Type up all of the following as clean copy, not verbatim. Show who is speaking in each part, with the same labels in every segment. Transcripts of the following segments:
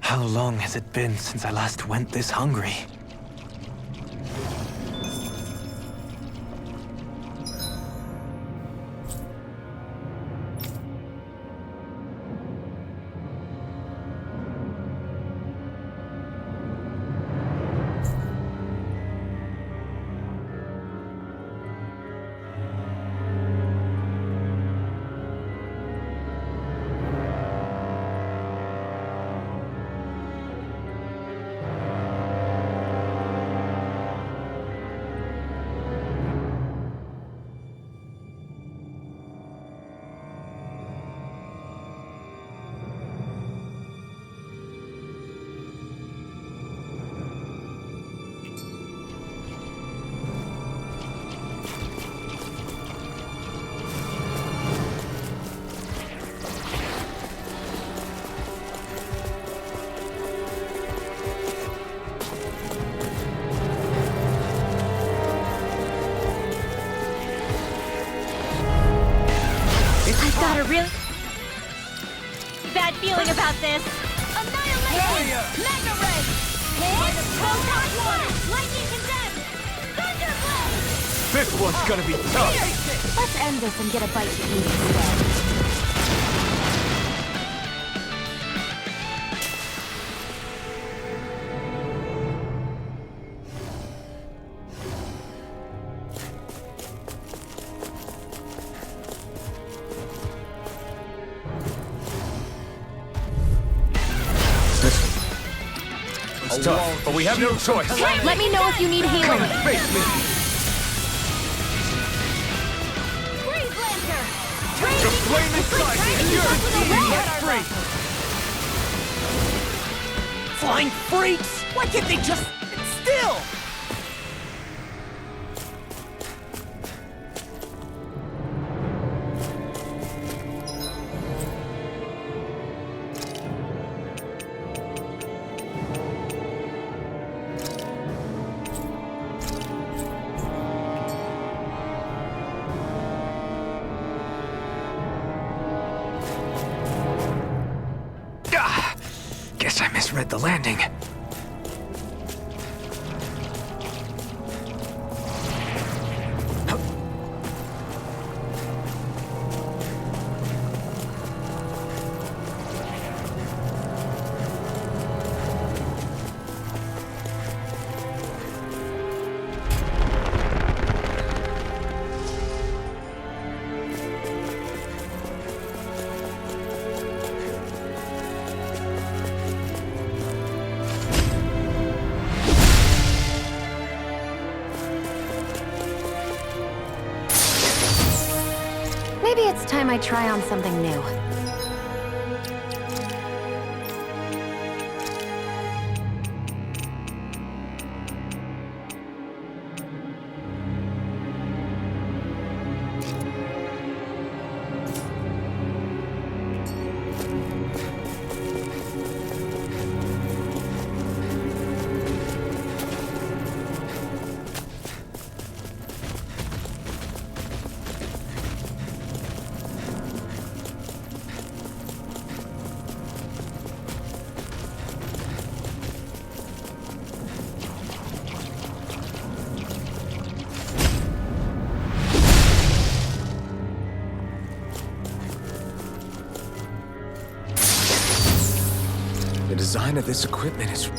Speaker 1: How long has it been since I last went this hungry?
Speaker 2: Got a real bad feeling about this. Annihilation! Mega Ray! Proton Water! Lightning Condemned! Thunderblade!
Speaker 1: This one's gonna be tough!
Speaker 2: Let's end this and get a bite to eat instead.
Speaker 1: It's tough, but we have no choice.
Speaker 2: Let me know if you need healing.
Speaker 1: Face me!
Speaker 2: Freeze Lancer!
Speaker 1: The flame inside me! You're get free!
Speaker 3: Flying freaks! Why can't they just sit still?
Speaker 1: Guess I misread the landing.
Speaker 2: Maybe it's time I try on something new.
Speaker 1: The design of this equipment is...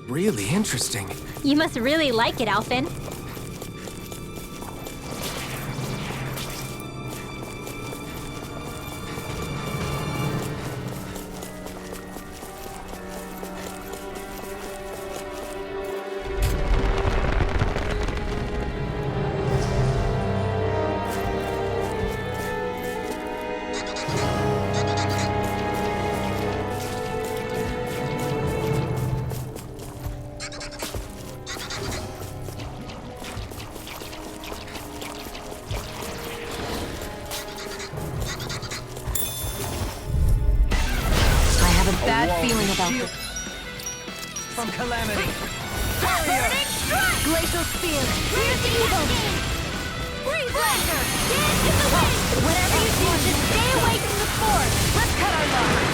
Speaker 1: really interesting.
Speaker 2: You must really like it, Alphen.
Speaker 4: bad feeling about
Speaker 1: Shield
Speaker 4: this.
Speaker 1: from calamity.
Speaker 2: Glacial Spear. Here's the evil. Freeze Blaster. Dance in the wind. Whatever you do, just stay away from the force. Let's cut our losses.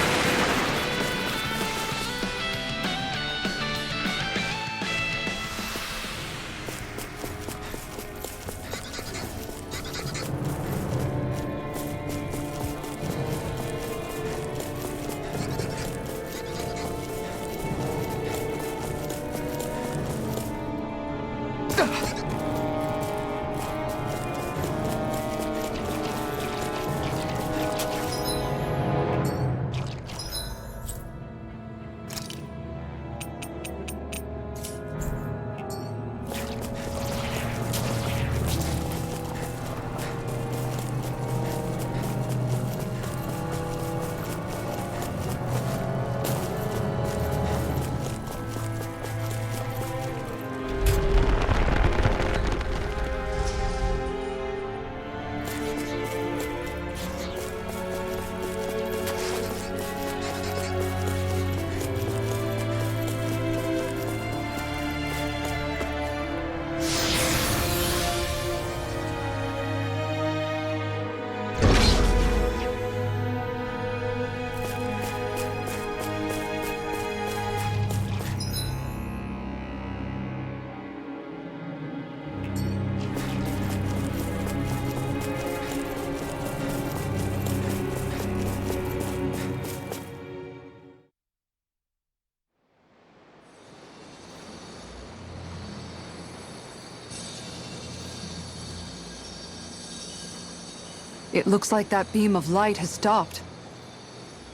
Speaker 4: It looks like that beam of light has stopped.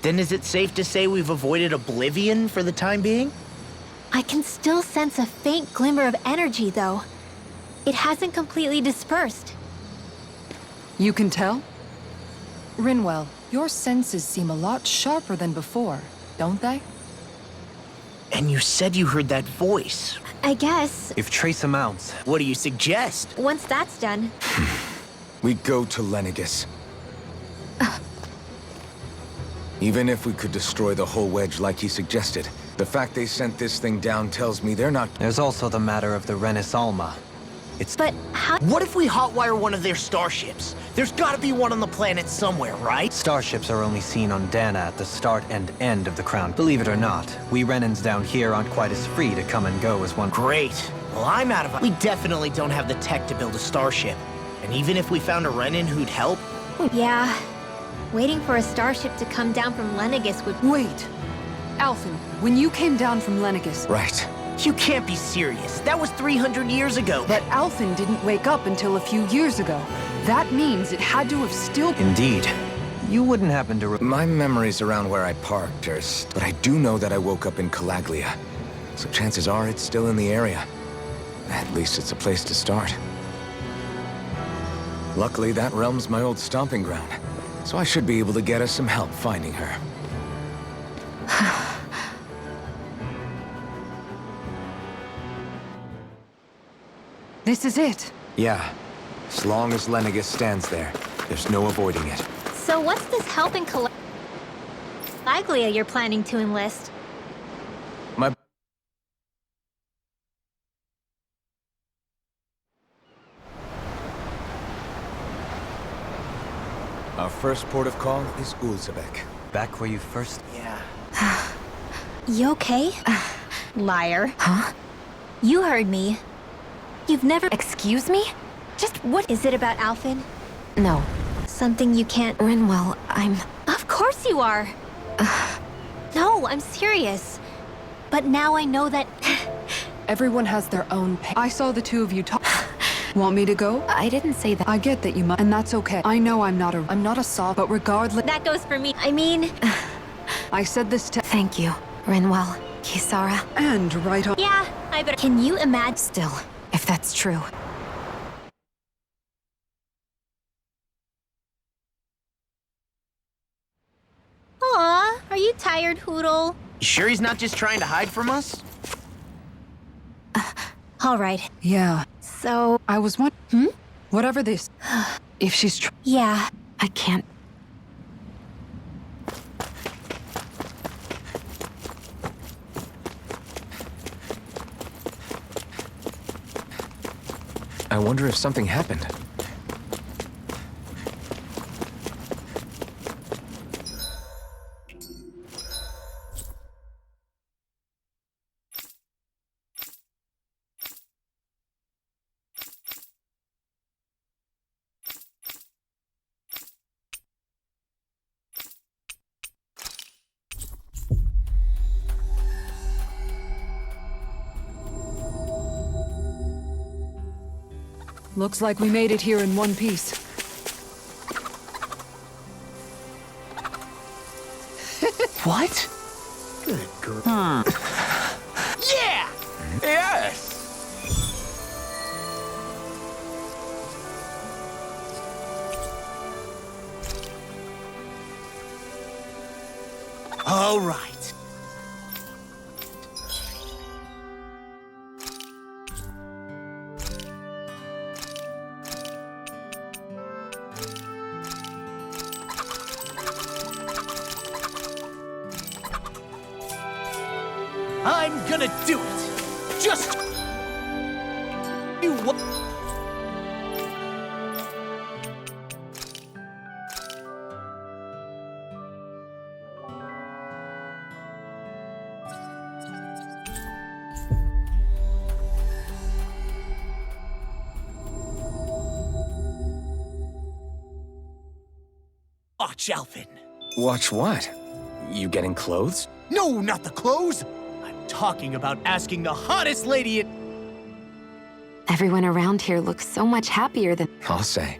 Speaker 3: Then is it safe to say we've avoided oblivion for the time being?
Speaker 2: I can still sense a faint glimmer of energy, though. It hasn't completely dispersed.
Speaker 4: You can tell?
Speaker 5: Rinwell, your senses seem a lot sharper than before, don't they?
Speaker 3: And you said you heard that voice.
Speaker 2: I guess,
Speaker 1: If trace amounts,
Speaker 3: What do you suggest?
Speaker 2: once that's done,
Speaker 6: We go to Lenegis. Even if we could destroy the whole wedge like he suggested, the fact they sent this thing down tells me they're not...
Speaker 1: there's also the matter of the Renis Alma.
Speaker 2: but how?
Speaker 3: What if we hotwire one of their starships? There's gotta be one on the planet somewhere, right?
Speaker 1: Starships are only seen on Dana at the start and end of the Crown. Believe it or not, we Renans down here aren't quite as free to come and go as one.
Speaker 3: Great. Well, I'm out of... We definitely don't have the tech to build a starship. And even if we found a Renin who'd help...
Speaker 2: Yeah. Waiting for a starship to come down from Lenegis would...
Speaker 4: Wait. Alphen, when you came down from Lenegis,
Speaker 6: Right.
Speaker 3: You can't be serious. That was 300 years ago.
Speaker 4: but Alphen didn't wake up until a few years ago. That means it had to have still...
Speaker 1: Indeed. You wouldn't happen to...
Speaker 6: My memories around where I parked are... But I do know that I woke up in Calaglia. So chances are it's still in the area. At least it's a place to start. Luckily, that realm's my old stomping ground. So I should be able to get us some help finding her.
Speaker 4: This is it.
Speaker 6: Yeah. As long as Lenegis stands there, there's no avoiding it.
Speaker 2: So what's this help in Calaglia you're planning to enlist?
Speaker 6: My... Our first port of call is Ulzebek.
Speaker 1: Back where you first...
Speaker 3: Yeah.
Speaker 2: You okay? Liar. Huh? You heard me. You've never... Excuse me? Just what is it about Alphen? No. Something you can't... Rinwell, I'm... Of course you are! No, I'm serious. But now I know that...
Speaker 4: Everyone has their own pain. I saw the two of you talk. Want me to go?
Speaker 2: I didn't say that.
Speaker 4: I get that you must, and that's okay. I know I'm not a soft, but regardless...
Speaker 2: That goes for me. I mean...
Speaker 4: I said this to...
Speaker 2: Thank you, Rinwell, Kisara.
Speaker 4: And right on...
Speaker 2: Yeah, I better... Can you imagine... Still, if that's true. Aw, are you tired, Hoodle?
Speaker 3: You sure he's not just trying to hide from us?
Speaker 2: All right,
Speaker 4: Yeah.
Speaker 2: so...
Speaker 4: I was whatever this... If she's
Speaker 2: Yeah, I can't...
Speaker 6: I wonder if something happened.
Speaker 4: Looks like we made it here in one piece.
Speaker 3: What? Good girl. Yeah!
Speaker 6: Yes!
Speaker 3: All right. I'm gonna do it. Just you what? Watch, Alvin.
Speaker 6: Watch what? You getting clothes?
Speaker 3: No, not the clothes. I'm talking about asking the hottest lady in...
Speaker 7: Everyone around here looks so much happier than...
Speaker 6: I'll say.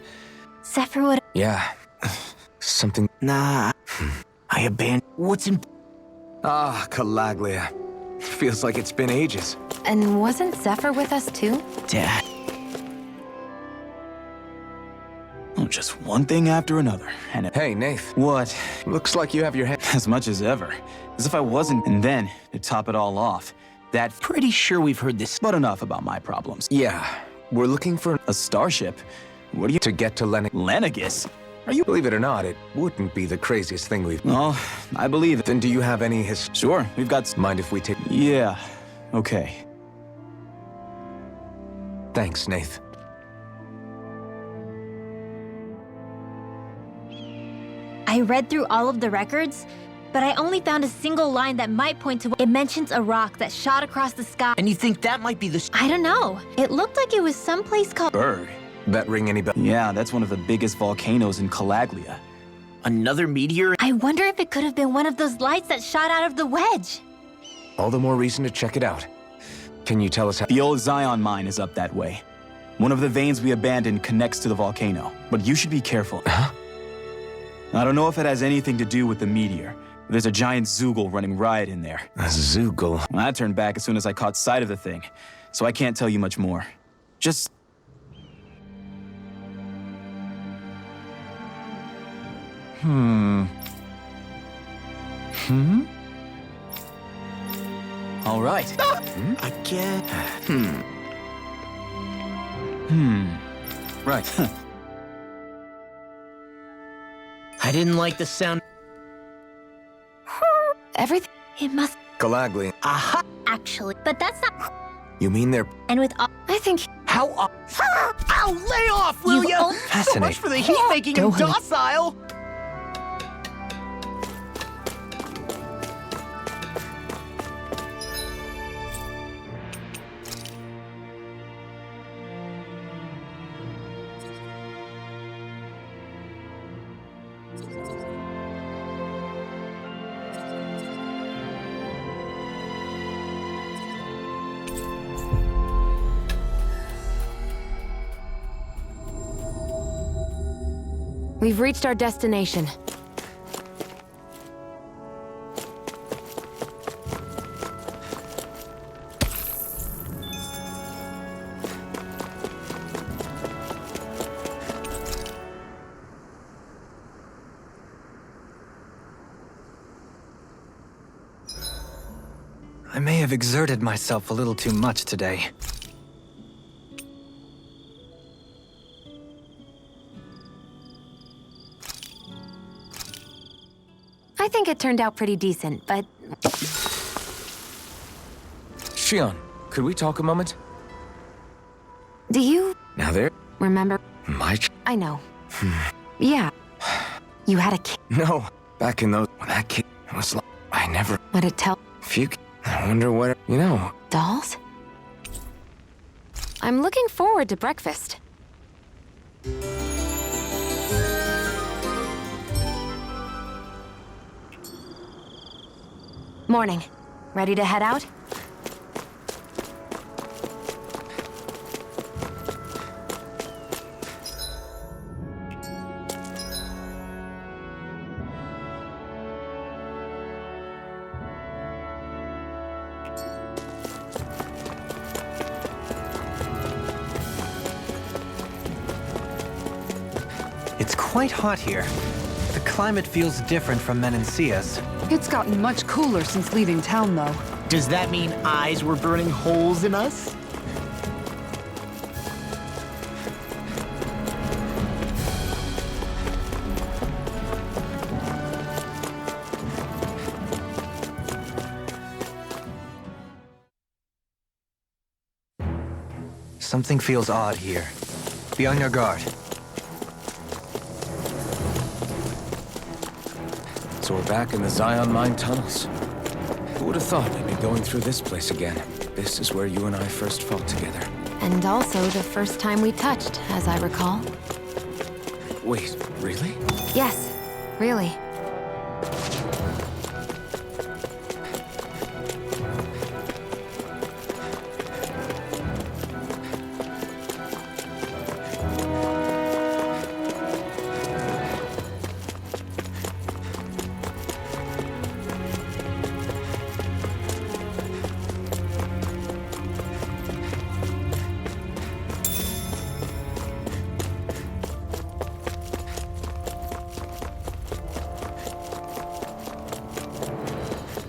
Speaker 2: Zephyr would.
Speaker 6: Yeah. Something...
Speaker 3: Nah, I abandoned... What's in...
Speaker 6: Ah, Calaglia. Feels like it's been ages.
Speaker 7: And wasn't Zephyr with us too?
Speaker 3: Dad.
Speaker 8: Oh, just one thing after another, and it...
Speaker 6: Hey, Nath.
Speaker 8: What?
Speaker 6: Looks like you have your head...
Speaker 8: As much as ever. As if I wasn't. And then, to top it all off, that... Pretty sure we've heard this, but enough about my problems.
Speaker 6: Yeah. We're looking for...
Speaker 8: A starship? What are you...
Speaker 6: To get to
Speaker 8: Lenegus? Are you...
Speaker 6: Believe it or not, it wouldn't be the craziest thing we've...
Speaker 8: Oh, I believe it.
Speaker 6: Then do you have any
Speaker 8: Sure, we've got...
Speaker 6: Mind if we take...
Speaker 8: Yeah, okay.
Speaker 6: Thanks, Nath.
Speaker 2: I read through all of the records, but I only found a single line that might point to... It mentions a rock that shot across the sky.
Speaker 3: And you think that might be the...
Speaker 2: I don't know. It looked like it was someplace called...
Speaker 8: Berg?
Speaker 6: That ring any bell?
Speaker 8: Yeah, that's one of the biggest volcanoes in Calaglia.
Speaker 3: Another meteor?
Speaker 2: I wonder if it could have been one of those lights that shot out of the wedge.
Speaker 6: All the more reason to check it out. Can you tell us how...
Speaker 8: The old Zion mine is up that way. One of the veins we abandoned connects to the volcano, but you should be careful.
Speaker 6: Huh?
Speaker 8: I don't know if it has anything to do with the meteor. There's a giant Zoogle running riot in there.
Speaker 6: A Zoogle?
Speaker 8: I turned back as soon as I caught sight of the thing, so I can't tell you much more. Just... All right.
Speaker 3: I get...
Speaker 8: Right.
Speaker 3: I didn't like the sound...
Speaker 7: Everything...
Speaker 2: It must
Speaker 6: Calaglia.
Speaker 3: Aha!
Speaker 2: actually. But that's not...
Speaker 6: You mean they're...
Speaker 2: And with all...
Speaker 7: I think...
Speaker 3: How... Ow! Lay off, will
Speaker 2: You
Speaker 3: ya?
Speaker 2: old-
Speaker 3: So much
Speaker 1: Fascinating.
Speaker 3: for the heat making
Speaker 4: Go,
Speaker 3: him
Speaker 4: honey.
Speaker 3: docile!
Speaker 7: We've reached our destination.
Speaker 1: I may have exerted myself a little too much today.
Speaker 7: I think it turned out pretty decent, but...
Speaker 6: Shion, could we talk a moment?
Speaker 7: Do you...
Speaker 6: Now
Speaker 7: remember? I know. Yeah. You had a kid.
Speaker 6: No. Back in those... When that kid was like... I never...
Speaker 7: Would it tell?
Speaker 6: I wonder what... You know...
Speaker 7: Dolls? I'm looking forward to breakfast. Morning. Ready to head out?
Speaker 1: It's quite hot here. The climate feels different from Menancia's.
Speaker 4: It's gotten much cooler since leaving town, though.
Speaker 3: Does that mean eyes were burning holes in us?
Speaker 1: Something feels odd here. Be on your guard.
Speaker 6: So we're back in the Zion Mine tunnels. Who would have thought we'd be going through this place again? This is where you and I first fought together.
Speaker 7: And also the first time we touched, as I recall.
Speaker 6: Wait, really?
Speaker 7: Yes, really.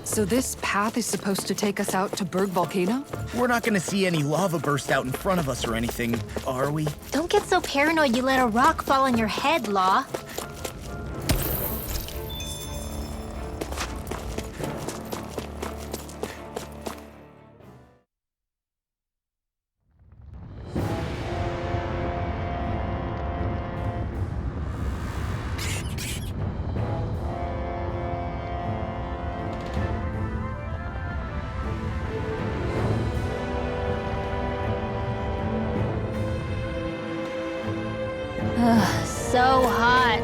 Speaker 4: So this path is supposed to take us out to Berg Volcano?
Speaker 3: We're not gonna see any lava burst out in front of us or anything, are we?
Speaker 2: Don't get so paranoid you let a rock fall on your head, Law. Ugh, so hot.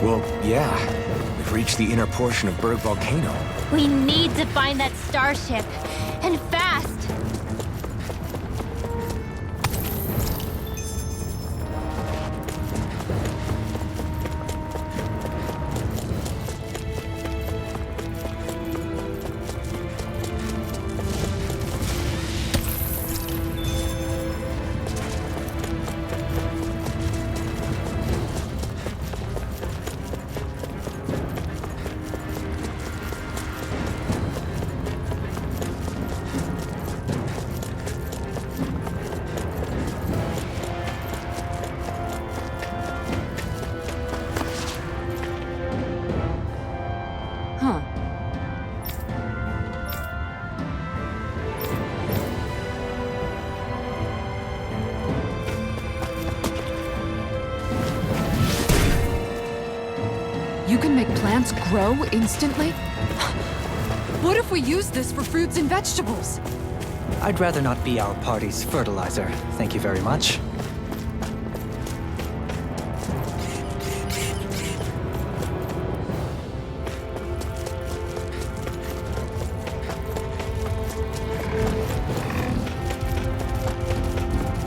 Speaker 6: Well, yeah. We've reached the inner portion of Berg Volcano.
Speaker 2: We need to find that starship. And fast!
Speaker 4: Huh. You can make plants grow instantly? What if we use this for fruits and vegetables?
Speaker 1: I'd rather not be our party's fertilizer. Thank you very much.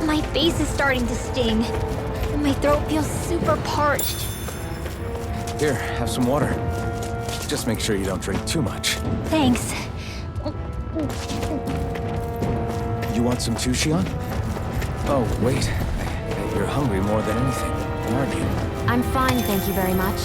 Speaker 2: My face is starting to sting. And my throat feels super parched.
Speaker 6: Here, have some water. Just make sure you don't drink too much.
Speaker 2: Thanks.
Speaker 6: You want some too, Xion? Oh, wait. I bet you're hungry more than anything, aren't you?
Speaker 7: I'm fine, thank you very much.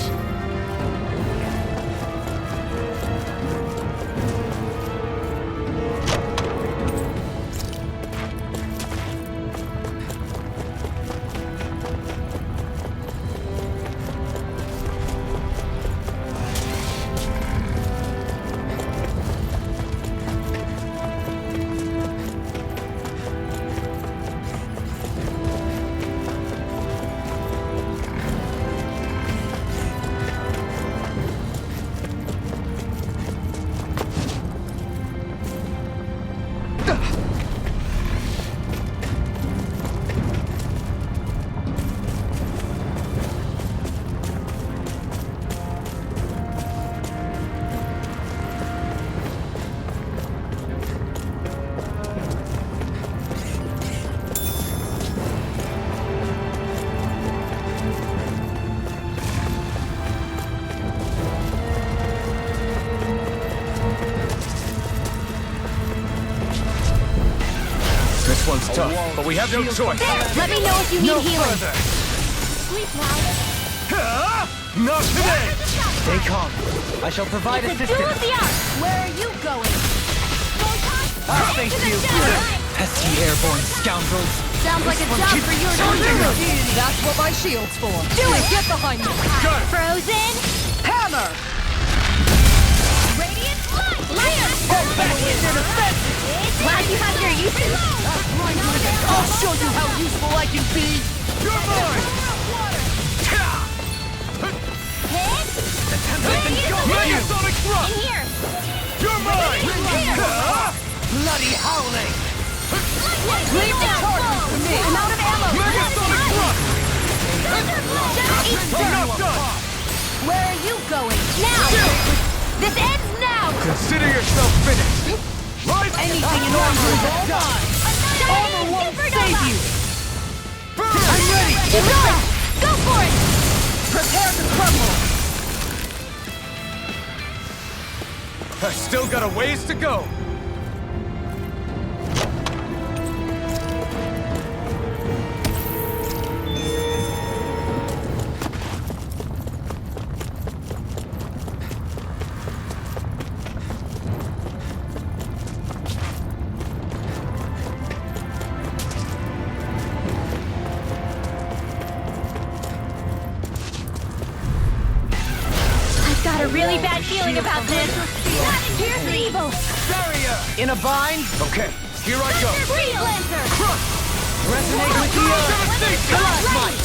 Speaker 6: one's tough, but we have no choice.
Speaker 2: There! Let me know if you need healing. Sleep now.
Speaker 6: Not today!
Speaker 1: Stay calm. I shall provide
Speaker 2: It's a
Speaker 1: assistance.
Speaker 2: duel of the arts. Where are you going?
Speaker 1: I'll face you. Pesky airborne scoundrels.
Speaker 2: Sounds like a job for you to do.
Speaker 5: That's what my shield's for. Do it! Get behind me!
Speaker 2: Frozen.
Speaker 5: Hammer!
Speaker 2: Radiant light. Glad you have your uses.
Speaker 3: I'll show you how useful I can be!
Speaker 6: You're mine!
Speaker 2: Hit. Radiant
Speaker 6: Sonic thrust!
Speaker 2: in here.
Speaker 6: You're mine!
Speaker 3: Bloody howling!
Speaker 2: Leave the charges to me. I'm out of ammo.
Speaker 6: Megasonic thrust! Enough done!
Speaker 2: Where are you going? Now. This ends now.
Speaker 6: Consider yourself finished! Right?
Speaker 3: Anything in order is all done!
Speaker 2: Armor won't save you.
Speaker 3: I'm ready!
Speaker 2: Go for it.
Speaker 3: Prepare to crumble!
Speaker 6: I still got a ways to go!
Speaker 2: I've got a really bad feeling about this. Here's the evil.
Speaker 3: Barrier! In a bind?
Speaker 6: Okay, here I go!
Speaker 2: Freeze Lancer.
Speaker 3: Resonate with the earth!
Speaker 2: Plasmite.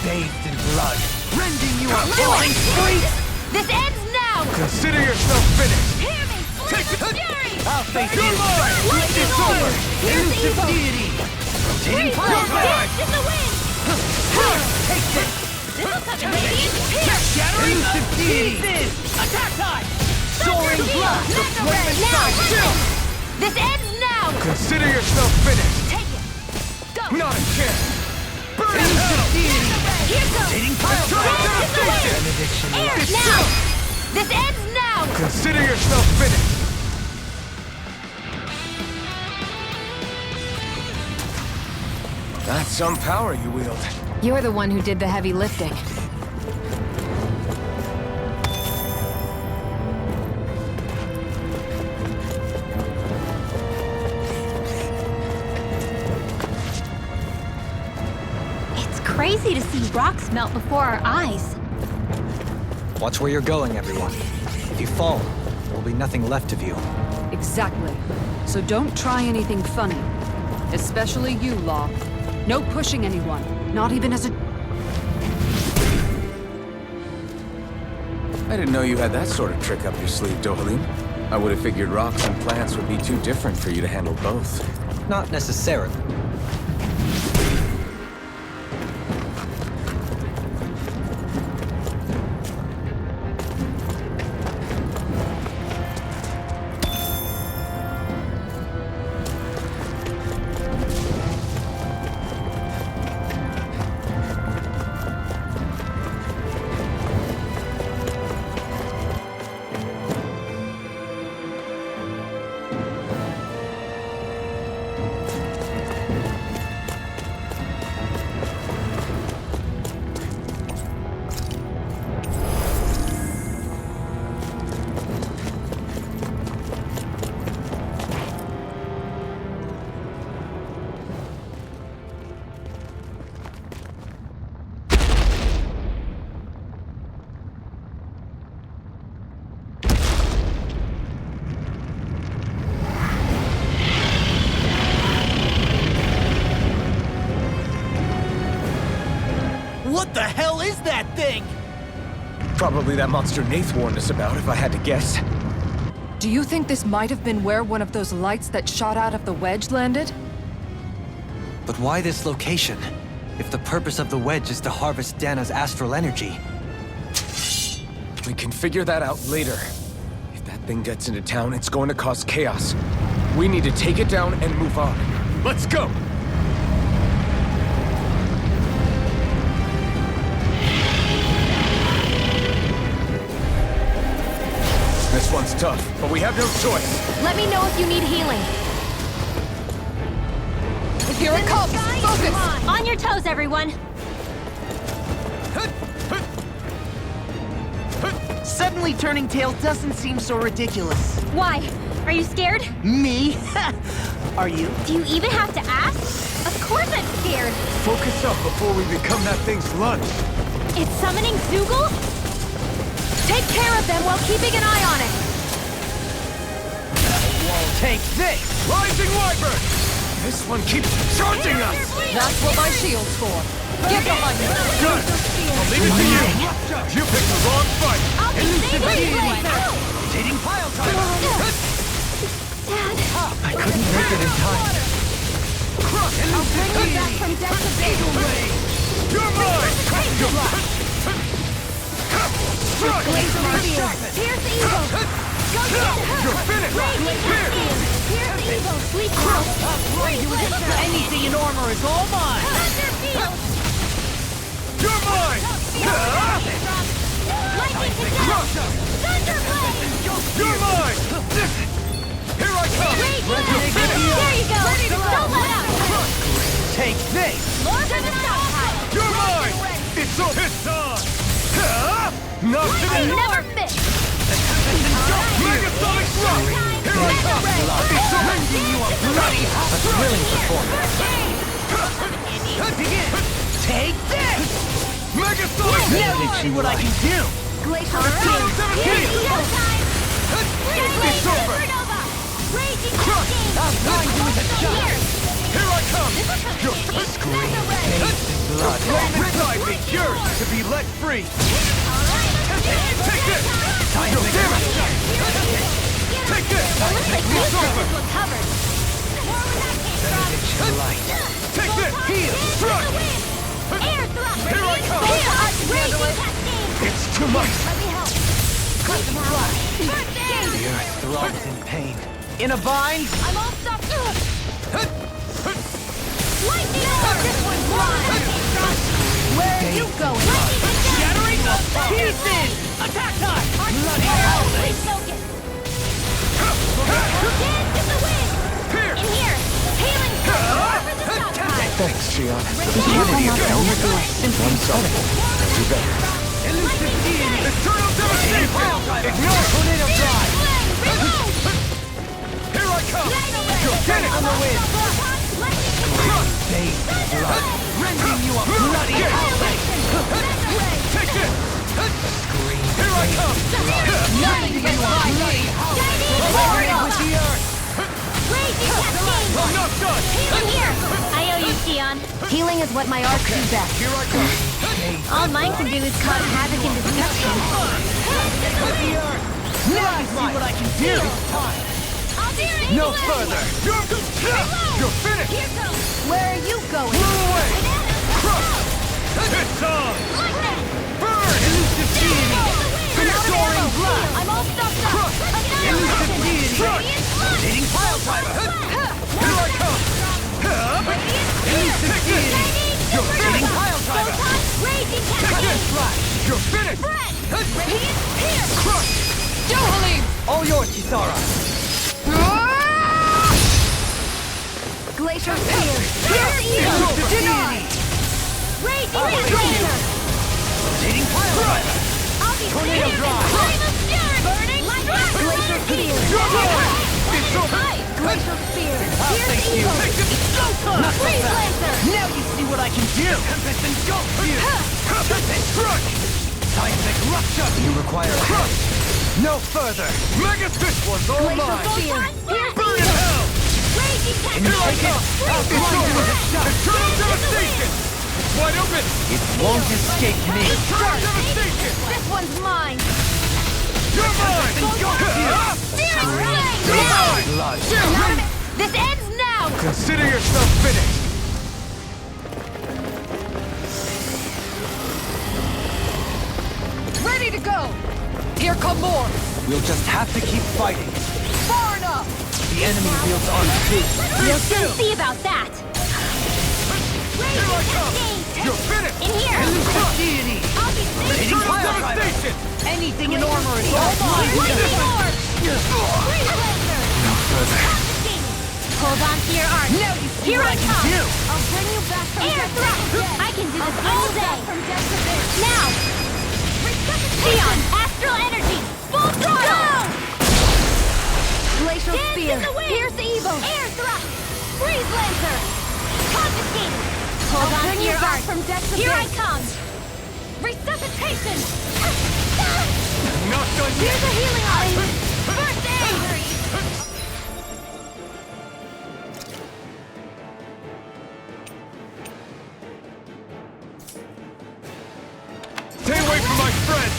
Speaker 3: Bathed in blood! Rending you a
Speaker 2: Do
Speaker 3: blind
Speaker 2: it.
Speaker 3: spree!
Speaker 2: This ends now.
Speaker 6: Consider yourself finished!
Speaker 2: Hear me. Flame of fury.
Speaker 3: I'll face
Speaker 6: You're
Speaker 3: you!
Speaker 6: mine!
Speaker 2: Lightning orb. Here's the
Speaker 3: Elusive
Speaker 2: evil.
Speaker 3: deity!
Speaker 2: Freeze Lancer. Dance in the wind.
Speaker 3: Take this!
Speaker 2: This'll cut the radiant. Here.
Speaker 3: Shattering elusive deity! Attack time! Soaring blood! The flame
Speaker 2: Now.
Speaker 3: inside!
Speaker 2: This ends now.
Speaker 6: Consider yourself finished!
Speaker 2: Take it. Go.
Speaker 6: Not a chance! Burn in
Speaker 3: Elusive
Speaker 6: hell!
Speaker 3: deity!
Speaker 2: Here goes.
Speaker 3: Dating
Speaker 2: Dance
Speaker 3: pile
Speaker 2: in the wind.
Speaker 3: Benediction!
Speaker 2: Air now. This ends now.
Speaker 6: Consider yourself finished! That's some power you wield.
Speaker 7: You're the one who did the heavy lifting.
Speaker 2: It's crazy to see rocks melt before our eyes.
Speaker 1: Watch where you're going, everyone. If you fall, there will be nothing left of you.
Speaker 4: Exactly. So don't try anything funny. Especially you, Law. No pushing anyone, not even as a...
Speaker 6: I didn't know you had that sort of trick up your sleeve, Dohalim. I would have figured rocks and plants would be too different for you to handle both.
Speaker 1: Not necessarily.
Speaker 3: What the hell is that thing?
Speaker 6: Probably that monster Nath warned us about, if I had to guess.
Speaker 5: Do you think this might have been where one of those lights that shot out of the wedge landed?
Speaker 1: But why this location? If the purpose of the wedge is to harvest Dana's astral energy.
Speaker 6: We can figure that out later. If that thing gets into town, it's going to cause chaos. We need to take it down and move on. Let's go! This one's tough, but we have no choice.
Speaker 2: Let me know if you need healing.
Speaker 5: Here it comes! Focus!
Speaker 2: On your toes, everyone!
Speaker 3: Suddenly turning tail doesn't seem so ridiculous.
Speaker 2: Why? Are you scared?
Speaker 3: Me? Are you?
Speaker 2: Do you even have to ask? Of course I'm scared!
Speaker 6: Focus up before we become that thing's lunch.
Speaker 2: It's summoning Zoogle?
Speaker 5: Take care of them while keeping an eye on it!
Speaker 6: Take this! Rising Wyvern! This one keeps charging us!
Speaker 5: That's what my shield's for. Get behind me!
Speaker 6: Good! I'll leave it to you! You picked the wrong fight!
Speaker 2: I'll be saving you!
Speaker 6: Rotating pile driver!
Speaker 2: Dad,
Speaker 6: I couldn't make it in time. Crush!
Speaker 2: I'll bring you back from death to victory!
Speaker 6: You're mine! Strike!
Speaker 2: Here's the evil! Go get her!
Speaker 6: You're finished!
Speaker 2: Raging Cascade! Here's the evil! Sleep now!
Speaker 3: Anything in armor is all mine!
Speaker 2: Thunder Field!
Speaker 6: You're mine!
Speaker 2: Lightning Control! Thunder Blade!
Speaker 6: You're mine! Here I come!
Speaker 2: There you go! Don't let up!
Speaker 3: Take this!
Speaker 2: Lord of the Stockpile!
Speaker 6: You're mine! It's so pissed on! Not
Speaker 2: I
Speaker 6: today!
Speaker 2: never miss!
Speaker 6: Megasonic Rush! Here I come! It's rending you a bloody hot
Speaker 1: Thrilling performance.
Speaker 3: Begin! Take this!
Speaker 6: Megasonic
Speaker 3: Now you see what I can do!
Speaker 2: Glacial
Speaker 6: Turtle
Speaker 2: Speed!
Speaker 6: 17!
Speaker 2: Here's the evil time!
Speaker 6: It's over!
Speaker 2: Supernova! Raging
Speaker 6: Crush!
Speaker 2: Cascade!
Speaker 6: I'll blind you with a shot!
Speaker 2: Here!
Speaker 6: Here I come! You're
Speaker 2: Scream!
Speaker 6: blood! Inside me, yours to be let free! Take this! Time to damage! Take this! It's over! Take this! Heal! Strike!
Speaker 2: Air thrust!
Speaker 6: Here I come!
Speaker 2: Raging Cascade!
Speaker 6: It's too much!
Speaker 2: Let me help! First aid!
Speaker 1: The earth throbs in pain.
Speaker 3: In a bind?
Speaker 2: I'm all stuck! Lightning orb! This one's mine!
Speaker 5: Where are you going?
Speaker 3: Shattering the pieces! Attack time! Bloody hell!
Speaker 2: Please focus! Dance in the wind!
Speaker 6: Here!
Speaker 2: In here! Healing power for the stockpile!
Speaker 6: Thanks, Shion.
Speaker 2: Unity
Speaker 6: of unstoppable. Do better.
Speaker 2: Lightning Cascade!
Speaker 6: Eternal devastation! Ignore tornado drive!
Speaker 2: Reload!
Speaker 6: Here I come! You'll get it!
Speaker 2: On the wind! Lightning Cascade!
Speaker 3: Base blood! Rending you a bloody
Speaker 6: Take it! Here I come!
Speaker 2: Nothing but bloody!
Speaker 3: Collaborate with the earth!
Speaker 2: Raging Cascade!
Speaker 6: I'm not done!
Speaker 2: In here! I owe you, Xion.
Speaker 7: Healing is what my art do best.
Speaker 6: Here I come!
Speaker 2: All mine can do is cause havoc and destruction.
Speaker 3: Now you see what I can do!
Speaker 2: I'll do it!
Speaker 3: No further!
Speaker 6: You're finished!
Speaker 2: Here goes!
Speaker 7: Where are you going?
Speaker 6: Blow away! Crush! It's on!
Speaker 2: Lightning!
Speaker 6: Burn!
Speaker 3: Elusive deity!
Speaker 2: Soaring
Speaker 3: blood!
Speaker 2: I'm all stuffed up!
Speaker 6: Crush!
Speaker 3: Elusive deity!
Speaker 2: Radiant blood!
Speaker 3: Rotating pile driver!
Speaker 6: Here I come!
Speaker 3: Elusive deity! Rotating pile driver!
Speaker 2: Raging
Speaker 6: Take
Speaker 2: Cascade!
Speaker 6: this! You're finished!
Speaker 2: Radiant here!
Speaker 6: Crush!
Speaker 5: Johalim!
Speaker 3: All yours, Kisara!
Speaker 7: Glacier Spear!
Speaker 2: Here's evil!
Speaker 6: Elusive deity!
Speaker 2: Raging Blazer!
Speaker 3: Rotating pile driver!
Speaker 2: I'll be
Speaker 3: Tornado
Speaker 2: here!
Speaker 3: drive!
Speaker 2: Flame of fury! Burning
Speaker 7: Glacier Spear!
Speaker 6: You're mine! It's over!
Speaker 7: Glacier Spear!
Speaker 3: Thank you!
Speaker 6: Take this!
Speaker 2: Freeze Lancer!
Speaker 3: Now you see what I can do! Tempest engulfs you!
Speaker 6: Strike!
Speaker 3: Seismic rupture!
Speaker 1: You require a
Speaker 6: Crush!
Speaker 3: No further!
Speaker 6: Mega Fish one's all
Speaker 7: Glacier
Speaker 6: mine!
Speaker 7: Spear!
Speaker 2: Here's
Speaker 6: Burn in
Speaker 2: evil!
Speaker 6: hell!
Speaker 2: Raging
Speaker 6: Here I
Speaker 2: Cascade!
Speaker 6: come! It's over! Eternal devastation! It's wide open!
Speaker 3: It won't escape me!
Speaker 6: Eternal devastation!
Speaker 2: This one's mine!
Speaker 6: You're mine!
Speaker 2: Searing flame!
Speaker 6: You're
Speaker 2: Now!
Speaker 6: mine!
Speaker 2: Blood! This ends now!
Speaker 6: Consider yourself finished!
Speaker 5: Ready to go! Here come more!
Speaker 1: We'll just have to keep fighting.
Speaker 5: Far enough!
Speaker 1: The enemy wields arms too.
Speaker 2: We'll soon see about that!
Speaker 6: Here I come!
Speaker 2: Cascade!
Speaker 6: You're finished!
Speaker 2: In here!
Speaker 3: Elusive deity!
Speaker 2: I'll be safe!
Speaker 3: Rotating
Speaker 6: Eternal
Speaker 3: pile driver!
Speaker 6: devastation!
Speaker 3: Anything in armor is all mine!
Speaker 2: Lightning orb! Freeze Lancer!
Speaker 1: No further.
Speaker 2: Confiscated! Hold on to your arm.
Speaker 3: Now you see
Speaker 2: Here
Speaker 3: what
Speaker 2: I
Speaker 3: I can
Speaker 2: come.
Speaker 3: do!
Speaker 2: I'll bring you back from air thrust. I can do this all day. From death to this. Now, Theon, astral energy, full throttle.
Speaker 7: Glacial
Speaker 2: Dance
Speaker 7: spear.
Speaker 2: in the wind. Pierce evil. Air thrust. Freeze lancer. Confiscate. Hold on to your arm. From death to Here I come. Resuscitation.
Speaker 6: Not done yet!
Speaker 2: Here's a healing eye. First aid.
Speaker 6: Stay away from my friend!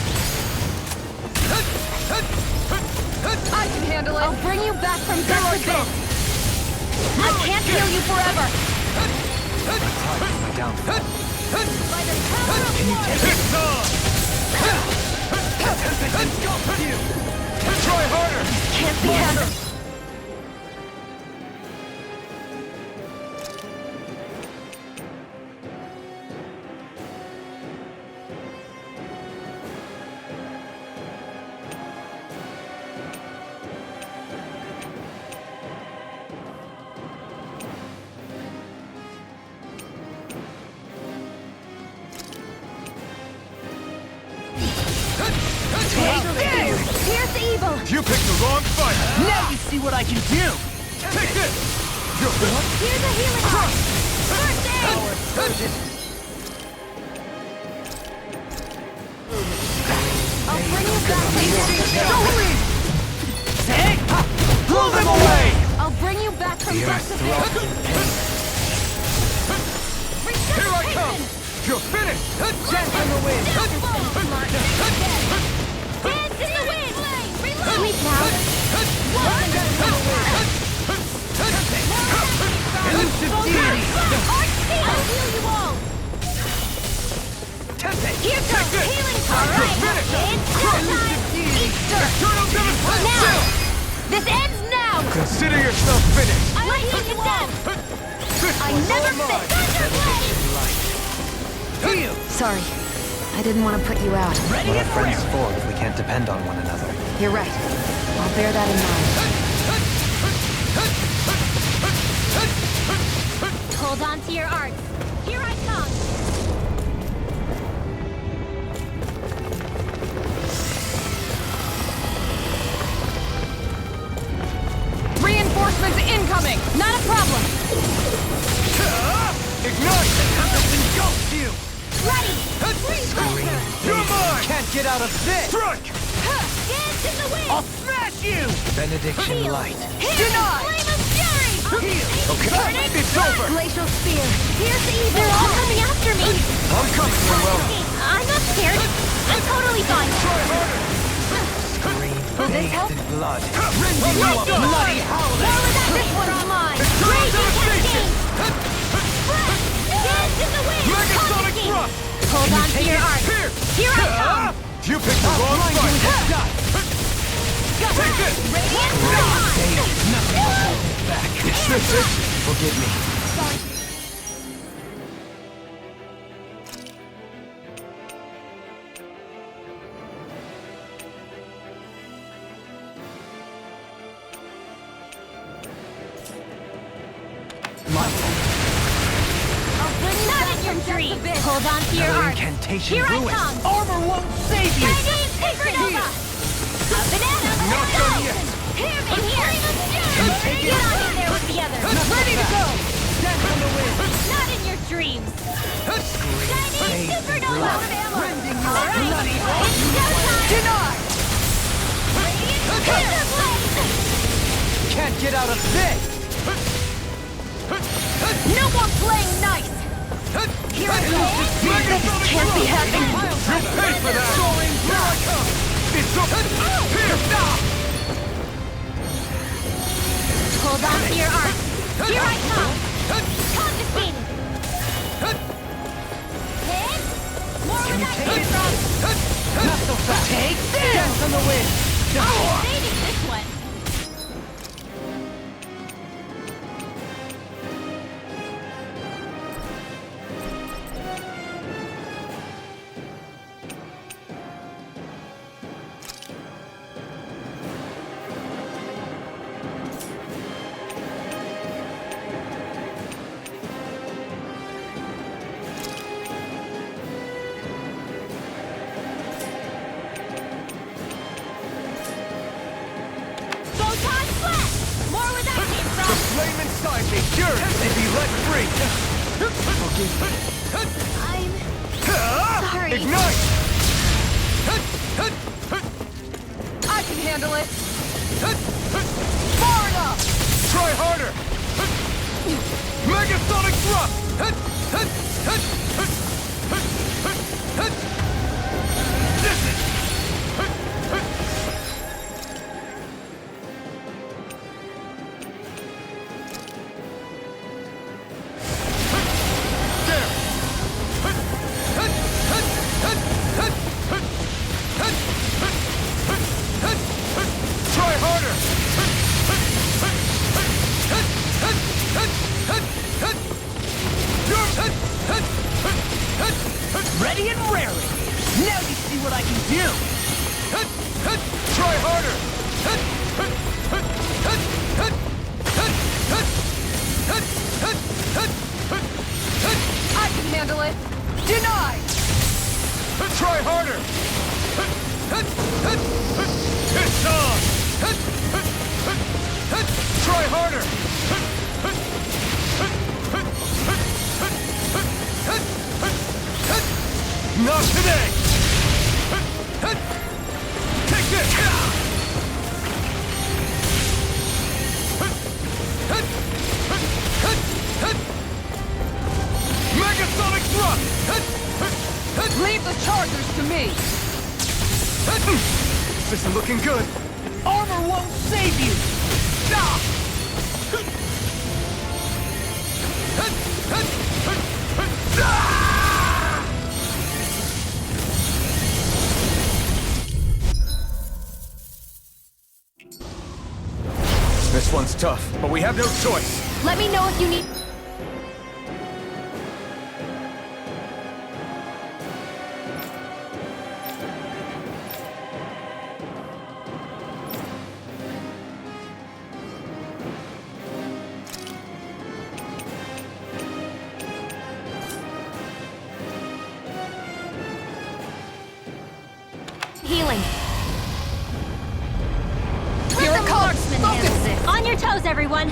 Speaker 5: I can handle it.
Speaker 2: I'll bring you back from death to
Speaker 6: come.
Speaker 2: this. I can't heal you forever.
Speaker 1: My downfall.
Speaker 2: By the power of one.
Speaker 6: It's on! Try harder!
Speaker 2: Can't be happening. Here's the evil.
Speaker 6: You picked the wrong fight!
Speaker 3: Now you see what I can do!
Speaker 6: Take this! You're
Speaker 2: Here's a healing eye. First aid. I'll bring you back from
Speaker 6: Pull them away!
Speaker 2: I'll bring you back from death to this.
Speaker 6: Here I come! You're finished!
Speaker 3: Death in the wind!
Speaker 2: Dance in the wind. Sweet now.
Speaker 3: Elusive deity!
Speaker 2: I'll heal you all. Here comes healing. All right. It's showtime. Easter. Now. This ends now.
Speaker 6: Consider yourself finished!
Speaker 2: I heal you all. I never miss.
Speaker 3: Heal!
Speaker 7: Sorry. I didn't want to put you out.
Speaker 1: What are friends for if we can't depend on one another?
Speaker 7: You're right. I'll bear that in mind.
Speaker 2: Hold on to your arts. Here I come.
Speaker 5: Reinforcements incoming. Not a problem.
Speaker 6: Ignite!
Speaker 3: Engulfs you!
Speaker 2: Ready. Freeze lancer.
Speaker 6: You're mine!
Speaker 3: Can't get out of this!
Speaker 6: Strike!
Speaker 2: Dance in the wind.
Speaker 3: I'll smash you!
Speaker 1: Benediction
Speaker 2: Heal.
Speaker 1: light.
Speaker 2: Denied. Flame of fury.
Speaker 6: Okay, it's over!
Speaker 2: Glacial spear. Here's the evil. They're all coming after me.
Speaker 6: I'm coming, Farewell!
Speaker 2: I'm not scared. I'm totally fine.
Speaker 1: Bathed in blood.
Speaker 3: Rending you a bloody howler!
Speaker 2: This one's mine. Raging cascade. Dance in the wind.
Speaker 6: Megasonic
Speaker 2: Confiscate.
Speaker 6: thrust!
Speaker 2: Hold on to your arm.
Speaker 6: Here!
Speaker 2: Here I come.
Speaker 6: You picked the wrong fight! Take it!
Speaker 2: Radiant thrust.
Speaker 6: Is this it?
Speaker 1: Forgive me.
Speaker 2: Not in your dreams. Hold on to your arm.
Speaker 3: Incantation
Speaker 2: Here I
Speaker 3: ruins.
Speaker 2: come.
Speaker 3: Armor won't save you!
Speaker 2: Radiant supernova. A banana.
Speaker 6: Not done yet.
Speaker 2: Here, in here. Get on in there with the others.
Speaker 3: Ready to go! Death on the wind!
Speaker 2: Not in your dreams. Shining supernova.
Speaker 3: Rending you
Speaker 2: All
Speaker 3: a
Speaker 2: right.
Speaker 3: bloody
Speaker 2: It's showtime.
Speaker 3: Denied!
Speaker 2: Radiant laser blade.
Speaker 3: Can't get out of this!
Speaker 2: No more playing nice. Here I go. This can't be happening.
Speaker 6: You paid for that!
Speaker 3: Soaring
Speaker 6: Here I come! It's over! Here! Stop!
Speaker 2: Hold on to your arm. Here I come. Confiscating. Hit. More where that came from.
Speaker 3: Not so fast! Take this! Death on the wind!
Speaker 2: I'm saving this one.
Speaker 6: flame inside me yearns to be let free.
Speaker 2: I'm sorry.
Speaker 6: Ignite!
Speaker 4: I can handle it. Far enough!
Speaker 6: Try harder! Megasonic thrust! Try harder!
Speaker 3: Ready and raring. Now you see what I can do.
Speaker 6: Try harder!
Speaker 4: I can handle it. Denied!
Speaker 6: Try harder! It's on! Try harder! Not today! Take this! Megasonic thrust!
Speaker 4: Leave the chargers to me.
Speaker 6: This isn't looking good.
Speaker 3: Armor won't save you.
Speaker 6: This one's tough, but we have no choice.
Speaker 2: Let me know if you need... healing.
Speaker 4: Here it comes.
Speaker 2: Handles it. On your toes, everyone.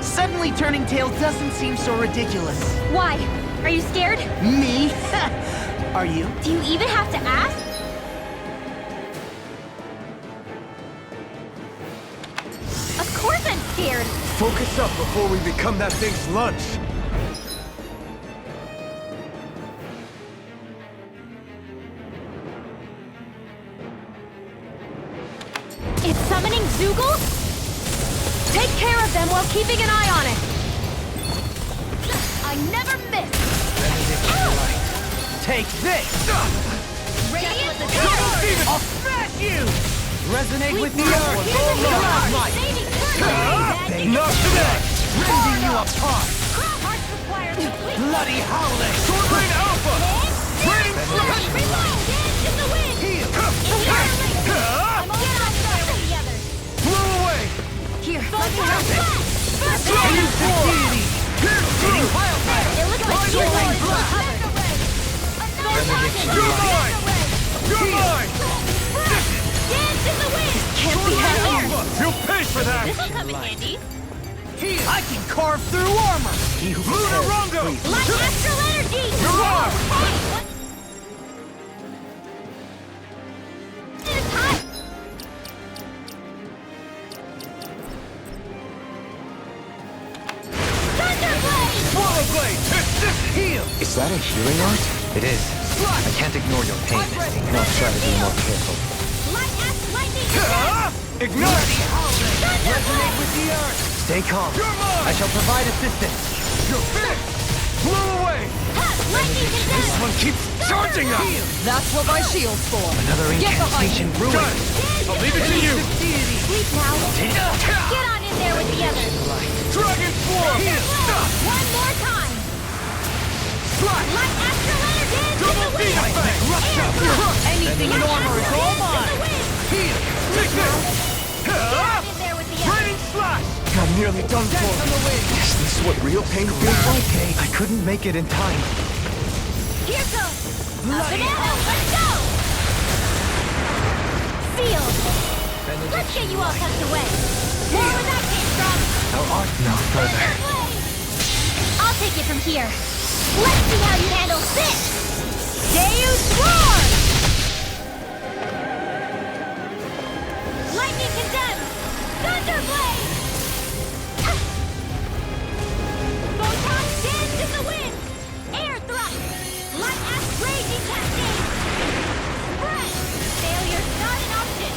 Speaker 3: Suddenly turning tail doesn't seem so ridiculous.
Speaker 2: Why? Are you scared?
Speaker 3: Me? Are you?
Speaker 2: Do you even have to ask? Of course I'm scared.
Speaker 6: Focus up before we become that thing's lunch.
Speaker 2: It's summoning Zoogle? Take care of them while keeping an eye on it. I never miss.
Speaker 3: Take this!
Speaker 2: Radiant
Speaker 3: I'll smash you! Resonate with the earth!
Speaker 6: Not today!
Speaker 3: Rending you apart! Bloody howling!
Speaker 6: Sword Rain Alpha! Rain Blow away!
Speaker 2: Here, let me help it.
Speaker 6: Flying form!
Speaker 2: It looks like you're going to cover.
Speaker 6: You're mine! You're mine!
Speaker 2: Dance in the wind!
Speaker 3: Can't be happening!
Speaker 6: Alpha! You'll pay for that!
Speaker 2: This'll come in handy.
Speaker 3: I can carve through armor!
Speaker 6: Lunarongo!
Speaker 2: Light astral energy!
Speaker 6: You're on!
Speaker 2: It's hot! Thunderblade!
Speaker 6: Swallow Blade!
Speaker 3: Heal!
Speaker 1: Is that a healing art? It is. I can't ignore your pain, Misty. I'll try to be more careful.
Speaker 2: Light astral lightning!
Speaker 6: Ignite!
Speaker 3: Resonate with the earth!
Speaker 1: Stay calm.
Speaker 6: You're mine!
Speaker 1: I shall provide assistance.
Speaker 6: You're finished! Blow away!
Speaker 2: Lightning
Speaker 6: This
Speaker 2: condemned!
Speaker 6: one keeps charging us!
Speaker 4: That's what my shield's for.
Speaker 1: Another
Speaker 4: Get behind
Speaker 1: incantation
Speaker 4: me.
Speaker 1: ruined.
Speaker 6: Got it! I'll leave it to you!
Speaker 2: Sleep now. Get on in there with the others.
Speaker 6: Dragon Swarm!
Speaker 2: One more time. Light astral energy in
Speaker 6: Double
Speaker 2: the
Speaker 6: beam
Speaker 2: wind!
Speaker 6: effect!
Speaker 3: Anything in armor is all mine!
Speaker 6: Take this!
Speaker 2: Get on in there with the others.
Speaker 6: Raining Slash! I'm nearly done for. Is this what real pain feels like?
Speaker 1: I couldn't make it in time.
Speaker 2: Here goes. Up and out. Let's go. Field. Let's get you all tucked away. More where that came from.
Speaker 1: Thou art no further.
Speaker 2: I'll take it from here. Let's see how you handle this. Deus Roar! Lightning condemned. Thunderblade! Photon dance in the wind. Air thrust. Light axe raging cascade. Spread. Failure's not an option.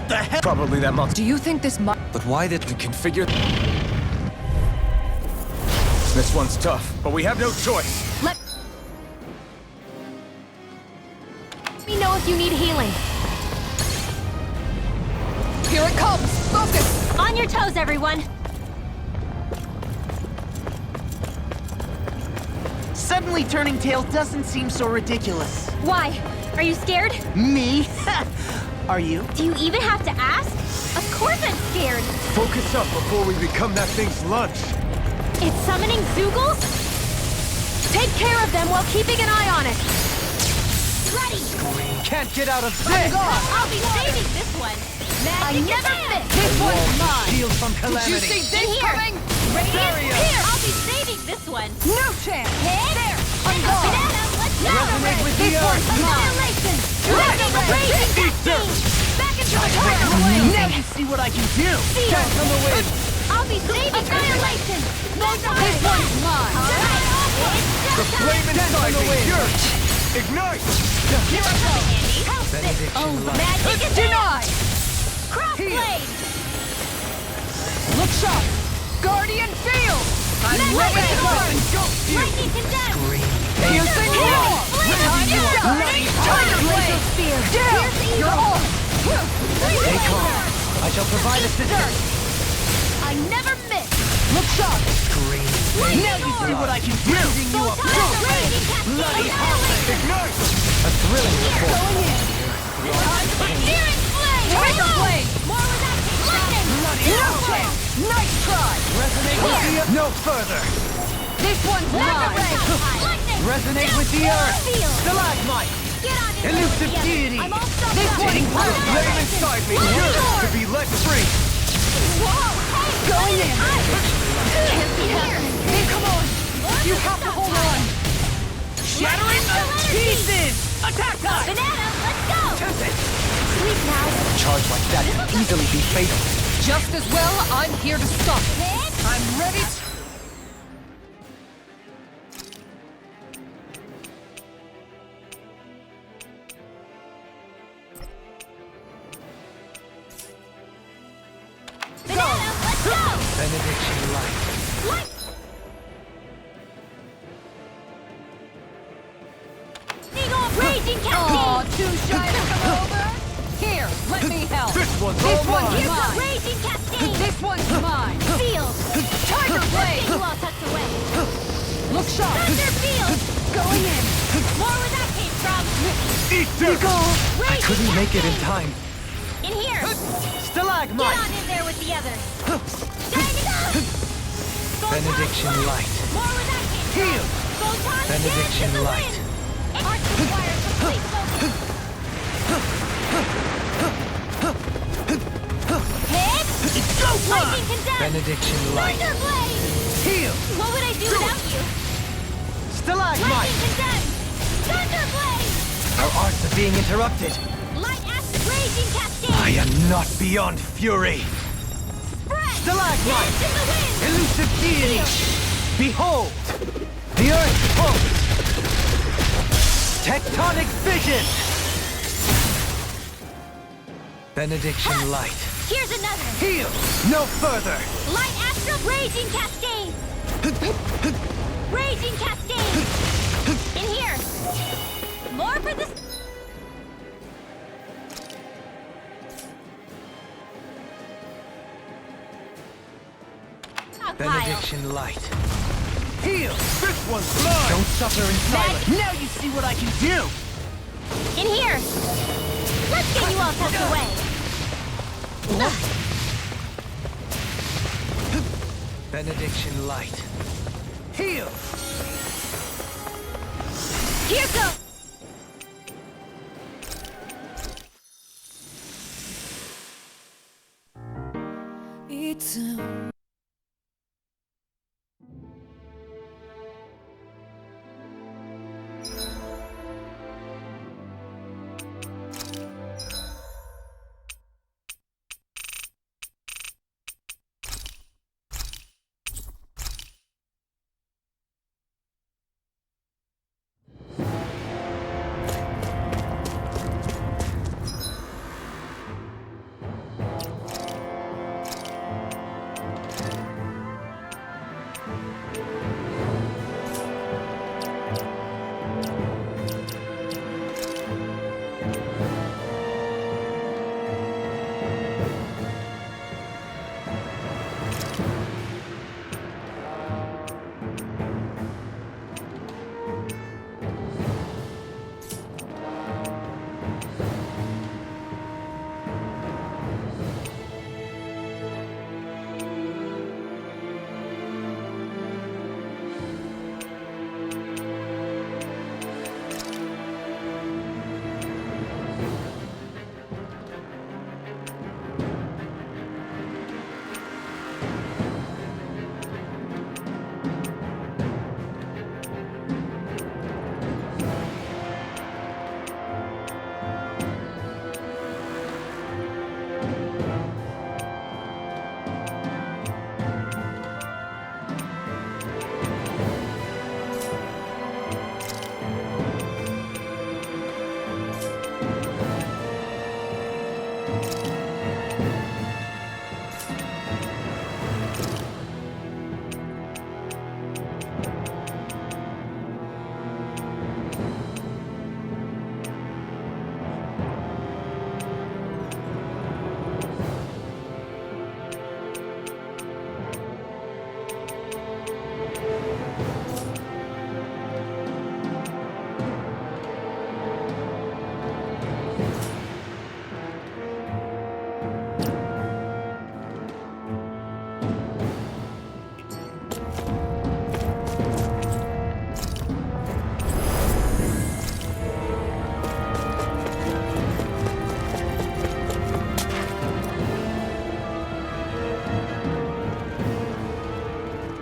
Speaker 3: What the hell?
Speaker 6: Probably that monster.
Speaker 5: Do you think this might...
Speaker 6: But why did we configure... This one's tough, but we have no choice.
Speaker 7: Let me know if you need healing.
Speaker 5: Here it comes! Focus!
Speaker 2: On your toes, everyone!
Speaker 3: Suddenly turning tail doesn't seem so ridiculous.
Speaker 2: Why? Are you scared?
Speaker 3: Me? Are you?
Speaker 2: Do you even have to ask? Of course I'm scared!
Speaker 6: Focus up before we become that thing's lunch.
Speaker 2: It's summoning Zoogles?
Speaker 7: Take care of them while keeping an eye on it.
Speaker 2: Ready!
Speaker 6: Can't get out of
Speaker 2: Hang
Speaker 6: this!
Speaker 2: on! I'll be saving this one!
Speaker 7: I
Speaker 2: Magic
Speaker 7: never
Speaker 2: advance!
Speaker 7: miss. This one's mine.
Speaker 6: Shield from calamity.
Speaker 5: Did you see this
Speaker 2: In here.
Speaker 5: coming?
Speaker 2: Radiant here! I'll be saving this one!
Speaker 5: No chance!
Speaker 2: Hit!
Speaker 5: There!
Speaker 2: I'm
Speaker 5: gone.
Speaker 2: Banana, let's go!
Speaker 6: Resonate with the
Speaker 2: This one's
Speaker 6: earth.
Speaker 2: annihilation! Lightning raging cascade! Back into the
Speaker 3: Now
Speaker 2: turret!
Speaker 3: you see what I can do!
Speaker 2: Seal!
Speaker 6: from the wind.
Speaker 2: I'll be saving annihilation! No time!
Speaker 5: This one's mine!
Speaker 2: Alright,
Speaker 6: The flame inside me yearns. Ignite!
Speaker 2: Here I go, Andy! Help this! Oh, magic advance!
Speaker 5: Denied!
Speaker 2: Crossblade!
Speaker 5: Look sharp! Guardian field! I'm ready to go!
Speaker 2: Lightning condemned!
Speaker 5: Piercing wall!
Speaker 2: Flame
Speaker 5: You
Speaker 2: of
Speaker 5: got
Speaker 2: fury!
Speaker 5: it! Tiger blade!
Speaker 2: Spear!
Speaker 5: Down!
Speaker 2: Pierce
Speaker 5: You're
Speaker 2: evil!
Speaker 5: on!
Speaker 2: Stay calm!
Speaker 1: I shall provide assistance.
Speaker 2: I never miss!
Speaker 5: Look sharp!
Speaker 3: Now you see what I can do!
Speaker 2: Photon raging cascade! Annihilation!
Speaker 6: Ignite!
Speaker 1: A thrilling report.
Speaker 2: Searing flame!
Speaker 5: Tiger blade!
Speaker 2: More where that came from! Lightning!
Speaker 5: No chance! Nice try!
Speaker 6: Resonate with the earth. No further.
Speaker 5: This one's
Speaker 2: Thunder
Speaker 5: mine!
Speaker 2: ray! Lightning!
Speaker 1: Resonate
Speaker 2: Down
Speaker 1: with the
Speaker 2: to
Speaker 1: earth.
Speaker 2: field!
Speaker 1: Stalagmite.
Speaker 2: Get on in
Speaker 1: Elusive
Speaker 2: there with the others.
Speaker 1: deity.
Speaker 2: I'm all stuffed
Speaker 5: This
Speaker 2: up.
Speaker 5: one's
Speaker 6: The flame inside me yearns to be let free.
Speaker 2: Whoa! Hey!
Speaker 5: Going in.
Speaker 2: Can't be happening!
Speaker 5: Hey, come on! You have to hold on!
Speaker 3: Shattering
Speaker 2: Lightning
Speaker 3: of
Speaker 2: energy.
Speaker 3: pieces! Attack time!
Speaker 2: Banana, let's go! Sleep now.
Speaker 1: A charge like that can easily be fatal.
Speaker 5: Just as well, I'm here to stop it.
Speaker 2: Hit!
Speaker 5: I'm ready to...
Speaker 2: Banana, let's go!
Speaker 1: Benediction light.
Speaker 2: Light! Raging cascade!
Speaker 5: Aw, too shy to come over? Here, let me help.
Speaker 6: This one's
Speaker 5: This
Speaker 6: all
Speaker 5: one's
Speaker 6: mine.
Speaker 2: Here's the
Speaker 5: mine.
Speaker 2: raging cascade!
Speaker 5: This one's mine.
Speaker 2: Field!
Speaker 5: Tiger
Speaker 2: Let's
Speaker 5: blade!
Speaker 2: get you all tucked away!
Speaker 5: Look sharp.
Speaker 2: Thunder field!
Speaker 5: Going in.
Speaker 2: More where that came from!
Speaker 6: Eat dirt!
Speaker 1: I couldn't make it in time.
Speaker 2: In here! Get
Speaker 1: Stalagmite.
Speaker 2: on in there with the others! Standing up!
Speaker 1: Benediction light.
Speaker 2: More where that came from!
Speaker 6: Heal!
Speaker 2: Photon
Speaker 1: Benediction
Speaker 2: dance in the
Speaker 1: light.
Speaker 2: wind! Arc requires complete focus! Hit!
Speaker 3: Go
Speaker 2: Lightning condemned!
Speaker 1: Benediction light.
Speaker 2: Thunder blade!
Speaker 6: Heal!
Speaker 2: What would I do without you?
Speaker 1: Stalagmite.
Speaker 2: Lightning condemned! Thunder blade!
Speaker 1: Our arts are being interrupted.
Speaker 2: Light acid raging cascade!
Speaker 1: I am not beyond fury.
Speaker 2: Spread!
Speaker 1: Stalagmite.
Speaker 2: Dance in the wind!
Speaker 1: Elusive deity. Behold, the earth pulse. Tectonic vision. Benediction light.
Speaker 2: Here's another!
Speaker 1: Heal. No further.
Speaker 2: Light astral raging cascade! Raging cascade! In here! More for this... Stockpile.
Speaker 1: Benediction light.
Speaker 6: Heal! This one's mine!
Speaker 1: Don't suffer in silence.
Speaker 3: Now you see what I can do!
Speaker 2: In here! Let's get you all tucked away!
Speaker 1: Benediction light.
Speaker 6: Heal!
Speaker 2: Here goes!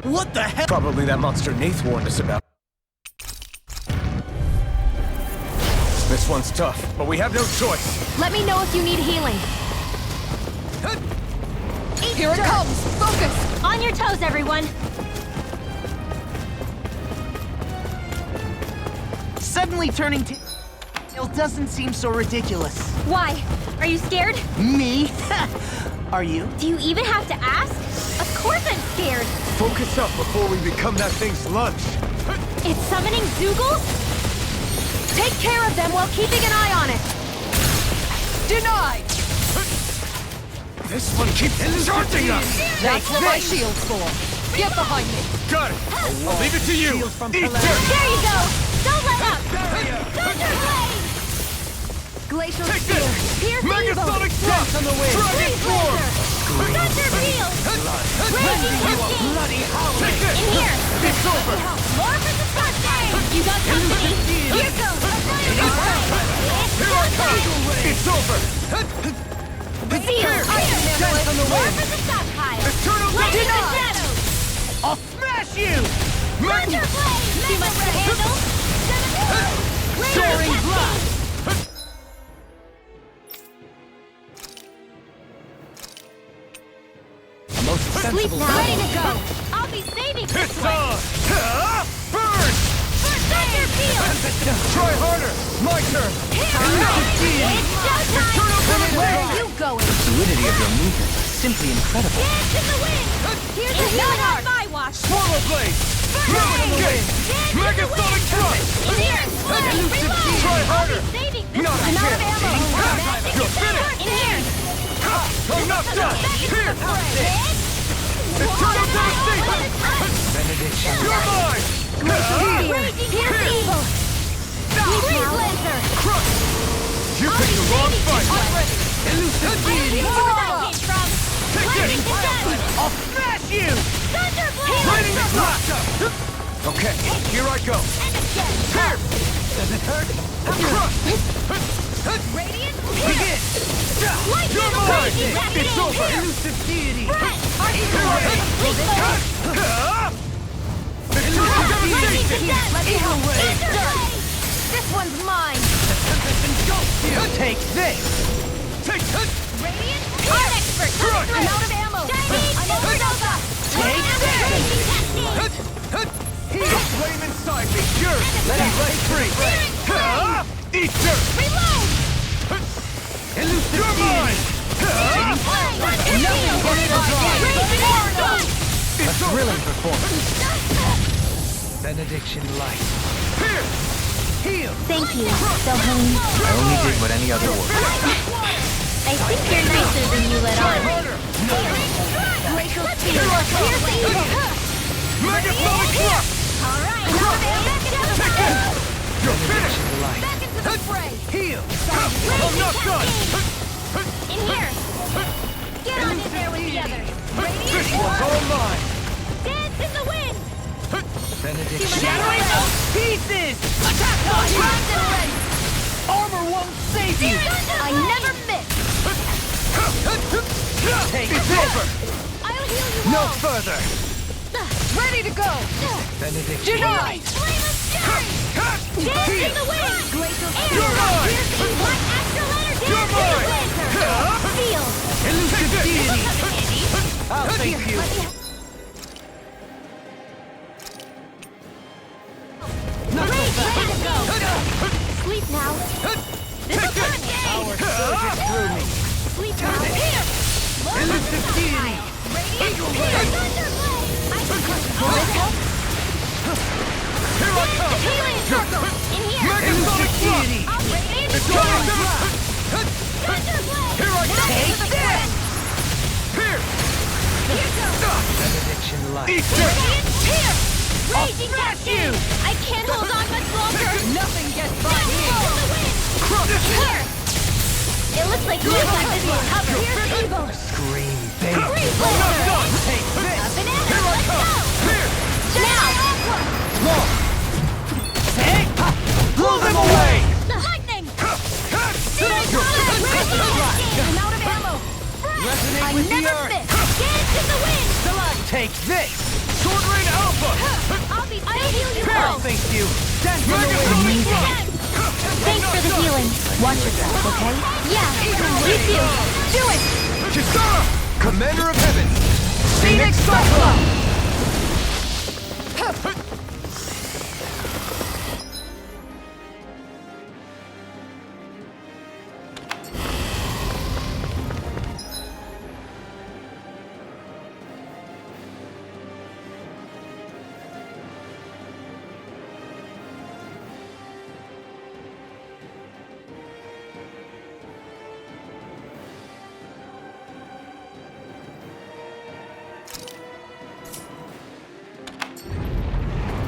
Speaker 3: What the hell?
Speaker 6: Probably that monster Nath warned us about. This one's tough, but we have no choice.
Speaker 7: Let me know if you need healing.
Speaker 5: Here it comes! Focus!
Speaker 2: On your toes, everyone!
Speaker 3: Suddenly turning to... It doesn't seem so ridiculous.
Speaker 2: Why? Are you scared?
Speaker 3: Me? Are you?
Speaker 2: Do you even have to ask? Of course I'm scared!
Speaker 6: Focus up before we become that thing's lunch.
Speaker 2: It's summoning Zoogles?
Speaker 7: Take care of them while keeping an eye on it.
Speaker 5: Denied!
Speaker 6: This one keeps charging us!
Speaker 5: That's what my shield's for. Get behind me!
Speaker 6: Got it! I'll leave it to you! Eat dirt!
Speaker 2: There you go! Don't let up! Thunder Blade!
Speaker 7: Glacial
Speaker 6: Take
Speaker 7: Spear.
Speaker 6: this!
Speaker 7: Pierce evil.
Speaker 6: Megasonic thrust on the wind! Dragon form!
Speaker 2: Thunder Field! Raging Cascade!
Speaker 3: Bloody howling!
Speaker 6: Take this!
Speaker 2: In here!
Speaker 6: It's over!
Speaker 2: More for the birthday! You got company! Here goes!
Speaker 6: Here I come! It's over!
Speaker 2: Seal!
Speaker 6: Dance on the
Speaker 2: More
Speaker 6: wind!
Speaker 2: for the stockpile!
Speaker 6: Eternal
Speaker 2: Blade in the
Speaker 6: Denied!
Speaker 2: shadows!
Speaker 3: I'll smash you!
Speaker 2: Thunder Blade! Too much to handle?
Speaker 3: Soaring blast!
Speaker 2: Sleep now! Ready to go! I'll be saving this
Speaker 6: It's
Speaker 2: way!
Speaker 6: on! Burn!
Speaker 2: Thunder Field!
Speaker 6: Try harder! My turn!
Speaker 2: It's showtime!
Speaker 6: Eternal Denied!
Speaker 7: Where are you going?
Speaker 8: The fluidity of your movement is simply incredible.
Speaker 2: Dance in the wind! Here's the healing on my watch!
Speaker 6: Swallow blade! Throw it in the wind! Megasonic thrust!
Speaker 2: In here! Reload!
Speaker 6: Try harder!
Speaker 2: Saving this
Speaker 6: Not
Speaker 2: way!
Speaker 6: a
Speaker 2: Out of
Speaker 6: chance!
Speaker 2: ammo!
Speaker 6: You're finished!
Speaker 2: In here!
Speaker 6: I'm not done! Here! Eternal devastation! You're mine!
Speaker 2: Here's evil! Freeze Lancer!
Speaker 6: Crush! You picked the wrong fight!
Speaker 2: Elusive deity! Where that came from!
Speaker 6: Take
Speaker 2: Lightning
Speaker 6: this!
Speaker 2: to death!
Speaker 3: I'll smash you!
Speaker 2: Thunderblade!
Speaker 6: Lightning blast! Okay, here I go!
Speaker 2: And again!
Speaker 6: Here! Does it hurt? Crush!
Speaker 2: Radiant!
Speaker 6: Begin!
Speaker 2: Lightning
Speaker 6: You're mine!
Speaker 2: crazy cascade!
Speaker 6: It's over!
Speaker 3: Elusive deity!
Speaker 2: Brett! Our
Speaker 6: Eternal
Speaker 2: Lightning
Speaker 6: devastation!
Speaker 2: to death!
Speaker 7: Let me help.
Speaker 2: Thunderblade!
Speaker 7: This one's mine.
Speaker 3: Take this!
Speaker 6: Take this!
Speaker 2: Radiant! Art expert!
Speaker 6: Crush!
Speaker 2: I'm
Speaker 7: out of ammo.
Speaker 2: Chinese supernova!
Speaker 3: Take
Speaker 2: Raging cascade!
Speaker 6: Flame inside me! Yours! Let me break free! Eat dirt!
Speaker 2: Reload!
Speaker 3: Elusive
Speaker 6: You're mine!
Speaker 2: Thunder Field!
Speaker 6: It's over! thrilling performance. Benediction light. Here! Heal!
Speaker 2: Thank you, Sohain.
Speaker 1: I only did what any other would.
Speaker 2: I think you're nicer than you let on. Glacial speed. Here's the evil.
Speaker 6: Megatonic thrust!
Speaker 2: Alright, back into the fray.
Speaker 6: You're finished!
Speaker 2: Back into the fray.
Speaker 6: Heal! I'm not done!
Speaker 2: In here. Get on in there with the others.
Speaker 6: This one's all mine!
Speaker 2: Dance in the wind.
Speaker 6: Benediction.
Speaker 2: Shattering those
Speaker 6: pieces! Attack one! Armor won't save you!
Speaker 2: I never miss.
Speaker 6: Take it's over!
Speaker 2: I'll heal you
Speaker 6: No
Speaker 2: all.
Speaker 6: further!
Speaker 2: Ready to go.
Speaker 6: Benediction.
Speaker 2: Denied. Flame of fury. Dance in the wind. Glacial speed.
Speaker 6: You're mine.
Speaker 2: Here's the one extra letter dance
Speaker 6: You're
Speaker 2: in the
Speaker 6: mine.
Speaker 2: winter. Feel.
Speaker 6: Elusive deity! I'll
Speaker 2: Here,
Speaker 6: thank you!
Speaker 2: let me- Great, ready to go. Sleep now. This'll turn you.
Speaker 6: Power surges through me!
Speaker 2: Sleep now. Here.
Speaker 6: Elusive deity!
Speaker 2: Radiant Spear. Thunderblade. I can crush it. Will this help?
Speaker 6: Here I come!
Speaker 2: Healing circle. In here.
Speaker 6: Megatonic deity!
Speaker 2: I'll be radiant
Speaker 6: It's
Speaker 2: Spear.
Speaker 6: coming down!
Speaker 2: Thunderblade.
Speaker 6: Here I come!
Speaker 2: Take this.
Speaker 6: Here!
Speaker 2: Here goes.
Speaker 6: Benediction light! Eat
Speaker 2: Radiant Spear.
Speaker 6: I'll
Speaker 2: Raging
Speaker 6: smash
Speaker 2: Cascade.
Speaker 6: you.
Speaker 2: I can't hold on much longer.
Speaker 4: Nothing gets by
Speaker 2: Dance
Speaker 4: me!
Speaker 2: in the wind. Here. It looks like you got this one covered. Here's evil.
Speaker 6: Scream, baby!
Speaker 2: Freeze
Speaker 6: I'm not
Speaker 2: laser.
Speaker 6: done! Take this!
Speaker 2: A banana.
Speaker 6: Here I
Speaker 2: Let's
Speaker 6: come!
Speaker 2: go.
Speaker 6: Here!
Speaker 2: Now.
Speaker 6: Long! Take! Blow them away!
Speaker 2: Lightning.
Speaker 6: You're
Speaker 2: I'm out of ammo.
Speaker 6: Resonate
Speaker 2: I
Speaker 6: with the
Speaker 2: never
Speaker 6: earth!
Speaker 2: miss. Dance in the wind.
Speaker 6: Take this! Sword Rain Alpha!
Speaker 2: I'll heal you
Speaker 6: Here,
Speaker 2: all.
Speaker 6: thank you! Dance in the wind!
Speaker 2: Thanks for the healing. Watch yourself, okay? Yeah, you too. Do it.
Speaker 6: Kisara! Commander of Heaven! Phoenix Cyclone!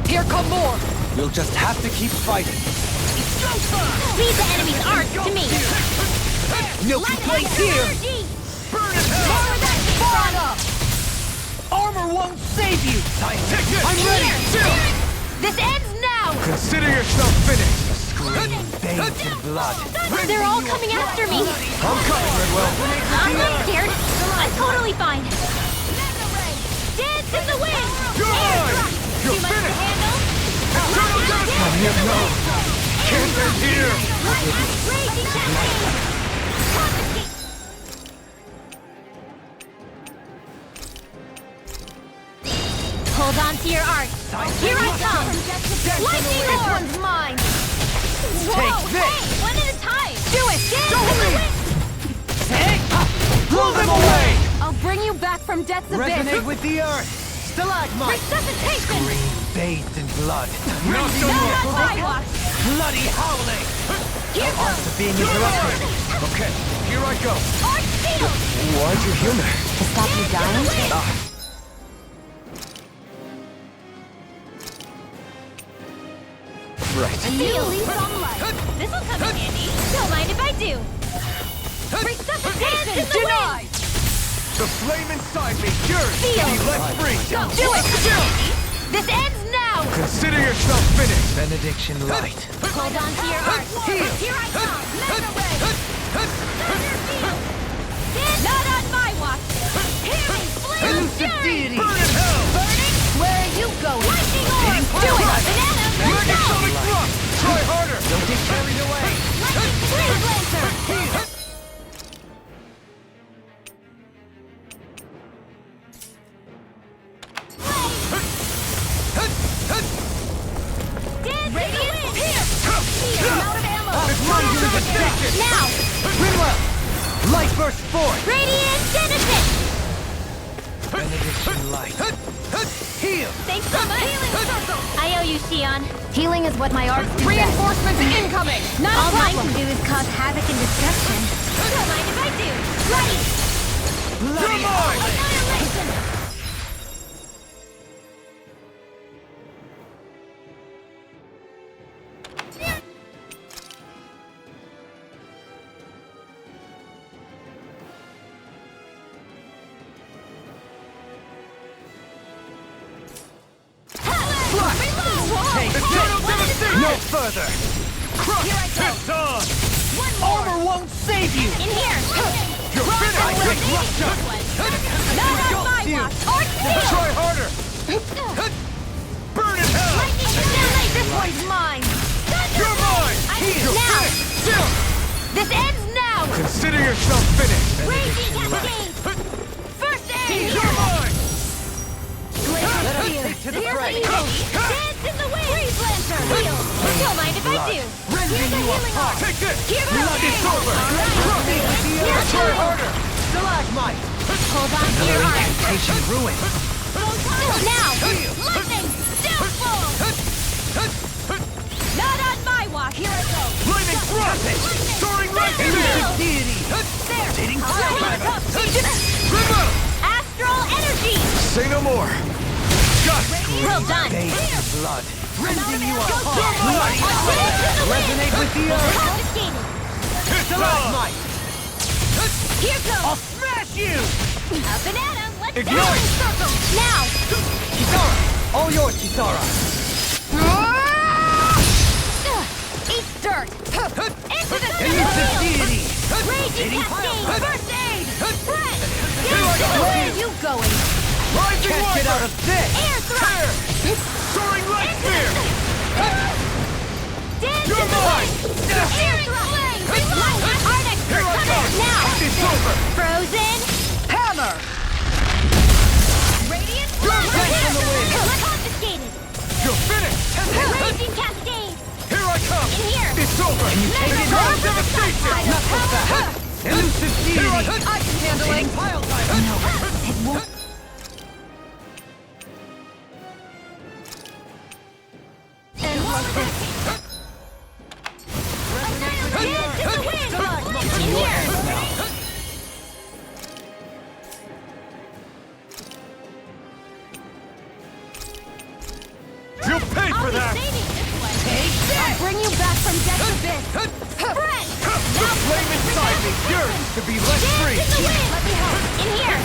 Speaker 4: Here come more!
Speaker 1: We'll just have to keep fighting.
Speaker 2: Leave the enemy's art to me.
Speaker 6: No place here! Burn in hell!
Speaker 2: More of that
Speaker 4: Burn up!
Speaker 6: Armor won't save you!
Speaker 2: Here.
Speaker 6: I'm ready! Chill!
Speaker 2: This ends now.
Speaker 6: Consider yourself finished! Scream, bathed in blood!
Speaker 2: They're all coming after me.
Speaker 6: I'm coming, Redwell!
Speaker 2: I'm not scared. I'm totally fine. Dance in the wind.
Speaker 6: You're mine! You're
Speaker 2: Too much to
Speaker 6: finished!
Speaker 2: handle.
Speaker 6: Eternal Death! No! Can't end here!
Speaker 2: Raging Cascade. Confiscate. Hold on to your art. Here I come. Lightning
Speaker 6: This
Speaker 2: Lord. One's mine. Whoa,
Speaker 6: Take this.
Speaker 2: hey, one at a time. Do it. Dance
Speaker 6: Don't
Speaker 2: in the
Speaker 6: leave.
Speaker 2: wind.
Speaker 6: Take! Blow them away!
Speaker 4: I'll bring you back from death's abyss!
Speaker 6: Resonate with the earth! Stalagmite!
Speaker 2: Resuscitation.
Speaker 6: Scream, bathed in blood! Not so
Speaker 2: Not
Speaker 6: much!
Speaker 2: on my watch.
Speaker 6: Bloody howling!
Speaker 2: Here goes.
Speaker 6: Being interrupted! Okay, here I go!
Speaker 2: Art shield.
Speaker 6: Why'd you humor?
Speaker 7: To stop you dying?
Speaker 1: Right.
Speaker 2: Seal some light. This'll come in handy. Don't mind if I do. Resuscitation.
Speaker 4: Denied!
Speaker 6: The flame inside me, yours!
Speaker 2: Feel.
Speaker 6: Be let free!
Speaker 2: Go. Do it. This ends now.
Speaker 6: Consider yourself finished! Benediction light.
Speaker 2: Hold on to your art. Here I come. Mega ray. Thunder field. Not on my watch. Healing flame of
Speaker 6: Elusive
Speaker 2: fury.
Speaker 6: deity! Burn in hell!
Speaker 2: Burning. Where are you going? Lightning orb. Do it. Banana. Let's go.
Speaker 6: Megatonic thrust! Try harder! Don't get carried away!
Speaker 2: Lightning freeze lancer. Radiant Pierce! Out of ammo! Now!
Speaker 6: Rinwell! Light burst forth!
Speaker 2: Radiant Denizen!
Speaker 6: Benediction light. Heal!
Speaker 2: Thanks so much. I owe you, Shion.
Speaker 7: Healing is what my arts do best.
Speaker 5: Reinforcements incoming! Not
Speaker 2: All
Speaker 5: a
Speaker 2: mine
Speaker 5: problem!
Speaker 2: can do is cause havoc and destruction. Don't mind if I do. Ready!
Speaker 6: You're mine!
Speaker 2: Annihilation!
Speaker 6: Eternal devastation! No further! Crush! It's on!
Speaker 2: One more!
Speaker 6: Armor won't save you!
Speaker 2: In here!
Speaker 6: You're finished! I take Russia!
Speaker 2: Not on my
Speaker 6: You.
Speaker 2: watch! Art seal!
Speaker 6: Try harder! Burn in hell!
Speaker 2: This one's mine!
Speaker 6: You're mine! You're
Speaker 2: Now!
Speaker 6: finished! Still!
Speaker 2: This ends now!
Speaker 6: Consider yourself finished!
Speaker 2: Raging Cascade! First aid!
Speaker 6: You're mine!
Speaker 2: Let us
Speaker 6: take to the
Speaker 2: Here's
Speaker 6: fray.
Speaker 2: the Dance in the wind! Freeze Lancer! Heal! Don't mind if I do! Here's the healing arm!
Speaker 6: Take this!
Speaker 2: Here's the
Speaker 6: Blood is over!
Speaker 2: Here's
Speaker 6: Try
Speaker 2: the
Speaker 6: harder!
Speaker 3: Stalagmite!
Speaker 2: Hold on to your arm!
Speaker 3: Incantation ruined.
Speaker 2: Now! Lightning! Downfall! Not on my watch! Here I go!
Speaker 6: Lightning thrust! Soaring lightning!
Speaker 3: Deity!
Speaker 2: There!
Speaker 3: Rotating
Speaker 6: Remote!
Speaker 2: Astral energy!
Speaker 6: Say no more! Just
Speaker 2: Well done!
Speaker 3: blood. Rending you apart.
Speaker 2: Resonate
Speaker 3: with the earth.
Speaker 2: Confiscated!
Speaker 6: it's on!
Speaker 3: Stalagmite!
Speaker 2: Here
Speaker 3: I'll
Speaker 2: goes!
Speaker 3: smash you!
Speaker 2: Up and at 'em! Let's
Speaker 6: Ignite!
Speaker 2: go! Circle! Now!
Speaker 3: Kisara! All yours, Kisara!
Speaker 2: Eat dirt! Into the
Speaker 3: Elusive deity!
Speaker 2: Raging Cascade! First aid! Threat!
Speaker 3: go.
Speaker 2: Where are you going?
Speaker 6: Rising
Speaker 3: Can't get out
Speaker 6: Wiper!
Speaker 3: of this!
Speaker 2: Air thrust!
Speaker 6: Soaring light spear!
Speaker 2: Dance
Speaker 6: You're
Speaker 2: in the
Speaker 6: mine!
Speaker 2: wind! Air thrust! Reload! Arctic
Speaker 6: Here I come!
Speaker 2: Now!
Speaker 6: It's over!
Speaker 2: Frozen!
Speaker 3: Hammer!
Speaker 2: Radiant
Speaker 6: You're
Speaker 2: Blast!
Speaker 6: safe in the wind!
Speaker 2: Confiscated!
Speaker 6: You're finished!
Speaker 2: Raging Cascade!
Speaker 6: Here I come!
Speaker 2: In here!
Speaker 6: It's over!
Speaker 3: Can you take it
Speaker 6: Eternal
Speaker 3: now?
Speaker 6: devastation!
Speaker 3: Not so fast! Elusive deity!
Speaker 6: Here I
Speaker 5: I can handle it!
Speaker 3: Pile driver!
Speaker 7: No, it won't.
Speaker 2: And one with this! Dance in the wind! In here!
Speaker 6: You'll pay for
Speaker 2: I'll be
Speaker 6: that!
Speaker 2: saving this one! I'll bring you back from death's abyss! Fred!
Speaker 6: The flame inside me yearns to be let
Speaker 2: Dance
Speaker 6: free!
Speaker 2: in the wind! Let me help! In here!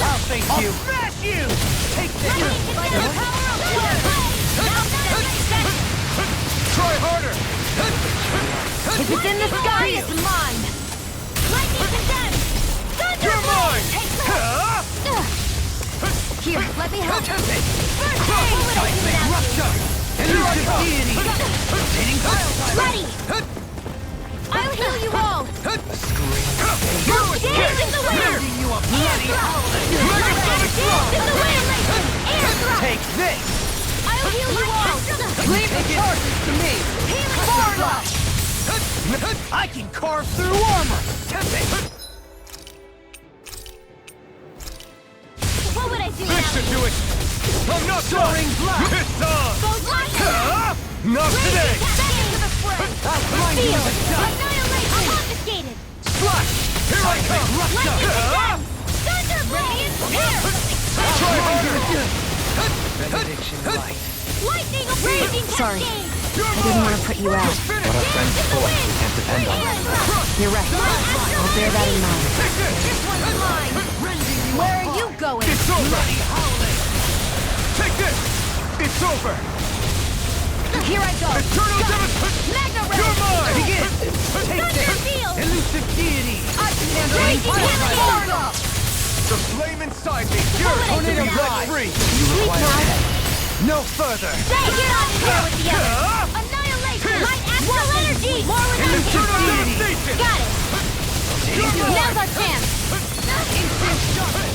Speaker 3: I'll face you!
Speaker 6: Smash you!
Speaker 3: Take this!
Speaker 2: By the power of blood! Now set!
Speaker 6: Try harder!
Speaker 2: If it's in the sky, it's mine! Lightning condemned! Thunder
Speaker 6: You're mine!
Speaker 2: Take that! Here, let me help! First aid! What would I do without you?
Speaker 3: Rupture! Elusive deity! Rotating pile driver!
Speaker 2: Ready! I'll heal you all!
Speaker 6: Scream!
Speaker 2: Dance in the wind!
Speaker 3: Rending you a bloody howling!
Speaker 2: Dance in the wind! Air thrust!
Speaker 3: Take this!
Speaker 2: I'll heal you all!
Speaker 3: Leave the charges to me! Forward up! I can carve through armor! Tempting!
Speaker 2: What would I do
Speaker 6: This
Speaker 2: without
Speaker 6: should
Speaker 2: you?
Speaker 6: do it! I'm not
Speaker 3: Soaring
Speaker 6: done!
Speaker 3: blast!
Speaker 6: It's on!
Speaker 2: Both lightning!
Speaker 6: Not today!
Speaker 2: Back into the fray!
Speaker 3: I'll blind you
Speaker 2: Field!
Speaker 3: with a dust!
Speaker 2: Annihilation! Confiscated!
Speaker 6: Slash! Here I come!
Speaker 2: Lightning condemned! Thunder blade! Here!
Speaker 6: Try harder!
Speaker 3: Benediction light!
Speaker 2: Lightning of raging
Speaker 7: Sorry.
Speaker 2: cascade!
Speaker 6: You're
Speaker 7: I didn't want to put you out.
Speaker 1: What our friends for, we can't depend on them.
Speaker 7: You're right. I'll bear that in mind.
Speaker 6: Take this!
Speaker 2: This one's mine! Where are you going?
Speaker 6: It's over! Take this! It's over!
Speaker 2: Here I go!
Speaker 6: Eternal devastation!
Speaker 2: Mega
Speaker 6: You're
Speaker 2: ray!
Speaker 6: mine!
Speaker 3: Begin! Take
Speaker 2: Thunder
Speaker 3: this!
Speaker 2: field!
Speaker 3: Elusive deity!
Speaker 5: I can handle it!
Speaker 2: Raging cascade!
Speaker 6: The flame inside me yearns to be let free!
Speaker 2: Sleep now!
Speaker 3: No further!
Speaker 2: Stay here on here with the others! Annihilation! Light astral energy! More without
Speaker 3: Elusive
Speaker 2: him!
Speaker 3: deity!
Speaker 6: Devastation!
Speaker 2: Got it! Now's our chance!
Speaker 3: Instant sharpen!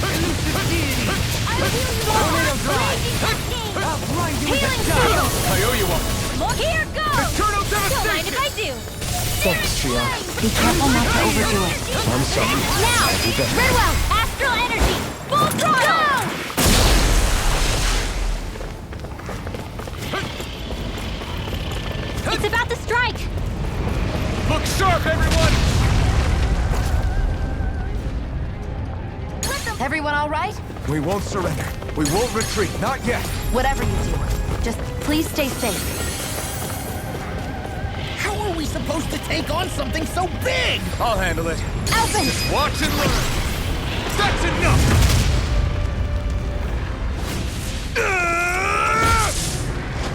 Speaker 3: Elusive deity!
Speaker 2: I will heal you all!
Speaker 3: Tornado drive!
Speaker 2: Raging cascade!
Speaker 3: I'll blind you with
Speaker 2: Healing
Speaker 3: a dust!
Speaker 2: field!
Speaker 6: I owe you one!
Speaker 2: Look, here goes!
Speaker 6: Eternal
Speaker 2: Don't mind
Speaker 6: devastation!
Speaker 2: if I do!
Speaker 1: Thanks,
Speaker 6: Patreon.
Speaker 7: Be careful not to overdo it.
Speaker 6: I'm sorry.
Speaker 2: Now!
Speaker 6: I'll do better.
Speaker 2: Redwell! Astral energy! Full throttle! It's about to strike!
Speaker 6: Look sharp, everyone!
Speaker 7: Everyone all right?
Speaker 6: We won't surrender. We won't retreat. Not yet.
Speaker 7: Whatever you do, just please stay safe.
Speaker 3: How are we supposed to take on something so big?
Speaker 6: I'll handle it.
Speaker 2: Alvin!
Speaker 6: Just watch and learn. That's enough!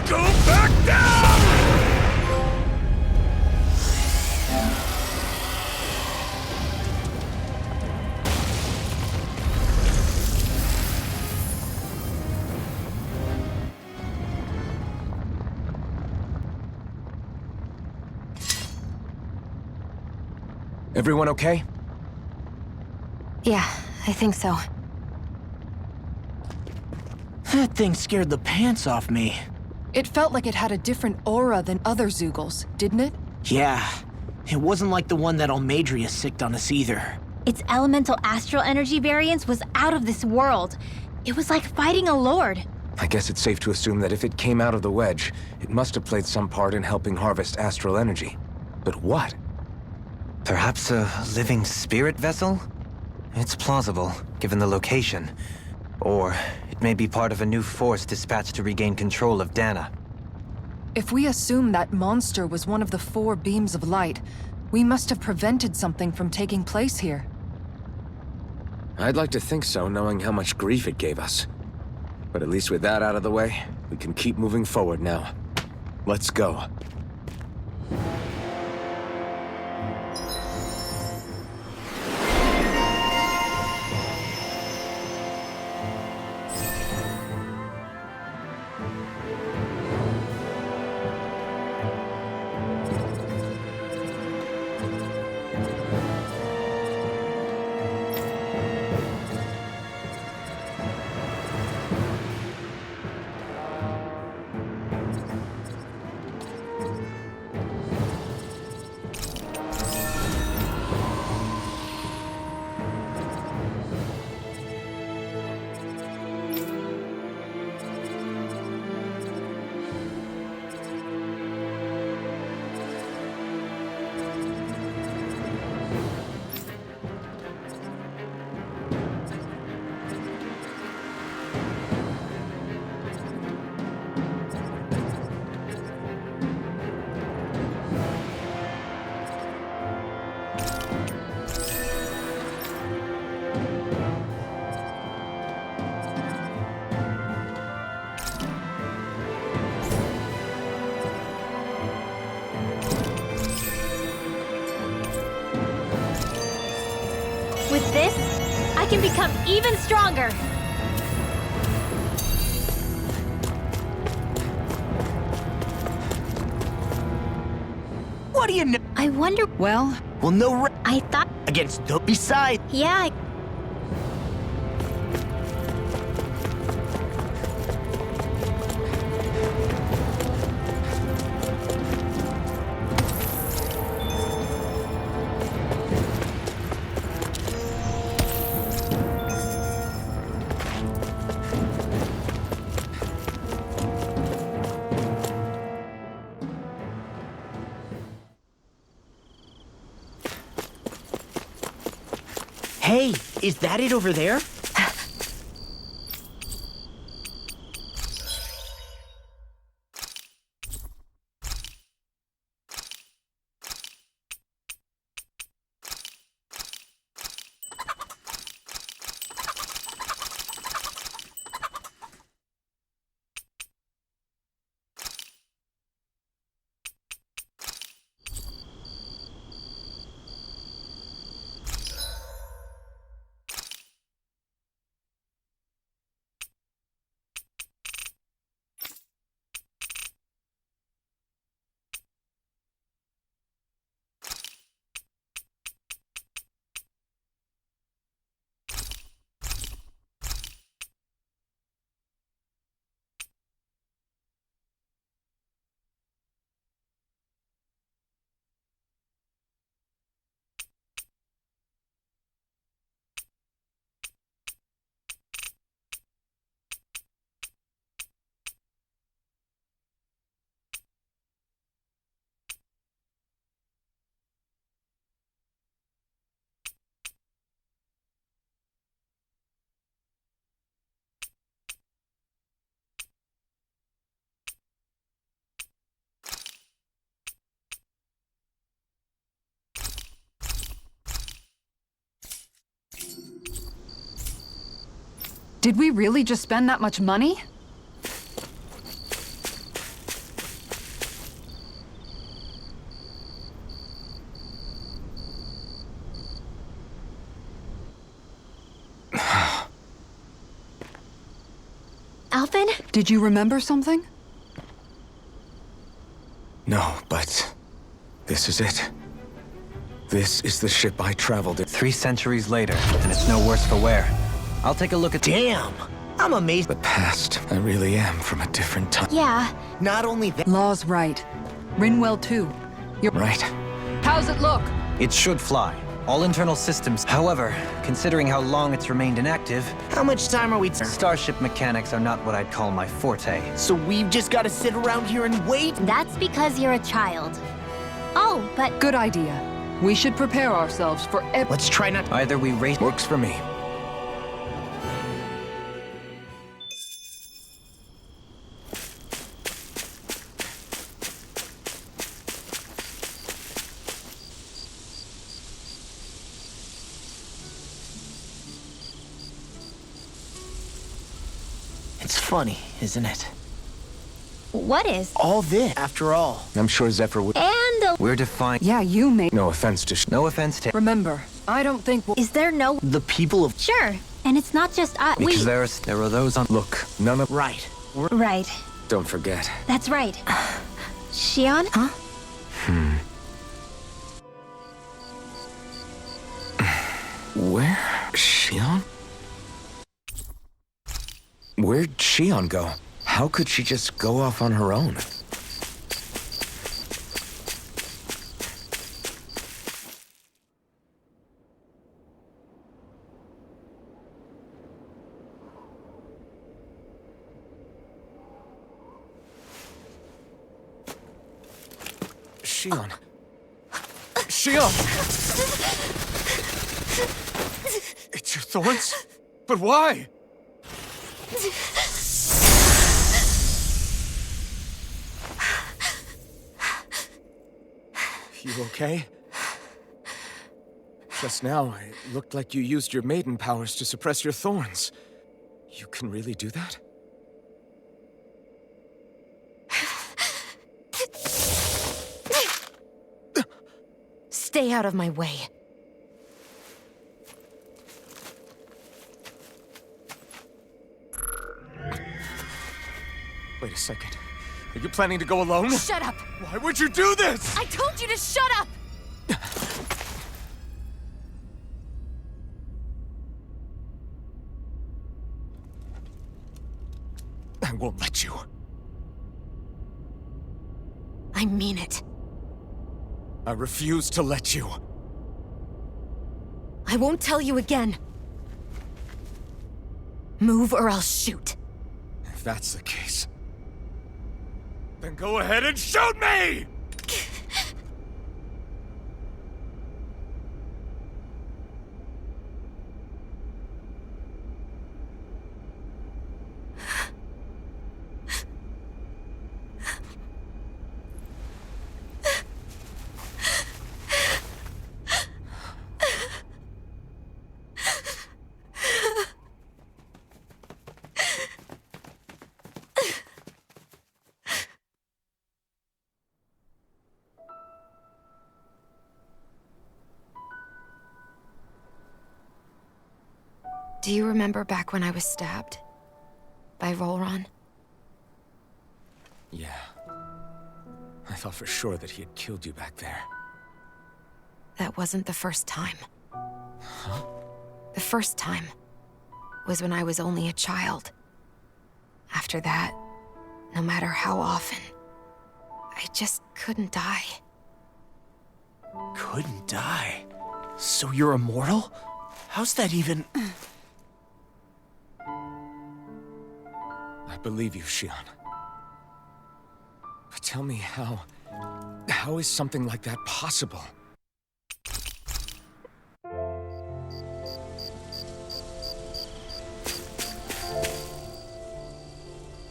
Speaker 6: Go back down! Everyone okay?
Speaker 7: Yeah, I think so.
Speaker 3: That thing scared the pants off me.
Speaker 5: It felt like it had a different aura than other Zeugles, didn't it?
Speaker 3: Yeah, it wasn't like the one that Almadria sicked on us either.
Speaker 2: Its elemental astral energy variance was out of this world. It was like fighting a lord.
Speaker 6: I guess it's safe to assume that if it came out of the wedge, it must have played some part in helping harvest astral energy. But what?
Speaker 1: Perhaps a living spirit vessel? It's plausible, given the location. Or it may be part of a new force dispatched to regain control of Dana.
Speaker 5: If we assume that monster was one of the 4 beams of light, we must have prevented something from taking place here.
Speaker 6: I'd like to think so, knowing how much grief it gave us. But at least with that out of the way, we can keep moving forward now. Let's go.
Speaker 2: With this, I can become even stronger.
Speaker 3: What do you know?
Speaker 2: I wonder...
Speaker 4: Well,
Speaker 3: Well, no
Speaker 2: I thought...
Speaker 3: against the beside.
Speaker 2: Yeah,
Speaker 3: Hey, is that it over there?
Speaker 4: Did we really just spend that much money?
Speaker 2: Alphen?
Speaker 4: Did you remember something?
Speaker 6: No, but this is it. This is the ship I traveled in.
Speaker 1: 3 centuries later, and it's no worse for wear. I'll take a look at...
Speaker 3: Damn! I'm amazed.
Speaker 6: The past. I really am from a different time.
Speaker 2: Yeah.
Speaker 3: Not only that.
Speaker 4: Law's right. Rinwell too.
Speaker 6: Right.
Speaker 4: How's it look?
Speaker 1: It should fly. All internal systems. However, considering how long it's remained inactive,
Speaker 3: How much time are we?
Speaker 1: starship mechanics are not what I'd call my forte.
Speaker 3: So we've just got to sit around here and wait?
Speaker 2: That's because you're a child. Oh, but
Speaker 4: Good idea. We should prepare ourselves for
Speaker 3: Let's try not.
Speaker 1: Either we race...
Speaker 6: Works for me.
Speaker 3: It's funny, isn't it?
Speaker 2: what is?
Speaker 3: All this, after all.
Speaker 6: I'm sure Zephyr would...
Speaker 2: And
Speaker 1: We're defined...
Speaker 4: Yeah, you may.
Speaker 6: No offense to...
Speaker 1: No offense to...
Speaker 5: Remember, I don't think we'll...
Speaker 2: is there no...
Speaker 3: The people of...
Speaker 2: Sure. And it's not just us.
Speaker 1: Because there are those on...
Speaker 6: Look, none of...
Speaker 3: Right.
Speaker 2: Right.
Speaker 6: Don't forget.
Speaker 2: That's right. Shion? Huh?
Speaker 6: Where? Shion? Where'd Shion go? How could she just go off on her own? Shion. Shion! It's your thorns? But why? You okay? Just now, it looked like you used your maiden powers to suppress your thorns. You can really do that?
Speaker 7: Stay out of my way.
Speaker 6: Wait a second. Are you planning to go alone?
Speaker 7: Shut up!
Speaker 6: Why would you do this?
Speaker 7: I told you to shut up!
Speaker 6: I won't let you.
Speaker 7: I mean it.
Speaker 6: I refuse to let you.
Speaker 7: I won't tell you again. Move or I'll shoot.
Speaker 6: If that's the case, then go ahead and shoot me!
Speaker 7: Do you remember back when I was stabbed? By Volron?
Speaker 6: Yeah. I thought for sure that he had killed you back there.
Speaker 7: That wasn't the first time.
Speaker 6: Huh?
Speaker 7: The first time was when I was only a child. After that, no matter how often, I just couldn't die.
Speaker 3: Couldn't die? So you're immortal? How's that even...
Speaker 6: I believe you, Shion. But tell me how is something like that possible?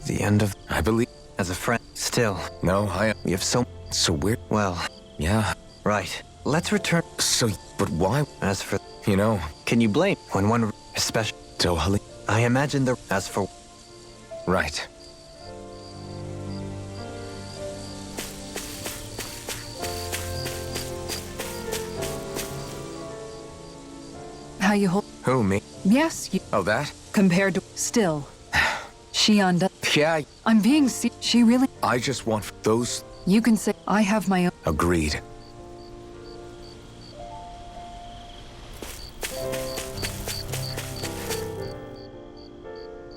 Speaker 1: The end of...
Speaker 6: I believe...
Speaker 1: As a friend. Still,
Speaker 6: No,
Speaker 1: we have so...
Speaker 6: So weird.
Speaker 1: Well,
Speaker 6: Yeah.
Speaker 1: right. Let's return...
Speaker 6: So, but why?
Speaker 1: As for...
Speaker 6: You know,
Speaker 1: Can you blame when one... Especially...
Speaker 6: Dohali.
Speaker 1: I imagine the... As for...
Speaker 6: Right.
Speaker 5: How you hold?
Speaker 6: Who, me?
Speaker 5: Yes, you.
Speaker 6: Oh, that?
Speaker 5: Compared to. Still. Shion does.
Speaker 6: Yeah,
Speaker 5: I'm being she really.
Speaker 6: I just want those...
Speaker 5: You can say, I have my own.
Speaker 6: Agreed.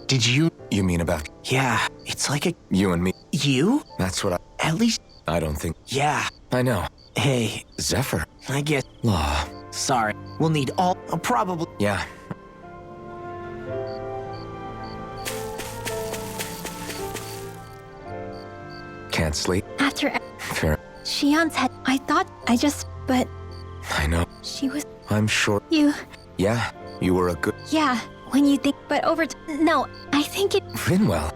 Speaker 3: Did you?
Speaker 6: You mean about
Speaker 3: Yeah, it's like a...
Speaker 6: you and me?
Speaker 3: You?
Speaker 6: That's what
Speaker 3: At least...
Speaker 6: I don't think...
Speaker 3: Yeah.
Speaker 6: I know.
Speaker 3: Hey,
Speaker 6: Zephyr.
Speaker 3: I guess...
Speaker 6: Law.
Speaker 3: Sorry. We'll need all... probably...
Speaker 6: Yeah. Can't sleep.
Speaker 2: After
Speaker 6: Fair.
Speaker 2: Shion's head, I thought but
Speaker 6: I know.
Speaker 2: she was
Speaker 6: I'm sure.
Speaker 2: you.
Speaker 6: Yeah, you were a good...
Speaker 2: Yeah, when you think, but no, I think it.
Speaker 6: Finwell.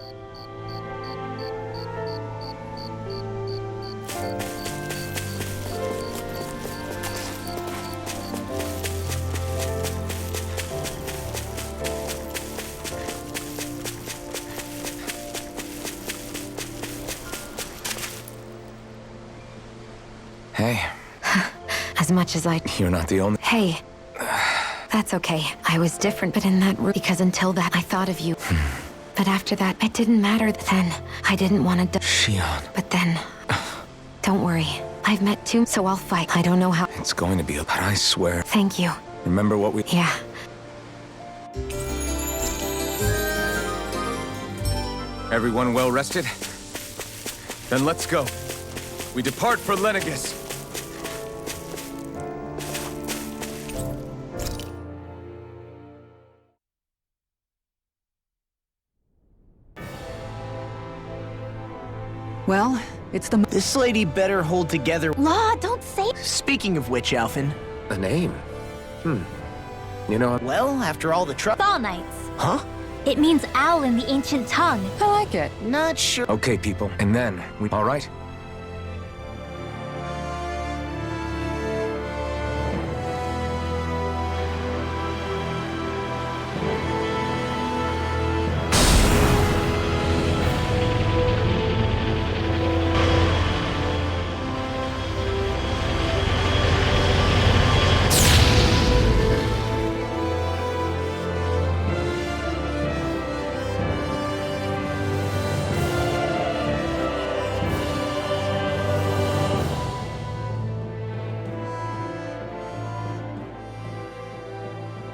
Speaker 6: Hey,
Speaker 7: As much as I...
Speaker 6: you're not the only...
Speaker 7: Hey. That's okay. I was different, but in that room, because until that, I thought of you. But after that, it didn't matter then. I didn't want to
Speaker 6: Shion.
Speaker 7: But then... Don't worry. I've met two, so I'll fight. I don't know how...
Speaker 6: It's going to be a... But I swear.
Speaker 7: Thank you.
Speaker 6: Remember what we...
Speaker 7: Yeah.
Speaker 6: Everyone well rested? Then let's go. We depart for Lenegus.
Speaker 5: Well, it's the.
Speaker 3: This lady better hold together.
Speaker 2: Law, don't say.
Speaker 3: Speaking of which, Alphen...
Speaker 6: A name? You know...
Speaker 3: Well, after all the trouble...
Speaker 2: Fall Knights.
Speaker 3: Huh?
Speaker 2: It means owl in the ancient tongue.
Speaker 5: I like it.
Speaker 3: Not sure...
Speaker 6: Okay, people. And then we... All right?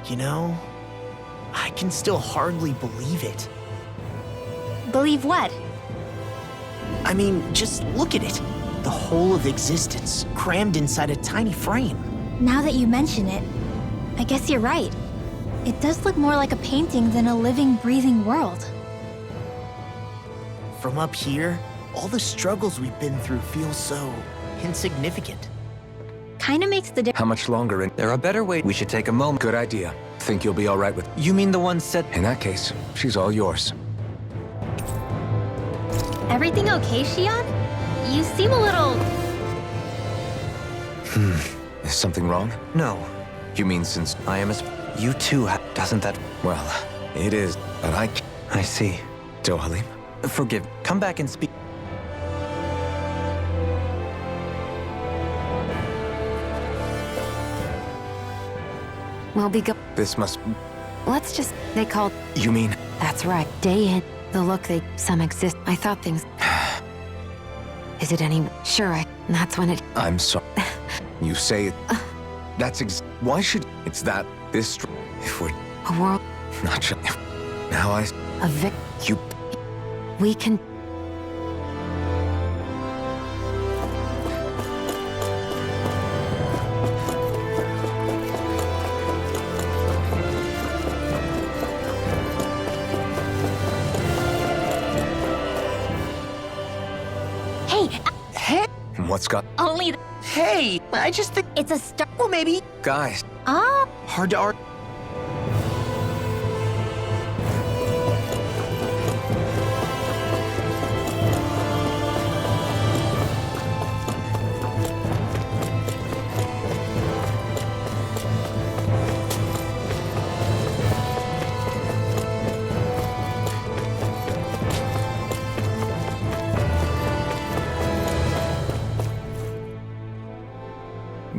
Speaker 3: You know, I can still hardly believe it.
Speaker 2: Believe what?
Speaker 3: I mean, just look at it. The whole of existence, crammed inside a tiny frame.
Speaker 2: Now that you mention it, I guess you're right. It does look more like a painting than a living, breathing world.
Speaker 3: From up here, all the struggles we've been through feel so insignificant.
Speaker 2: Kinda makes the difference.
Speaker 6: How much longer in...
Speaker 1: There are better ways. We should take a moment.
Speaker 6: Good idea. Think you'll be all right with...
Speaker 1: You mean the one said...
Speaker 6: In that case, she's all yours.
Speaker 2: Everything okay, Shion? You seem a little...
Speaker 6: Is something wrong?
Speaker 1: No.
Speaker 6: You mean since...
Speaker 1: I am as... You too doesn't that...
Speaker 6: Well, it is, but I...
Speaker 1: I see.
Speaker 6: Dohalim?
Speaker 1: Forgive. Come back and speak.
Speaker 7: We'll be
Speaker 6: This must...
Speaker 7: Let's just... They called...
Speaker 6: You mean...
Speaker 7: That's right. Day in. The look some exist. I thought things... Is it any... Sure, that's when it...
Speaker 6: I'm sorry. You say it... That's Why should... It's that... This... If we're...
Speaker 7: A world...
Speaker 6: Not just... Now I...
Speaker 7: A vic...
Speaker 6: You...
Speaker 7: We can...
Speaker 2: Hey,
Speaker 6: What's got...
Speaker 2: only
Speaker 3: Hey, I just think...
Speaker 2: it's a star.
Speaker 3: Well, maybe...
Speaker 6: Guys,
Speaker 2: Ah,
Speaker 3: Hard to argue.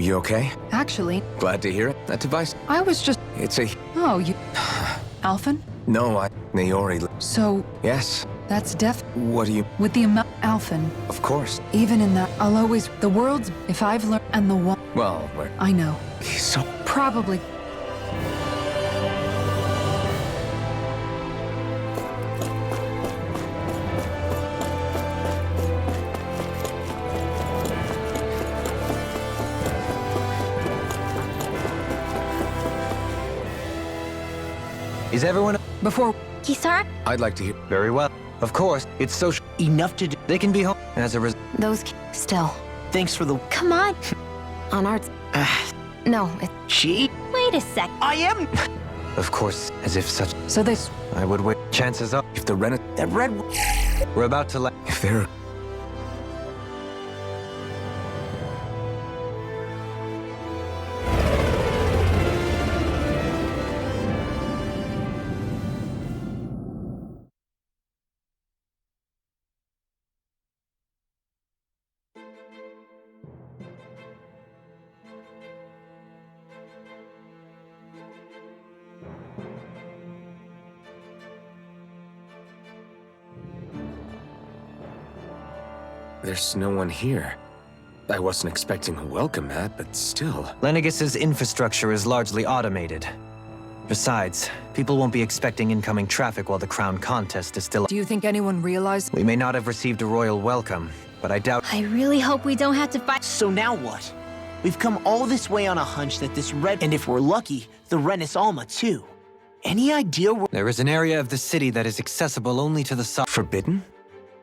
Speaker 6: You okay?
Speaker 5: Actually,
Speaker 6: Glad to hear it. That device,
Speaker 5: I was just...
Speaker 6: it's a...
Speaker 5: Oh, you... Alphen?
Speaker 6: No, Naori...
Speaker 5: So,
Speaker 6: Yes.
Speaker 5: that's def...
Speaker 6: What do you...
Speaker 5: With the amount... Alphen,
Speaker 6: Of course.
Speaker 5: even in that, I'll always... The world's... If I've learned... And the one...
Speaker 6: Well, we're...
Speaker 5: I know.
Speaker 6: So...
Speaker 5: Probably...
Speaker 1: Is everyone...
Speaker 5: Before...
Speaker 2: Kisara?
Speaker 6: I'd like to hear...
Speaker 1: Very well. Of course, it's social.
Speaker 3: Enough to do.
Speaker 1: They can be home as a result.
Speaker 7: Those still.
Speaker 3: Thanks for the...
Speaker 2: Come on.
Speaker 7: On arts. No,
Speaker 3: She?
Speaker 2: Wait a sec.
Speaker 3: I am...
Speaker 1: Of course, as if such...
Speaker 5: So this...
Speaker 1: I would wait. Chances are,
Speaker 6: If the Ren...
Speaker 3: That red...
Speaker 1: we're about to let...
Speaker 6: If they're... There's no one here. I wasn't expecting a welcome mat, but still.
Speaker 1: Lenegus's infrastructure is largely automated. Besides, people won't be expecting incoming traffic while the crown contest is still...
Speaker 5: Do you think anyone realized...
Speaker 1: We may not have received a royal welcome, but I doubt...
Speaker 2: I really hope we don't have to fight.
Speaker 3: So now what? We've come all this way on a hunch that this red... And if we're lucky, the Renis Alma too. Any idea where...
Speaker 1: There is an area of the city that is accessible only to the south.
Speaker 6: Forbidden?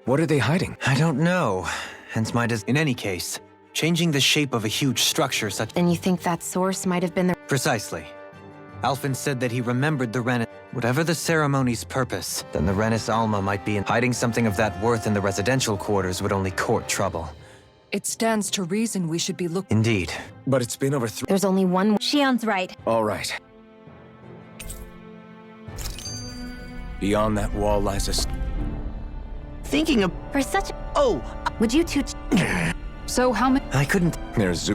Speaker 6: What are they hiding?
Speaker 1: I don't know. Hence my In any case, changing the shape of a huge structure such...
Speaker 7: and you think that source might have been the...
Speaker 1: Precisely. Alphen said that he remembered the Renis... Whatever the ceremony's purpose, then the Renis Alma might be in... Hiding something of that worth in the residential quarters would only court trouble.
Speaker 5: It stands to reason we should be looking...
Speaker 1: Indeed.
Speaker 6: But it's been over 3...
Speaker 7: There's only one...
Speaker 2: Shion's right.
Speaker 6: All right. Beyond that wall lies a...
Speaker 3: Thinking of...
Speaker 2: For such...
Speaker 3: Oh,
Speaker 2: Would you two...
Speaker 5: So how many...
Speaker 1: I couldn't...
Speaker 6: There's...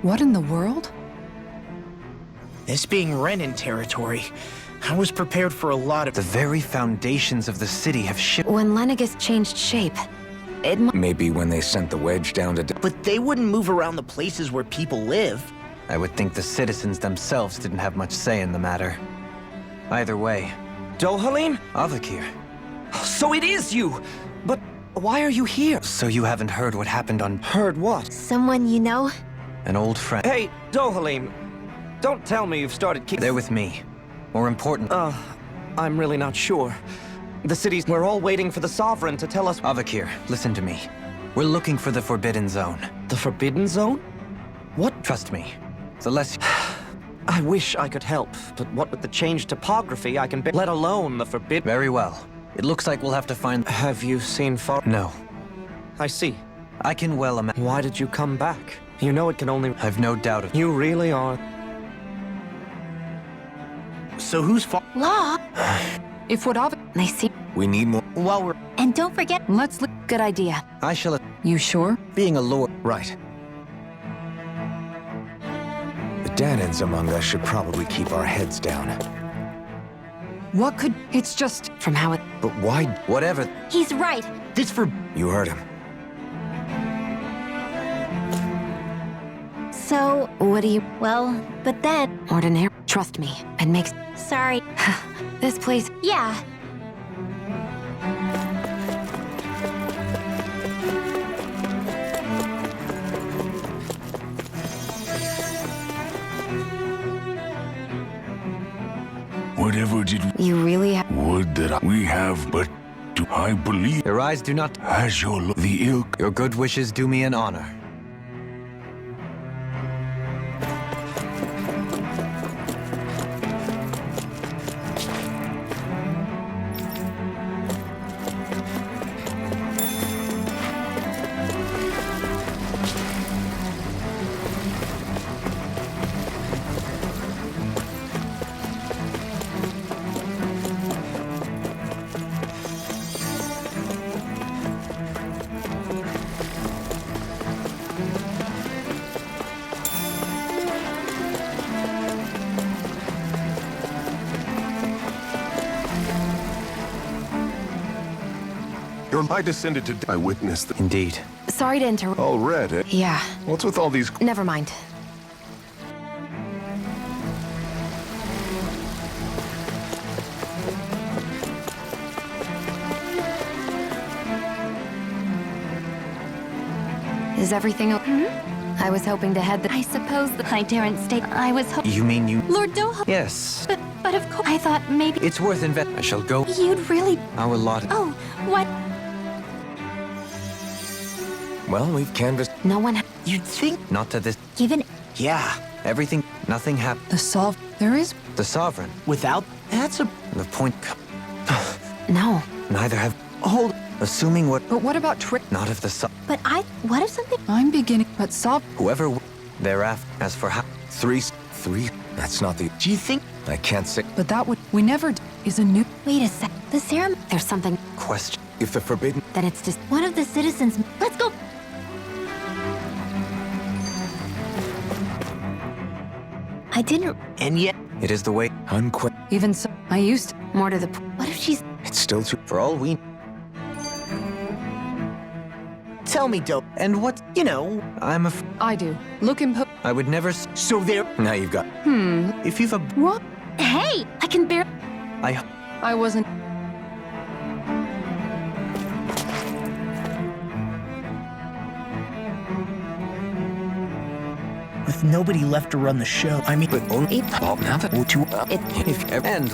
Speaker 5: What in the world?
Speaker 3: this being Renin territory, I was prepared for a lot of...
Speaker 1: The very foundations of the city have shifted.
Speaker 7: When Lenegus changed shape, it
Speaker 6: Maybe when they sent the wedge down to...
Speaker 3: But they wouldn't move around the places where people live.
Speaker 1: I would think the citizens themselves didn't have much say in the matter. Either way,
Speaker 9: Dohalim?
Speaker 1: Avakir,
Speaker 9: So it is you! But why are you here?
Speaker 1: so you haven't heard what happened on...
Speaker 9: Heard what?
Speaker 2: Someone you know?
Speaker 1: An old friend.
Speaker 9: Hey, Dohalim, don't tell me you've started
Speaker 1: They're with me. More important,
Speaker 9: I'm really not sure. The cities, we're all waiting for the Sovereign to tell us...
Speaker 1: Avakir, listen to me. We're looking for the Forbidden Zone.
Speaker 9: The Forbidden Zone? What?
Speaker 1: Trust me. The less...
Speaker 9: I wish I could help, but what with the changed topography, I can let alone the Forbidden...
Speaker 1: Very well. It looks like we'll have to find...
Speaker 9: Have you seen far...
Speaker 1: No.
Speaker 9: I see.
Speaker 1: I can well imagine...
Speaker 9: Why did you come back? You know it can only...
Speaker 1: I've no doubt of...
Speaker 9: You really are...
Speaker 3: So who's fault?
Speaker 2: Law?
Speaker 5: If what Av...
Speaker 7: They see...
Speaker 6: We need more...
Speaker 3: While we're...
Speaker 2: And don't forget...
Speaker 5: Let's look...
Speaker 7: Good idea.
Speaker 1: I shall...
Speaker 5: You sure?
Speaker 1: Being a lord...
Speaker 6: Right. The Danans among us should probably keep our heads down.
Speaker 5: What could... It's just...
Speaker 7: From how it...
Speaker 6: But why...
Speaker 1: Whatever...
Speaker 2: He's right.
Speaker 3: This for...
Speaker 6: You heard him.
Speaker 2: So, what do you... Well, but then...
Speaker 7: Ordinary. Trust me. It makes...
Speaker 2: Sorry.
Speaker 7: This place...
Speaker 2: Yeah.
Speaker 6: Whatever did
Speaker 7: You really
Speaker 6: would that we have, but do I believe
Speaker 1: Your eyes do not...
Speaker 6: as your the ilk
Speaker 1: Your good wishes do me an honor.
Speaker 6: I descended to... I witnessed the...
Speaker 1: Indeed.
Speaker 7: Sorry to interrupt.
Speaker 6: All red, eh?
Speaker 7: Yeah.
Speaker 6: What's with all these...
Speaker 7: Never mind. Is everything okay? I was hoping to head the...
Speaker 2: I suppose that I daren't stay. I was hoping...
Speaker 1: You mean you...
Speaker 2: Lord Doha...
Speaker 1: Yes.
Speaker 2: But of course... I thought maybe...
Speaker 1: It's worth I shall go.
Speaker 2: You'd really...
Speaker 1: Our lot...
Speaker 2: Oh, what?
Speaker 9: Well, we've canvassed.
Speaker 7: No one...
Speaker 3: You'd think...
Speaker 1: Not to this...
Speaker 2: Given...
Speaker 3: Yeah.
Speaker 1: Everything... Nothing happened.
Speaker 5: There is...
Speaker 1: The Sovereign.
Speaker 3: Without... That's a...
Speaker 1: The point...
Speaker 7: No.
Speaker 1: Neither have...
Speaker 3: Hold...
Speaker 1: Assuming what...
Speaker 5: But what about trick?
Speaker 1: Not if the
Speaker 2: But what if something...
Speaker 5: I'm beginning... But
Speaker 1: Whoever... Thereafter... As for how...
Speaker 9: Three? That's not the...
Speaker 3: Do you think...
Speaker 9: I can't say...
Speaker 5: But that would... We never... Is a new...
Speaker 2: Wait a sec. The ceremony...
Speaker 7: There's something...
Speaker 1: Question...
Speaker 9: If the forbidden...
Speaker 7: Then it's just...
Speaker 2: One of the citizens... Let's go... I didn't...
Speaker 3: And yet...
Speaker 1: It is the way...
Speaker 9: Unquit.
Speaker 5: Even so... I used to...
Speaker 7: More to the...
Speaker 2: What if she's...
Speaker 9: It's still too...
Speaker 1: For all we...
Speaker 3: Tell me, Dope.
Speaker 1: And what...
Speaker 3: You know...
Speaker 1: I'm a...
Speaker 5: I do. Look
Speaker 1: I would never...
Speaker 3: So there...
Speaker 9: Now you've got...
Speaker 1: If you've a...
Speaker 5: What?
Speaker 2: Hey! I can bear...
Speaker 5: I wasn't...
Speaker 3: With nobody left to run the show, I mean...
Speaker 9: But only... Oh, now that...
Speaker 1: If... And...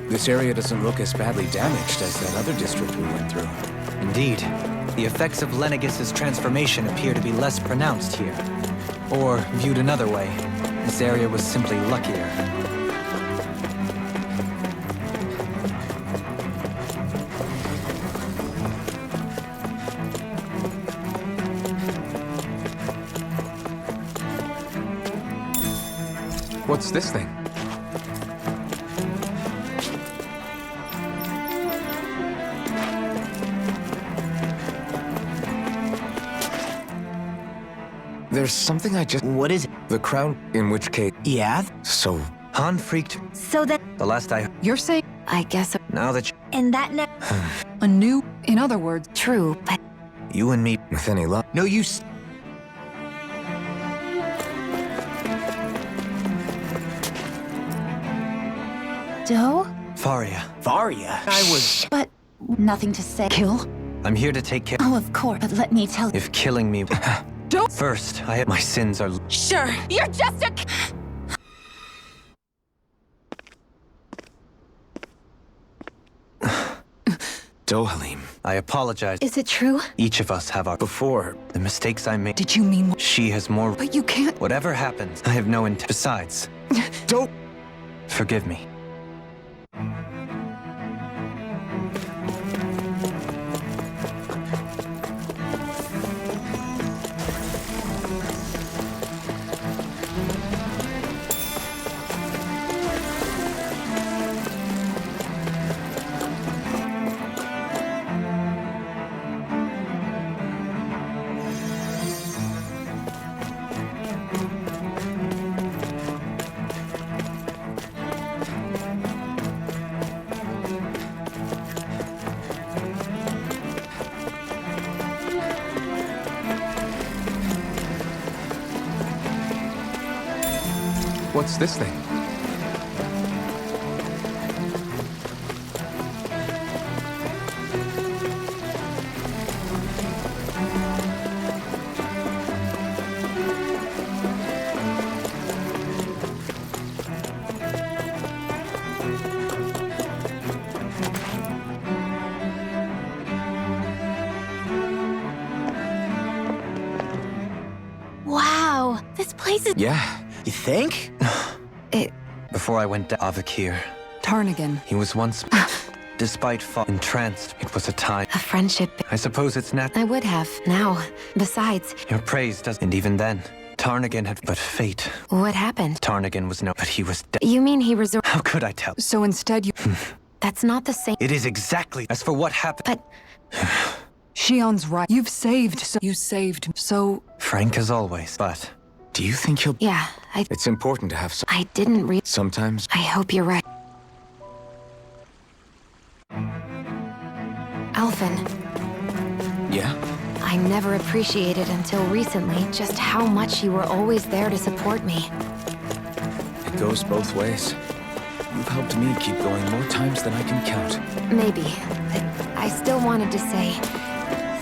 Speaker 9: This area doesn't look as badly damaged as that other district we went through.
Speaker 1: Indeed. The effects of Lenegis' transformation appear to be less pronounced here. Or, viewed another way, this area was simply luckier.
Speaker 9: What's this thing? There's something I just...
Speaker 3: What is it?
Speaker 9: The crown, in which case...
Speaker 3: Yeah?
Speaker 9: So...
Speaker 1: Han freaked...
Speaker 2: So that...
Speaker 1: The last I...
Speaker 5: You're saying...
Speaker 7: I guess...
Speaker 1: Now that
Speaker 2: And that neck...
Speaker 5: A new... In other words...
Speaker 7: True, but...
Speaker 1: you and me...
Speaker 9: With any luck...
Speaker 3: No, you...
Speaker 2: Doe?
Speaker 1: Faria.
Speaker 3: Varia. I was...
Speaker 2: But... Nothing to say.
Speaker 5: Kill?
Speaker 1: I'm here to take care...
Speaker 2: Oh, of course. But let me tell you...
Speaker 1: If killing me...
Speaker 5: Don't...
Speaker 1: First, my sins are...
Speaker 2: Sure. You're just a...
Speaker 9: Dohalim.
Speaker 1: I apologize.
Speaker 2: Is it true?
Speaker 1: Each of us have our...
Speaker 9: Before...
Speaker 1: The mistakes I made.
Speaker 5: Did you mean...
Speaker 1: She has more...
Speaker 5: But you can't...
Speaker 1: Whatever happens, I have no intent. Besides...
Speaker 9: Don't...
Speaker 1: Forgive me.
Speaker 6: What's this thing?
Speaker 2: Wow, this place is...
Speaker 8: Yeah.
Speaker 3: You think?
Speaker 1: Before I went to Avakir,
Speaker 4: Tarnigan.
Speaker 1: he was once... Despite fall entranced, it was a time.
Speaker 7: A friendship.
Speaker 1: I suppose it's not...
Speaker 7: I would have, now. Besides,
Speaker 1: Your praise does... And even then, Tarnigan had... But fate.
Speaker 7: what happened?
Speaker 1: Tarnigan was no... But he was dead.
Speaker 7: You mean he resorted?
Speaker 1: How could I tell?
Speaker 4: So instead you...
Speaker 7: That's not the same.
Speaker 1: It is exactly... As for what happened...
Speaker 7: But
Speaker 4: Shion's right. You've saved, so... You saved, so...
Speaker 1: Frank as always, but...
Speaker 8: Do you think he'll...
Speaker 7: yeah,
Speaker 8: It's important to have some...
Speaker 7: I didn't read.
Speaker 8: Sometimes...
Speaker 7: I hope you're right. Alphen,
Speaker 8: Yeah?
Speaker 7: I never appreciated until recently just how much you were always there to support me.
Speaker 8: It goes both ways. You've helped me keep going more times than I can count.
Speaker 7: Maybe, but I still wanted to say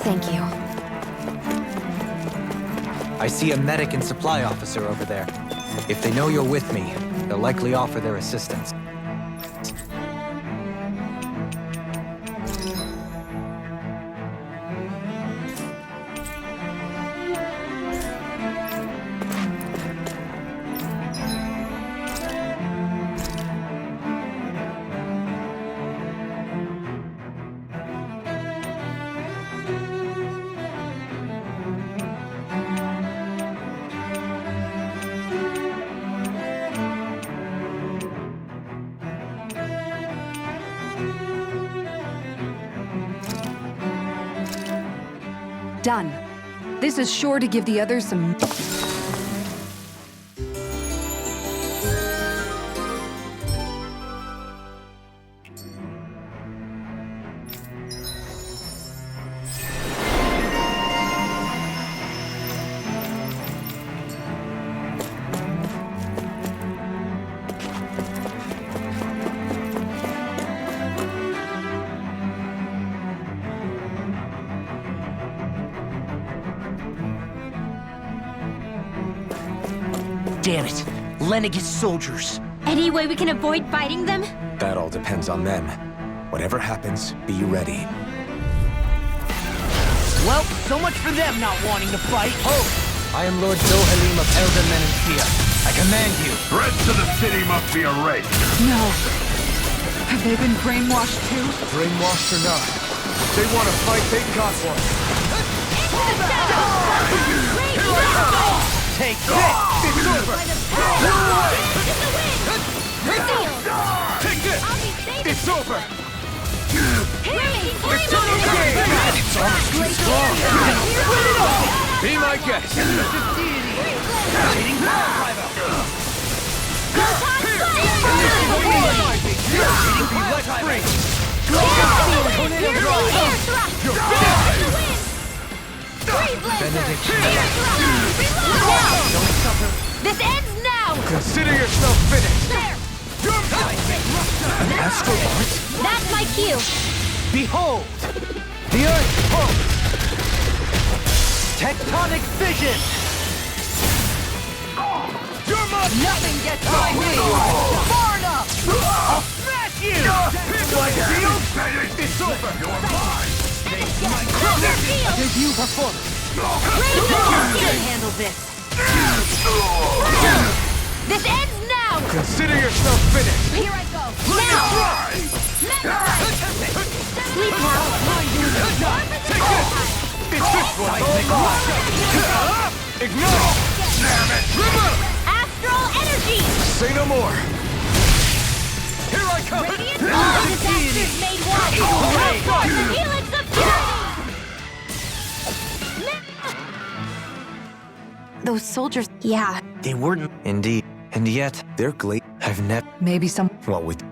Speaker 7: thank you.
Speaker 1: I see a medic and supply officer over there. If they know you're with me, they'll likely offer their assistance.
Speaker 4: Done. This is sure to give the others some...
Speaker 3: Damn it. Lenniget's soldiers.
Speaker 2: Any way we can avoid fighting them?
Speaker 6: That all depends on them. Whatever happens, be ready.
Speaker 3: Well, so much for them not wanting to fight.
Speaker 1: Oh! I am Lord Dohalim of Elden Menentia. I command you.
Speaker 10: The rest of the city must be erased.
Speaker 4: No. Have they been brainwashed too?
Speaker 6: Brainwashed or not, they want to fight, they got one.
Speaker 3: Take this!
Speaker 6: It's over! Take this! It's over! It's almost too strong! Be my guest!
Speaker 2: This ends now!
Speaker 6: Consider yourself finished!
Speaker 2: There!
Speaker 6: An astral art?
Speaker 2: That's my cue!
Speaker 3: Behold! The Earth pulse! Tectonic vision!
Speaker 4: Nothing gets by me!
Speaker 3: Far enough! I'll smash you!
Speaker 6: It's over!
Speaker 10: You're mine!
Speaker 3: Debut performance!
Speaker 2: You can handle this! This ends now!
Speaker 6: Consider yourself finished!
Speaker 2: Here I go! Now! Sleep now!
Speaker 6: Take this! It's this one! Ignite!
Speaker 2: Astral energy!
Speaker 6: Say no more! Here I come!
Speaker 2: Radiant all disasters made one! The helix of tyranny!
Speaker 7: Those soldiers... Yeah,
Speaker 3: They weren't...
Speaker 1: Indeed. And yet,
Speaker 6: They're glad.
Speaker 1: I've never...
Speaker 4: Maybe some...
Speaker 6: What with...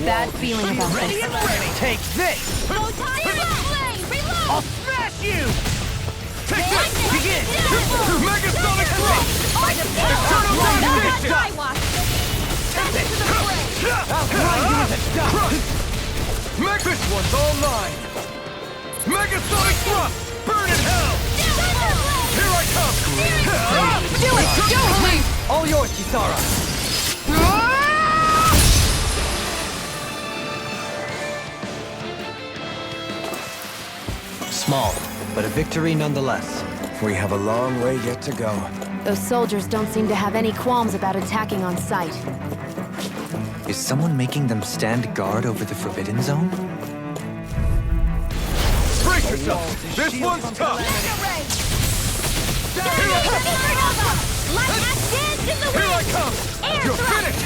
Speaker 2: Bad feeling about
Speaker 6: Ready
Speaker 2: this.
Speaker 6: and ready! Take this! I'll smash you! Take this! Begin! Megasonic thrust! Eternal devastation! I'll grind you with a dust! This one's all mine! Megasonic thrust! Burn in hell! Here I come!
Speaker 2: Do it! Do it!
Speaker 6: All yours, Kisara!
Speaker 1: Small, but a victory nonetheless. We have a long way yet to go.
Speaker 2: Those soldiers don't seem to have any qualms about attacking on sight.
Speaker 1: Is someone making them stand guard over the Forbidden Zone?
Speaker 6: Brace yourself! This one's tough! Here I come! You're finished!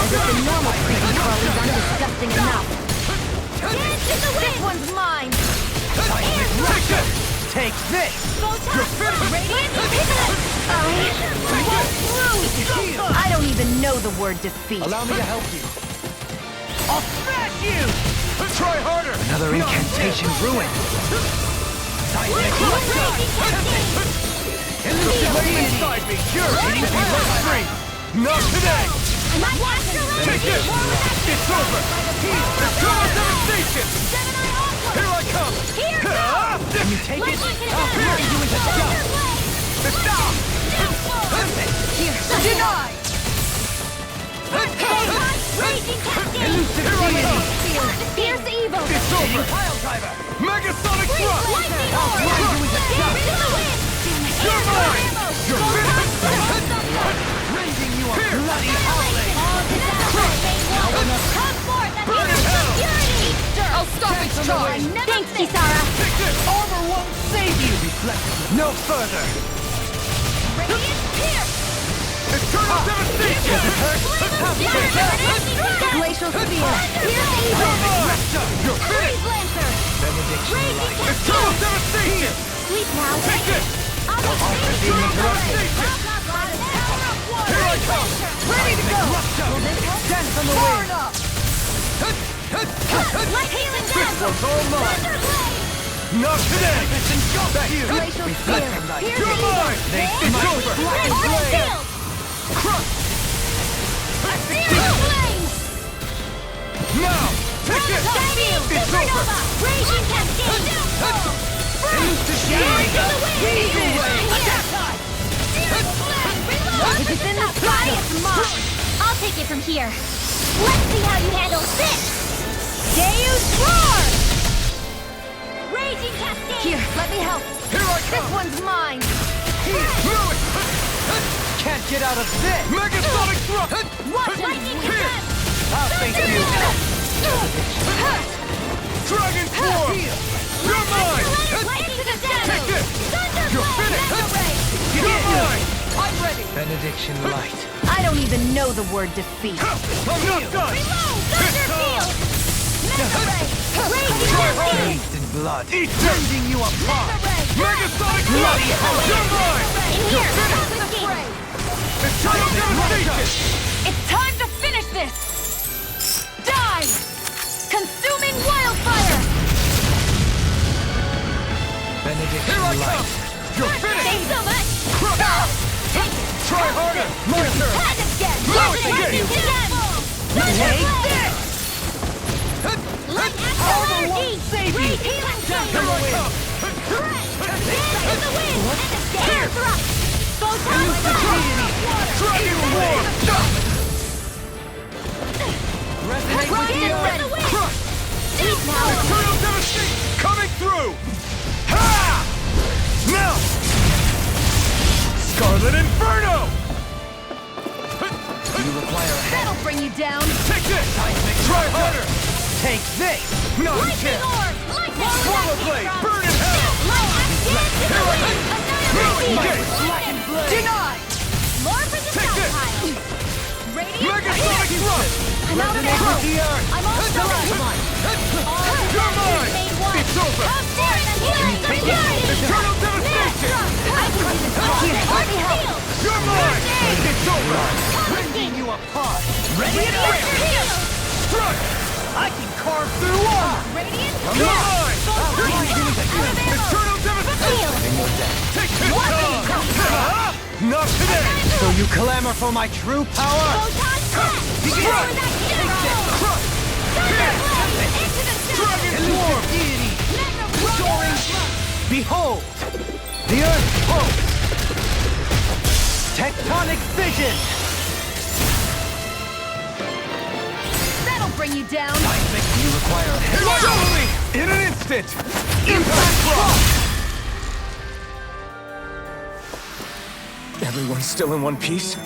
Speaker 2: The normal creepy crawlies aren't disgusting enough. This one's mine!
Speaker 6: Take this! Take this! You're finished!
Speaker 2: I don't even know the word defeat.
Speaker 6: Allow me to help you. I'll smash you! Try harder!
Speaker 1: Another incantation ruined.
Speaker 6: Lay inside me! You're ready to be let free! Not today! Take this! It's over! Eternal devastation! Here I come!
Speaker 1: Can you take it?
Speaker 6: I'll pierce you into dust! Stop!
Speaker 2: Denied! Fierce evil!
Speaker 6: It's over! Megasonic thrust! I'll grind you into dust! You're mine! You're finished! Raising you a bloody howling! Burn in hell!
Speaker 4: I'll stop its charge!
Speaker 2: Thanks, Kisara!
Speaker 6: Take this! Armor won't save you! No further! Eternal devastation!
Speaker 2: Glacial spear! Fierce evil!
Speaker 6: You're finished!
Speaker 1: Benediction light.
Speaker 6: Eternal devastation!
Speaker 2: Sleep now!
Speaker 6: Take this!
Speaker 2: Devastation!
Speaker 6: Here I come!
Speaker 2: Ready to go!
Speaker 6: Dance on the wing!
Speaker 2: Like healing
Speaker 6: This one's all mine! Not today! Back you!
Speaker 2: Glacial spear! Fierce
Speaker 6: You're
Speaker 2: evil!
Speaker 6: mine! It's over!
Speaker 2: Shield!
Speaker 6: Crush!
Speaker 2: Ethereal flames!
Speaker 6: Now! Take this! It's over!
Speaker 2: Raging cascade! If it's in the sky, it's mine! I'll take it from here. Let's see how you handle this! Deus Roar! Raging cascade! Here, let me help.
Speaker 6: Here I
Speaker 2: This
Speaker 6: come!
Speaker 2: one's mine!
Speaker 6: Lewis!
Speaker 1: Can't get out of this!
Speaker 6: Megasonic thrust!
Speaker 2: Watch lightning
Speaker 6: Here!
Speaker 2: defense!
Speaker 6: I'll face you! Dragon Form! You're mine!
Speaker 2: Into the shadows!
Speaker 6: Take this! You're finished! You're mine!
Speaker 4: I'm ready!
Speaker 1: Benediction light.
Speaker 2: I don't even know the word defeat.
Speaker 6: I'm not done!
Speaker 2: Raging cascade!
Speaker 1: Bathed in blood.
Speaker 6: Eating you apart! Megasonic thrust! You're mine!
Speaker 2: In here! Confiscate!
Speaker 6: Eternal devastation!
Speaker 2: It's time to finish this! Die! Consuming wildfire!
Speaker 1: Benediction
Speaker 6: Here I
Speaker 1: light.
Speaker 6: come! You're finished!
Speaker 2: Thanks so much!
Speaker 6: Try harder! My turn!
Speaker 2: Had to get!
Speaker 6: Now it's again!
Speaker 2: Take this! Light
Speaker 6: Armor
Speaker 2: energy!
Speaker 6: won't save you!
Speaker 2: Healing
Speaker 6: Here I come!
Speaker 2: in the wind! And a scare thrust! Photon
Speaker 6: Dragon Form!
Speaker 2: Resonate with the wind!
Speaker 6: Crush!
Speaker 2: Deep now!
Speaker 6: Eternal devastation! Coming through! Ha! Now! Scarlet Inferno!
Speaker 1: You require a hand.
Speaker 4: bring you down.
Speaker 6: Take this! Try harder!
Speaker 3: Take this!
Speaker 6: Not a chance! Swallow blade! Burn in hell!
Speaker 3: Denied!
Speaker 2: More for the
Speaker 6: Take this!
Speaker 2: stockpile. Radiant
Speaker 6: Megasonic thrust!
Speaker 2: I'm out of
Speaker 6: Resonate with the earth!
Speaker 2: I'm all done.
Speaker 6: You're mine! It's over!
Speaker 2: How dare the healing of purity!
Speaker 6: Eternal devastation!
Speaker 2: I can do this all. Let me help.
Speaker 6: You're mine! It's over!
Speaker 3: Rending you apart!
Speaker 2: Radiant heal.
Speaker 6: Strike!
Speaker 3: I can carve through armor!
Speaker 2: Radiant
Speaker 6: You're mine! Eternal devastation! Take this! Not today!
Speaker 3: So you clamor for my true power?
Speaker 2: Photon blast.
Speaker 6: Strike! Crush!
Speaker 2: Into the
Speaker 6: Dragon swarm!
Speaker 3: Soaring! Behold! The Earth pulse! Tectonic vision!
Speaker 4: That'll bring you down.
Speaker 3: You require a
Speaker 6: Show me! In an instant! Impact block!
Speaker 8: Everyone's still in one piece?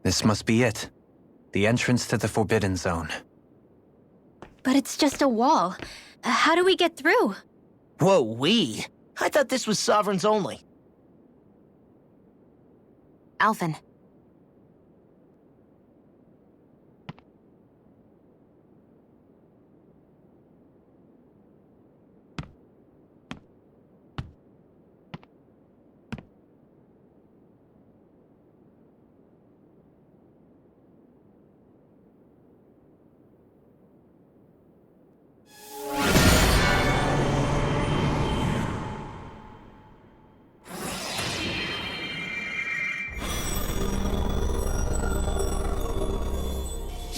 Speaker 1: This must be it. The entrance to the Forbidden Zone.
Speaker 2: But it's just a wall. How do we get through?
Speaker 3: Whoa, we? I thought this was Sovereigns only.
Speaker 7: Alvin.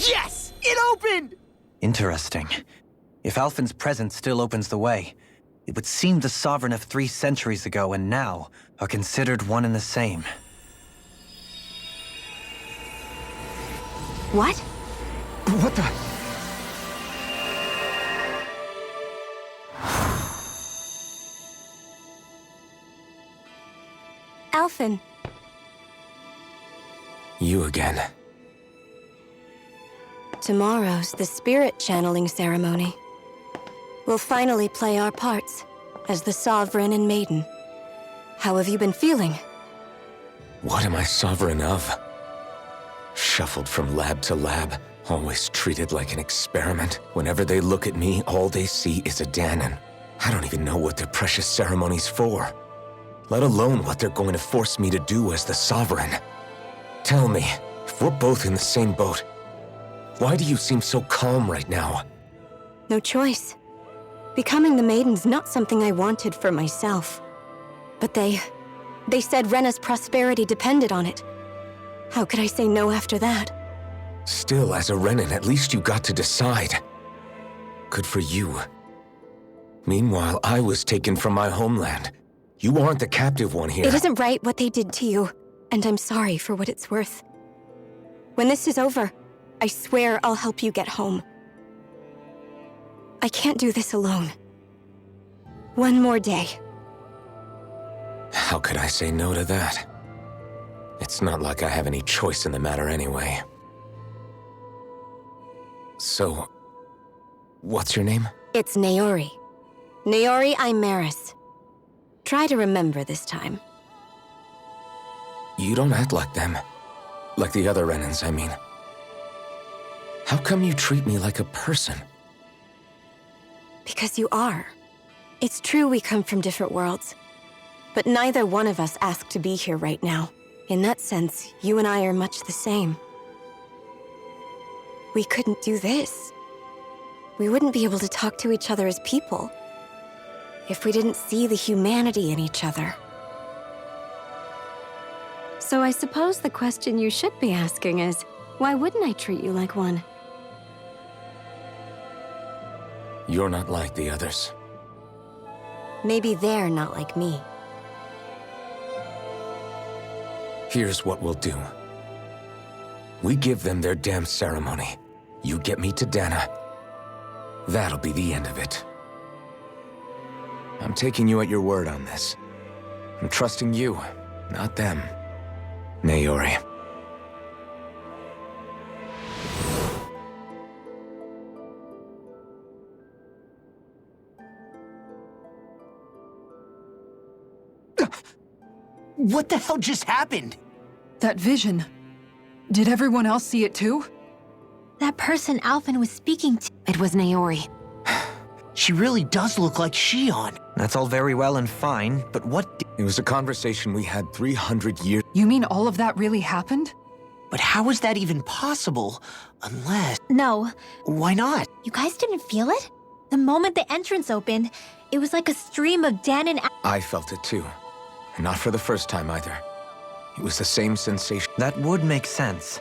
Speaker 3: Yes! It opened!
Speaker 1: Interesting. If Alphen's presence still opens the way, it would seem the Sovereign of 3 centuries ago and now are considered one and the same.
Speaker 2: What?
Speaker 8: What the?
Speaker 2: Alphen.
Speaker 8: You again.
Speaker 11: Tomorrow's the spirit channeling ceremony. We'll finally play our parts as the Sovereign and Maiden. How have you been feeling?
Speaker 8: What am I sovereign of? Shuffled from lab to lab, always treated like an experiment. Whenever they look at me, all they see is a Danon. I don't even know what their precious ceremony's for, let alone what they're going to force me to do as the Sovereign. Tell me, if we're both in the same boat, why do you seem so calm right now?
Speaker 11: No choice. Becoming the Maiden's not something I wanted for myself. But they said Rena's prosperity depended on it. How could I say no after that?
Speaker 8: Still, as a Renan, at least you got to decide. Good for you. Meanwhile, I was taken from my homeland. You aren't the captive one here.
Speaker 11: It isn't right what they did to you, and I'm sorry for what it's worth. When this is over, I swear I'll help you get home. I can't do this alone. One more day.
Speaker 8: How could I say no to that? It's not like I have any choice in the matter anyway. So So, what's your name?
Speaker 11: It's Naori. Naori Imaris. Try to remember this time.
Speaker 8: You don't act like them. Like the other Renans, I mean. How come you treat me like a person?
Speaker 11: Because you are. It's true we come from different worlds. But neither one of us asked to be here right now. In that sense, you and I are much the same. We couldn't do this. We wouldn't be able to talk to each other as people if we didn't see the humanity in each other. So I suppose the question you should be asking is, why wouldn't I treat you like one?
Speaker 8: You're not like the others.
Speaker 11: Maybe they're not like me.
Speaker 8: Here's what we'll do. We give them their damn ceremony. You get me to Dana. That'll be the end of it. I'm taking you at your word on this. I'm trusting you, not them. Naori.
Speaker 3: What the hell just happened?
Speaker 5: That vision. Did everyone else see it too?
Speaker 2: That person Alphen was speaking to.
Speaker 7: It was Naori.
Speaker 3: She really does look like Shion.
Speaker 1: That's all very well and fine, but what
Speaker 8: It was a conversation we had 300 years.
Speaker 5: You mean all of that really happened?
Speaker 3: But how is that even possible? Unless...
Speaker 2: No.
Speaker 3: Why not?
Speaker 2: You guys didn't feel it? The moment the entrance opened, it was like a stream of Dan and
Speaker 8: I felt it too. And not for the first time either. It was the same sensation.
Speaker 1: That would make sense.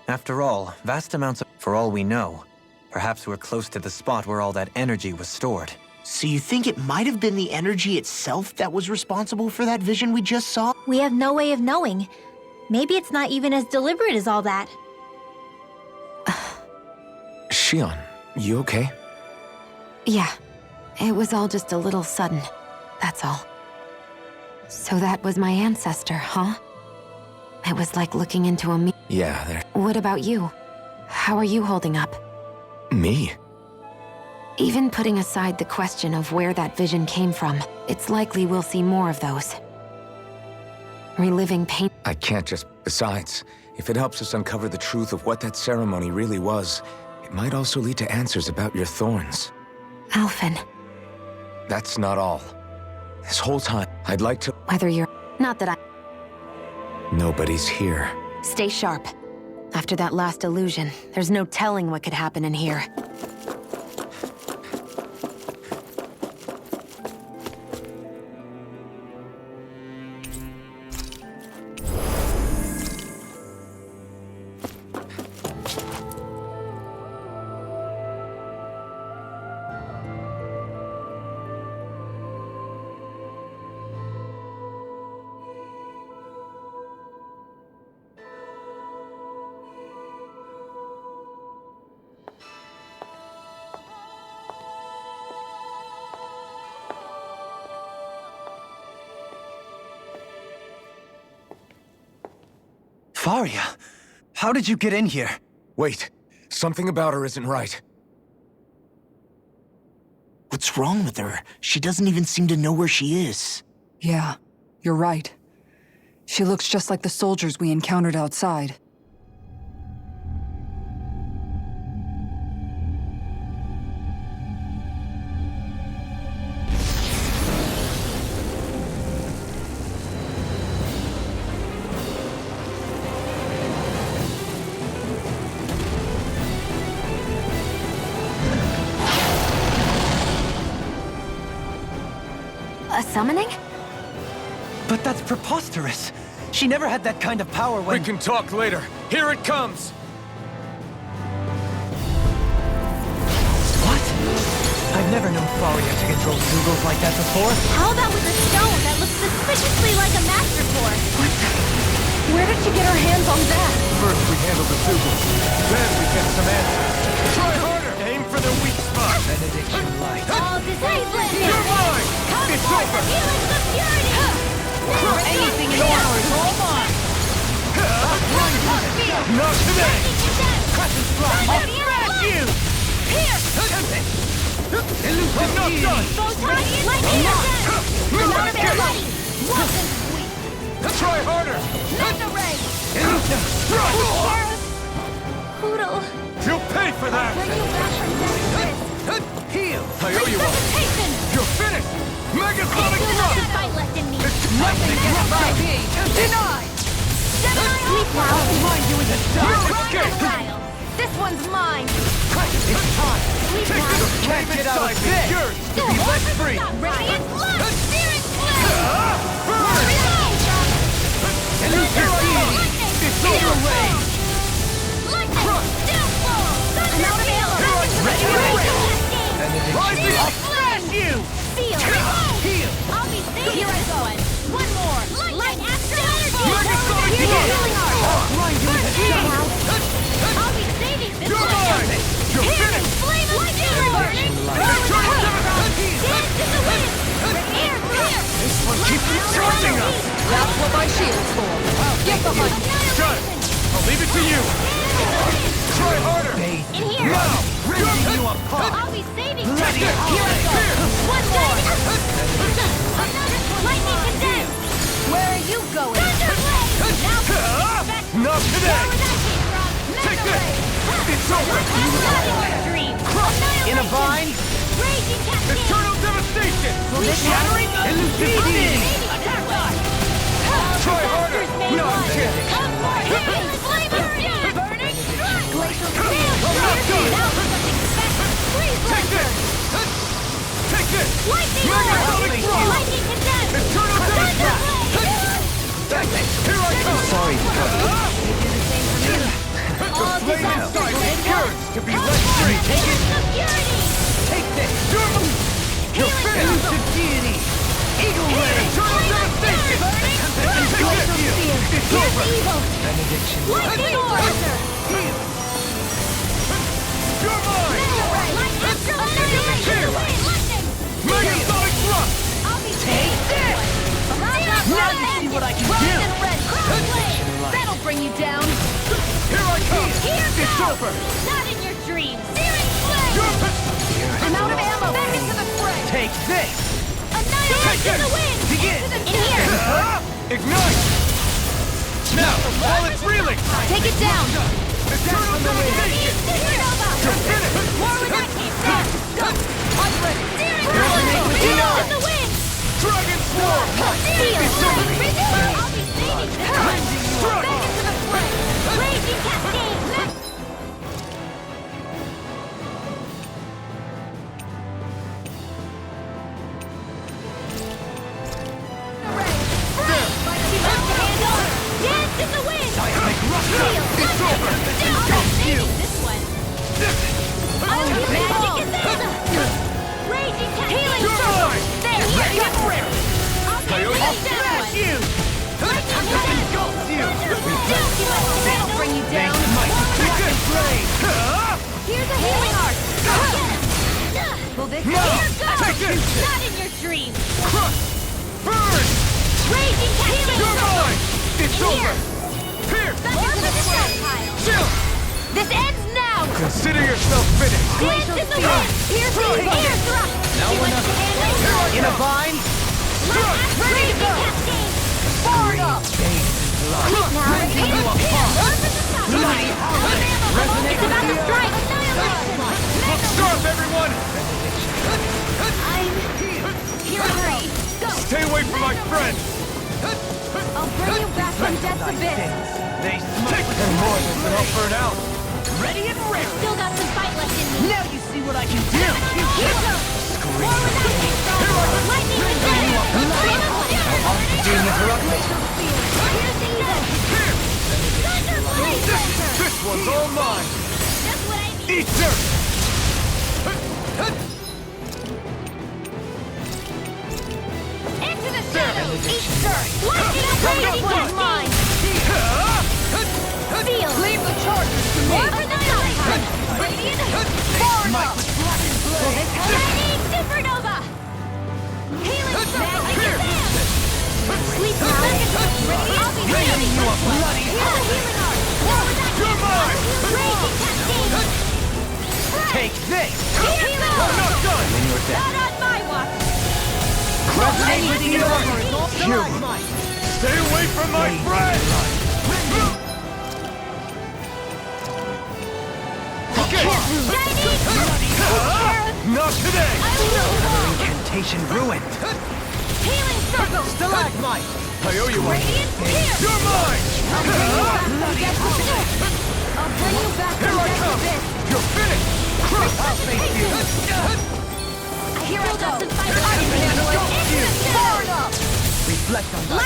Speaker 1: After all, vast amounts of... For all we know, perhaps we're close to the spot where all that energy was stored.
Speaker 3: So you think it might have been the energy itself that was responsible for that vision we just saw?
Speaker 2: We have no way of knowing. Maybe it's not even as deliberate as all that.
Speaker 8: Shion, you okay?
Speaker 7: Yeah, it was all just a little sudden. That's all. So that was my ancestor, huh? It was like looking into a mirror.
Speaker 8: Yeah, there.
Speaker 7: What about you? How are you holding up?
Speaker 8: Me?
Speaker 7: Even putting aside the question of where that vision came from, it's likely we'll see more of those. Reliving pain.
Speaker 8: I can't just... Besides, if it helps us uncover the truth of what that ceremony really was, it might also lead to answers about your thorns.
Speaker 7: Alphen.
Speaker 8: That's not all. This whole time, I'd like to...
Speaker 7: Whether you're... Not that I...
Speaker 8: Nobody's here.
Speaker 7: Stay sharp. After that last illusion, there's no telling what could happen in here.
Speaker 1: Faria, how did you get in here?
Speaker 8: Wait, something about her isn't right.
Speaker 3: What's wrong with her? She doesn't even seem to know where she is.
Speaker 5: Yeah, you're right. She looks just like the soldiers we encountered outside.
Speaker 7: A summoning?
Speaker 1: But that's preposterous. She never had that kind of power when...
Speaker 8: We can talk later. Here it comes!
Speaker 1: What? I've never known Faria to control Zugos like that before.
Speaker 2: How about with a stone that looks suspiciously like a master core?
Speaker 5: Where did she get her hands on that?
Speaker 6: First we handle the Zugos, then we get some answers. Try harder! Aim for the weak spot!
Speaker 1: Benediction light.
Speaker 2: All disciples!
Speaker 6: You're mine!
Speaker 2: Come
Speaker 6: It's
Speaker 2: forth
Speaker 6: over!
Speaker 2: the healings of purity!
Speaker 6: For anything in yours, all mine! Not today! Crescent Strike! I'll smash you! Here! I'm not done! Try harder!
Speaker 2: Poodle.
Speaker 6: You'll pay for that! Heal! I owe you one! You're finished! Megasonic thrust!
Speaker 4: Nothing gets by me! Denied!
Speaker 2: Sleep now.
Speaker 6: Escape!
Speaker 2: This one's mine.
Speaker 6: It's time!
Speaker 2: Sleep
Speaker 6: Take
Speaker 2: now.
Speaker 6: this can't get out of this! Yours to be let free!
Speaker 2: Radiant love. Spirit flame.
Speaker 6: Burn! And lose your deity! It's over range! Rising! I'll smash you!
Speaker 2: Heal. I'll be safe. Here I go. One more. Light after energy.
Speaker 6: Megasonic
Speaker 2: Healing
Speaker 6: thrust!
Speaker 2: art.
Speaker 6: I'll grind you into dust!
Speaker 2: I'll be saving this
Speaker 6: You're
Speaker 2: one.
Speaker 6: mine! You're finished!
Speaker 2: Flame of burning. Dance in the wind. Here.
Speaker 6: This one keeps charging us!
Speaker 4: That's what my shield's for. Get behind me.
Speaker 6: Done! I'll leave it to you! Try harder!
Speaker 2: In here.
Speaker 6: Now! Ripping you apart!
Speaker 2: I'll be saving this.
Speaker 6: Let it
Speaker 2: Here I go.
Speaker 6: here.
Speaker 2: One more. Another lightning condensed. Where are you going? Thunderblade. Now
Speaker 6: Not today! Take this! It's over!
Speaker 3: In a vine?
Speaker 2: Raging cascade.
Speaker 6: Eternal devastation!
Speaker 3: Shattering
Speaker 6: Elucidity! Try harder!
Speaker 2: No,
Speaker 6: No, I'm kidding!
Speaker 2: Come for him! Flame of fury! Burning strike! Glacial field!
Speaker 6: I'm not done!
Speaker 2: Now for something special! Freeze
Speaker 6: Take
Speaker 2: laser!
Speaker 6: this! Take this!
Speaker 2: Lightning
Speaker 6: Megasonic
Speaker 2: orb!
Speaker 6: thrust!
Speaker 2: Lightning condensed!
Speaker 6: Eternal devastation! Here I come!
Speaker 1: Sorry,
Speaker 2: All
Speaker 6: Flame inside me
Speaker 2: disasters
Speaker 6: yearns to be let free!
Speaker 2: Take it! Security!
Speaker 6: Take this! You're finished! Elucidity! Eagle Ray! Eternal devastation! Take this! It's over!
Speaker 2: Evil!
Speaker 1: benediction.
Speaker 2: Lightning orb!
Speaker 6: You're mine!
Speaker 2: Light after annihilation! Lightning!
Speaker 6: Megasonic thrust!
Speaker 2: I'll be take this!
Speaker 3: Now you see what I can do!
Speaker 2: That'll bring you down!
Speaker 6: Here I come!
Speaker 2: Here
Speaker 6: It's
Speaker 2: goes!
Speaker 6: over!
Speaker 2: Not in your dreams! Searing flame!
Speaker 6: You're
Speaker 2: I'm out of ammo! Back into the fray!
Speaker 3: Take this!
Speaker 2: Annihilate in the wind!
Speaker 3: Begin!
Speaker 2: In here!
Speaker 6: Ignite! Now, while it's reeling!
Speaker 2: Take it down!
Speaker 6: Eternal devastation!
Speaker 2: Supernova!
Speaker 6: You're finished!
Speaker 2: War with that case! Go! I'm ready! Searing
Speaker 6: Resonate with
Speaker 2: flame!
Speaker 6: the
Speaker 2: In the wind!
Speaker 6: Dragon Swarm!
Speaker 2: Steel! I'll be saving this one!
Speaker 6: Struck!
Speaker 2: Back into the fray! Raging cascade! Dance in the wind!
Speaker 6: It's over!
Speaker 2: This one! Magic is this! Raging healing
Speaker 6: You're
Speaker 2: circle!
Speaker 6: mine!
Speaker 2: There, here! I'll smash
Speaker 6: you!
Speaker 2: Engulfs you! That'll bring you down!
Speaker 6: Take this!
Speaker 2: Here's a healing art! Will this here goes!
Speaker 6: Take this!
Speaker 2: Not in your dreams!
Speaker 6: Crush! Burn!
Speaker 2: Raging healing
Speaker 6: You're
Speaker 2: circle!
Speaker 6: mine! It's over! Here!
Speaker 2: Back into the stockpile!
Speaker 6: Chill!
Speaker 2: This ends now!
Speaker 6: Consider yourself finished!
Speaker 2: Dance in the wind! Here's the air thrust!
Speaker 3: Now
Speaker 2: See
Speaker 3: we're
Speaker 2: what
Speaker 3: not-
Speaker 2: you handle?
Speaker 3: In a vine?
Speaker 2: Raging cascade! Forward up! Now,
Speaker 3: Breaking you apart! Bloody howling!
Speaker 2: it's about to strike!
Speaker 6: Look sharp, everyone!
Speaker 2: I'm here free. Go!
Speaker 6: Stay away from my friend!
Speaker 2: I'll bring you back from death's abyss!
Speaker 3: They smite with
Speaker 6: And more than I'll burn out!
Speaker 3: ready and ready!
Speaker 2: Still got some fight left in me!
Speaker 3: Now you see what I can do!
Speaker 2: Here goes! War without control! Lightning
Speaker 1: Being interrupted.
Speaker 2: Here's the evil! Thunder blaze!
Speaker 6: This one's all mine!
Speaker 2: That's what I mean!
Speaker 6: Eat dirt!
Speaker 2: Into the shadows! Eat dirt! Lightning raging mine! Feel!
Speaker 4: Leave the charges to me.
Speaker 2: More for the night! Radiant! Forward up! Lightning supernova! Healing circle! Sleep now! I'll be saving you a bloody healing art!
Speaker 6: You're mine!
Speaker 2: Raging cascade!
Speaker 6: Take this!
Speaker 2: Healing
Speaker 6: I'm not done!
Speaker 1: When you're dead.
Speaker 2: Not on my watch!
Speaker 6: Resonate with the earth! Stay away from my friend! Okay! Not today!
Speaker 1: Incantation ruined.
Speaker 2: Healing circle!
Speaker 6: Stalagmite! I owe you one.
Speaker 2: Radiant pierce!
Speaker 6: You're mine!
Speaker 2: I'll bring you back
Speaker 6: Here I come! You're finished! I'll face you!
Speaker 2: Here I go! Far enough!
Speaker 6: Reflect on that.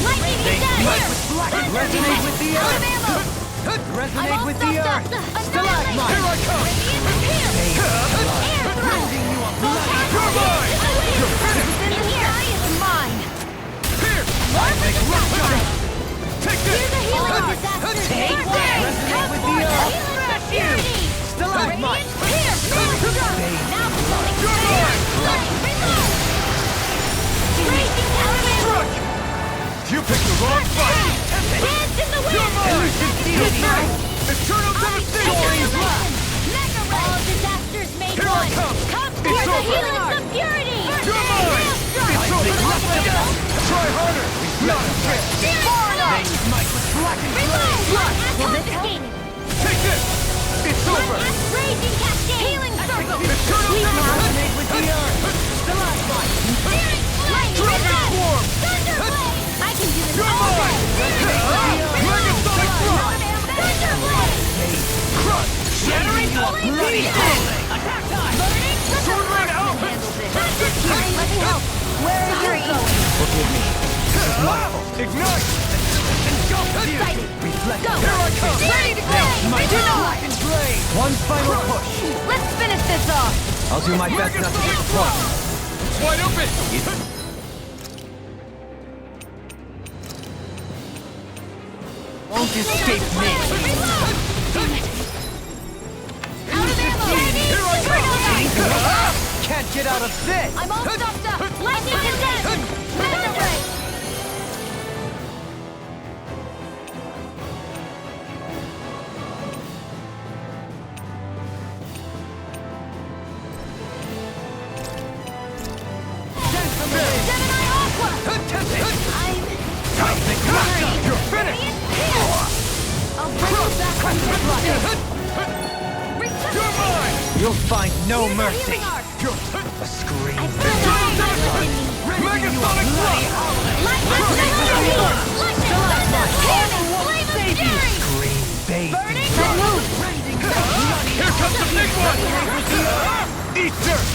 Speaker 2: Lightning descent!
Speaker 6: Resonate with the earth! Resonate with the earth! Stalagmite! Here I come! Rending you up! You're mine! You're finished!
Speaker 2: Mine!
Speaker 6: Here! I make rough shot! Take this!
Speaker 2: Take
Speaker 6: Resonate with the earth! Stalagmite! You're mine! You picked the wrong fight!
Speaker 2: Dance in the wind!
Speaker 6: You're mine! Eternal devastation!
Speaker 2: All disasters made
Speaker 6: Here I
Speaker 2: one!
Speaker 6: come!
Speaker 2: Come
Speaker 6: It's
Speaker 2: for the
Speaker 6: over!
Speaker 2: healing of some purity!
Speaker 6: You're mine! It's over! Try harder! Not a chance! Might was black and
Speaker 2: Confiscated!
Speaker 6: Take this! It's over!
Speaker 2: Raging cascade! Healing circle!
Speaker 6: Eternal devastation with the earth!
Speaker 2: Stalagmite!
Speaker 6: Dragon swarm!
Speaker 2: Thunderblade! I can do this
Speaker 6: You're
Speaker 2: all
Speaker 6: mine!
Speaker 2: day!
Speaker 6: Megasonic thrust!
Speaker 2: Thunderblade!
Speaker 6: Crush! Shattering bloody
Speaker 2: Attack time! Burning
Speaker 6: Sword Red Alpha!
Speaker 2: Let me help! Where are you going?
Speaker 1: Forgive me. It's my fault.
Speaker 6: Ignite! Engulf you!
Speaker 2: Reflect. Go!
Speaker 6: Here I come!
Speaker 2: Ready to go!
Speaker 6: My black and blade!
Speaker 1: One final push.
Speaker 2: Let's finish this off!
Speaker 1: I'll do my best not to disappoint.
Speaker 6: It's wide open! Won't escape me!
Speaker 2: Out of ammo!
Speaker 6: Here I come! Can't get out of this!
Speaker 2: I'm all stuffed up! Lightning descent! Thunderblade! Gemini Aqua!
Speaker 6: You're finished!
Speaker 2: I'll bring you back from deadlock!
Speaker 6: You're mine!
Speaker 1: You'll find no mercy.
Speaker 6: You're
Speaker 1: A scream.
Speaker 6: Megasonic thrust!
Speaker 1: Scream, baby.
Speaker 6: Here comes the big one! Eat dirt!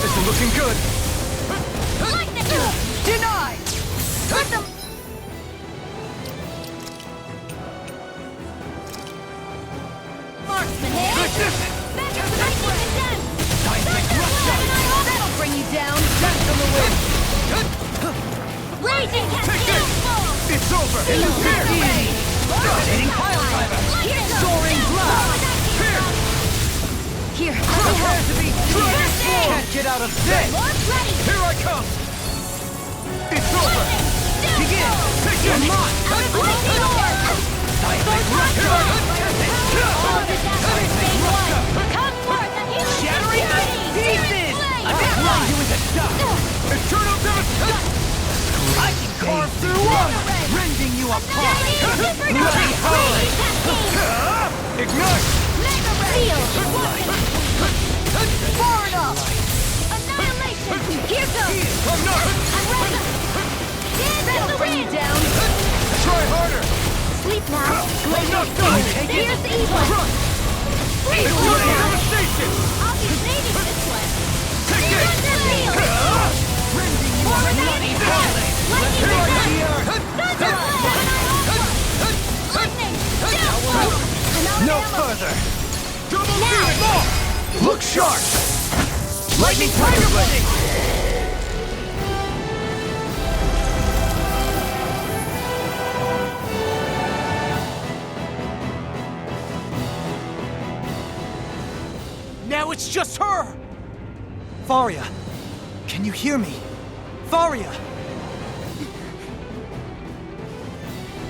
Speaker 6: This is looking good!
Speaker 2: Denied! Let them... Marksman,
Speaker 6: Like this!
Speaker 2: that'll bring you down! Blazing
Speaker 6: Take this! It's over! Here!
Speaker 1: Dominating pile driver.
Speaker 6: Soaring blast!
Speaker 2: Here,
Speaker 6: Prepare to be dragon swarm!
Speaker 1: Can't get out of this.
Speaker 2: ready!
Speaker 6: Here I come! It's over!
Speaker 1: Begin.
Speaker 6: Take it!
Speaker 2: Blazing orb! All disasters made one! Come forth and heal
Speaker 6: Shattering the pieces! I'm gonna grind you into dust! Eternal devastation! I can carve through one! Rending you apart! Bloody howling! Ignite!
Speaker 2: Far enough! Annihilation! Here goes!
Speaker 6: I'm not!
Speaker 2: That'll bring you down!
Speaker 6: Try harder!
Speaker 2: Sleep now!
Speaker 6: I'm not done!
Speaker 2: Here's evil!
Speaker 6: Eternal devastation!
Speaker 2: I'll be saving this one!
Speaker 6: Take it! Rending you bloody howling! Here I am!
Speaker 1: No further.
Speaker 6: Double beam off!
Speaker 1: Look sharp. Lightning tiger blade.
Speaker 6: Now it's just her!
Speaker 1: Faria, can you hear me? Faria!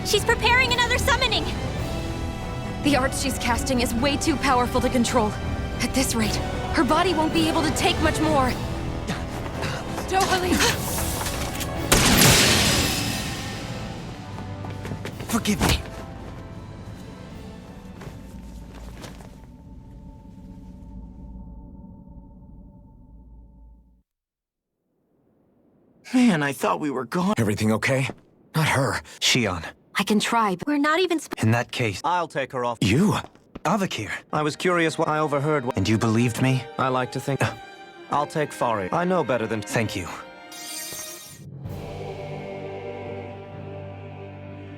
Speaker 2: She's preparing another summoning!
Speaker 12: The art she's casting is way too powerful to control.
Speaker 7: At this rate, her body won't be able to take much more.
Speaker 4: Dohalie!
Speaker 1: Forgive me.
Speaker 3: Man, I thought we were gone.
Speaker 8: Everything okay? Not her.
Speaker 1: Shion.
Speaker 7: I can try, but
Speaker 2: We're not even
Speaker 1: In that case,
Speaker 9: I'll take her off.
Speaker 8: You?
Speaker 1: Avakir.
Speaker 9: I was curious what I overheard.
Speaker 1: And you believed me?
Speaker 9: I like to think. I'll take Fari. I know better than.
Speaker 1: Thank you.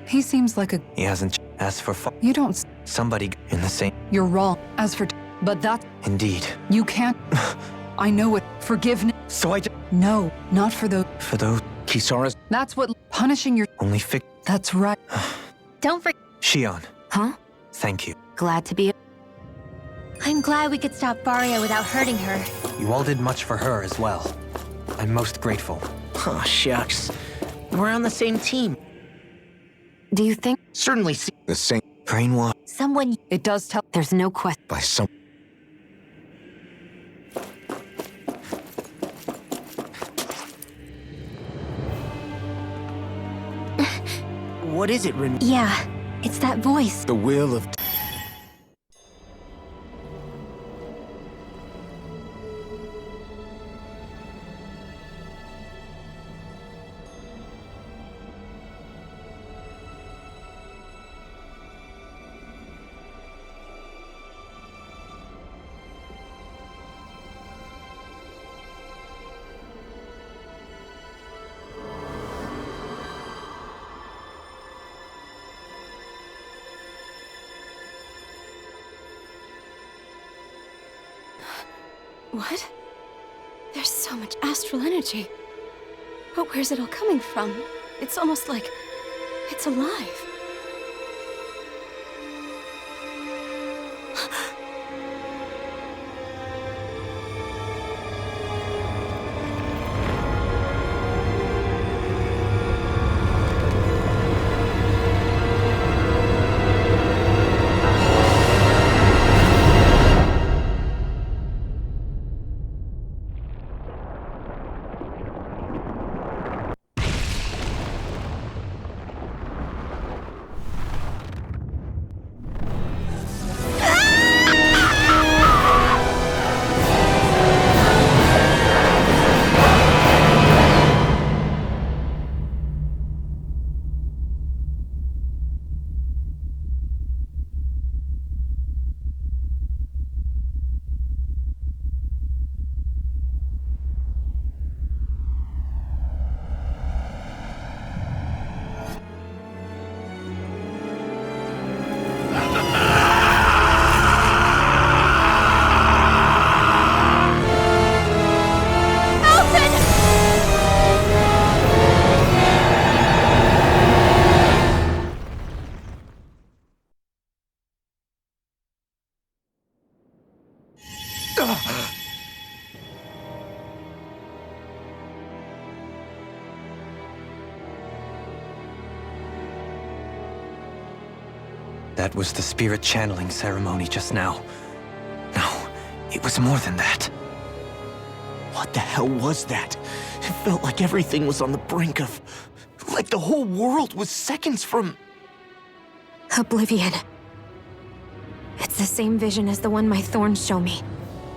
Speaker 5: He seems like a...
Speaker 1: He hasn't asked for
Speaker 5: You don't...
Speaker 1: somebody in the same...
Speaker 5: You're wrong. As for... But that...
Speaker 1: Indeed.
Speaker 5: You can't... I know it. Forgiveness...
Speaker 1: So I
Speaker 5: No, not for those...
Speaker 1: For those...
Speaker 8: Kisara's...
Speaker 5: That's what... Punishing your...
Speaker 1: Only
Speaker 5: That's right.
Speaker 2: Don't forget.
Speaker 1: Shion.
Speaker 7: Huh?
Speaker 1: Thank you.
Speaker 7: Glad to be...
Speaker 2: I'm glad we could stop Faria without hurting her.
Speaker 1: You all did much for her as well. I'm most grateful.
Speaker 3: Oh, shucks. We're on the same team.
Speaker 7: Do you think
Speaker 3: Certainly
Speaker 8: The same...
Speaker 1: Brainwash
Speaker 2: Someone...
Speaker 5: It does tell...
Speaker 7: there's no question?
Speaker 8: by some...
Speaker 3: What is it, Rin?
Speaker 2: Yeah, it's that voice.
Speaker 8: The will of...
Speaker 11: What? There's so much astral energy. But where's it all coming from? It's almost like it's alive.
Speaker 1: That was the spirit channeling ceremony just now. No, it was more than that.
Speaker 3: What the hell was that? It felt like everything was on the brink of... Like the whole world was seconds from...
Speaker 7: Oblivion. It's the same vision as the one my thorns show me.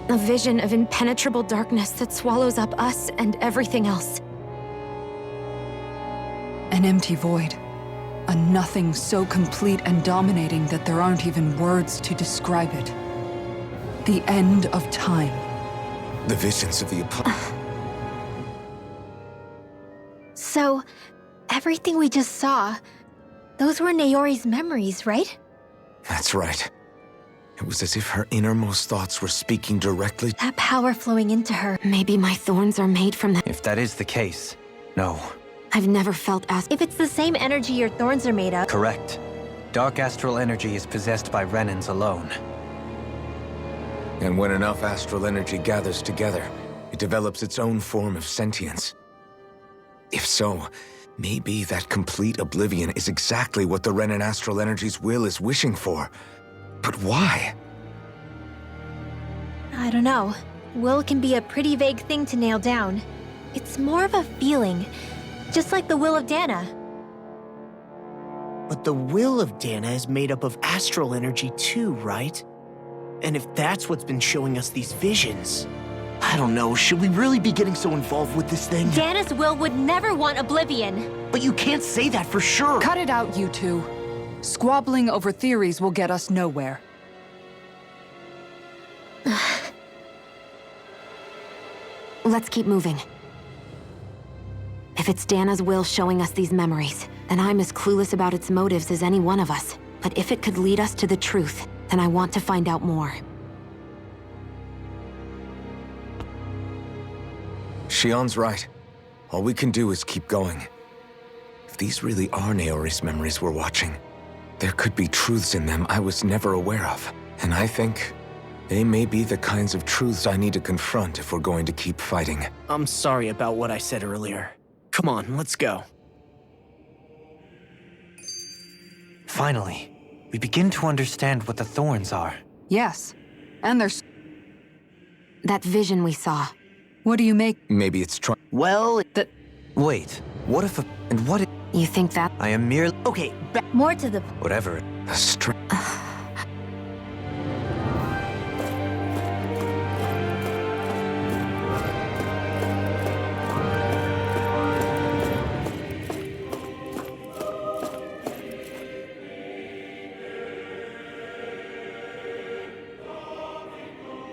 Speaker 7: A vision of impenetrable darkness that swallows up us and everything else.
Speaker 5: An empty void. A nothing so complete and dominating that there aren't even words to describe it. The end of time.
Speaker 8: The visions of the
Speaker 2: So, everything we just saw, those were Naori's memories, right?
Speaker 8: That's right. It was as if her innermost thoughts were speaking directly.
Speaker 2: That power flowing into her.
Speaker 7: Maybe my thorns are made from that.
Speaker 1: If that is the case, no.
Speaker 7: I've never felt as...
Speaker 2: If it's the same energy your thorns are made of.
Speaker 1: Correct. Dark astral energy is possessed by Renans alone.
Speaker 8: And when enough astral energy gathers together, it develops its own form of sentience. If so, maybe that complete oblivion is exactly what the Renan astral energy's will is wishing for. But why?
Speaker 2: I don't know. Will can be a pretty vague thing to nail down. It's more of a feeling, just like the will of Dana.
Speaker 3: But the will of Dana is made up of astral energy too, right? And if that's what's been showing us these visions... I don't know, should we really be getting so involved with this thing?
Speaker 2: Dana's will would never want oblivion.
Speaker 3: But you can't say that for sure!
Speaker 5: Cut it out, you two. Squabbling over theories will get us nowhere.
Speaker 7: Let's keep moving. If it's Dana's will showing us these memories, then I'm as clueless about its motives as any one of us. But if it could lead us to the truth, then I want to find out more.
Speaker 8: Shion's right. All we can do is keep going. If these really are Naori's memories we're watching, there could be truths in them I was never aware of. And I think they may be the kinds of truths I need to confront if we're going to keep fighting.
Speaker 3: I'm sorry about what I said earlier. Come on, let's go.
Speaker 1: Finally, we begin to understand what the thorns are.
Speaker 5: Yes. And there's...
Speaker 7: That vision we saw.
Speaker 5: What do you make?
Speaker 8: Maybe it's trying...
Speaker 3: Well,
Speaker 5: That...
Speaker 1: Wait, what if and what if...
Speaker 7: You think that?
Speaker 1: I am merely...
Speaker 3: okay,
Speaker 2: More to the...
Speaker 1: Whatever.
Speaker 8: a strength.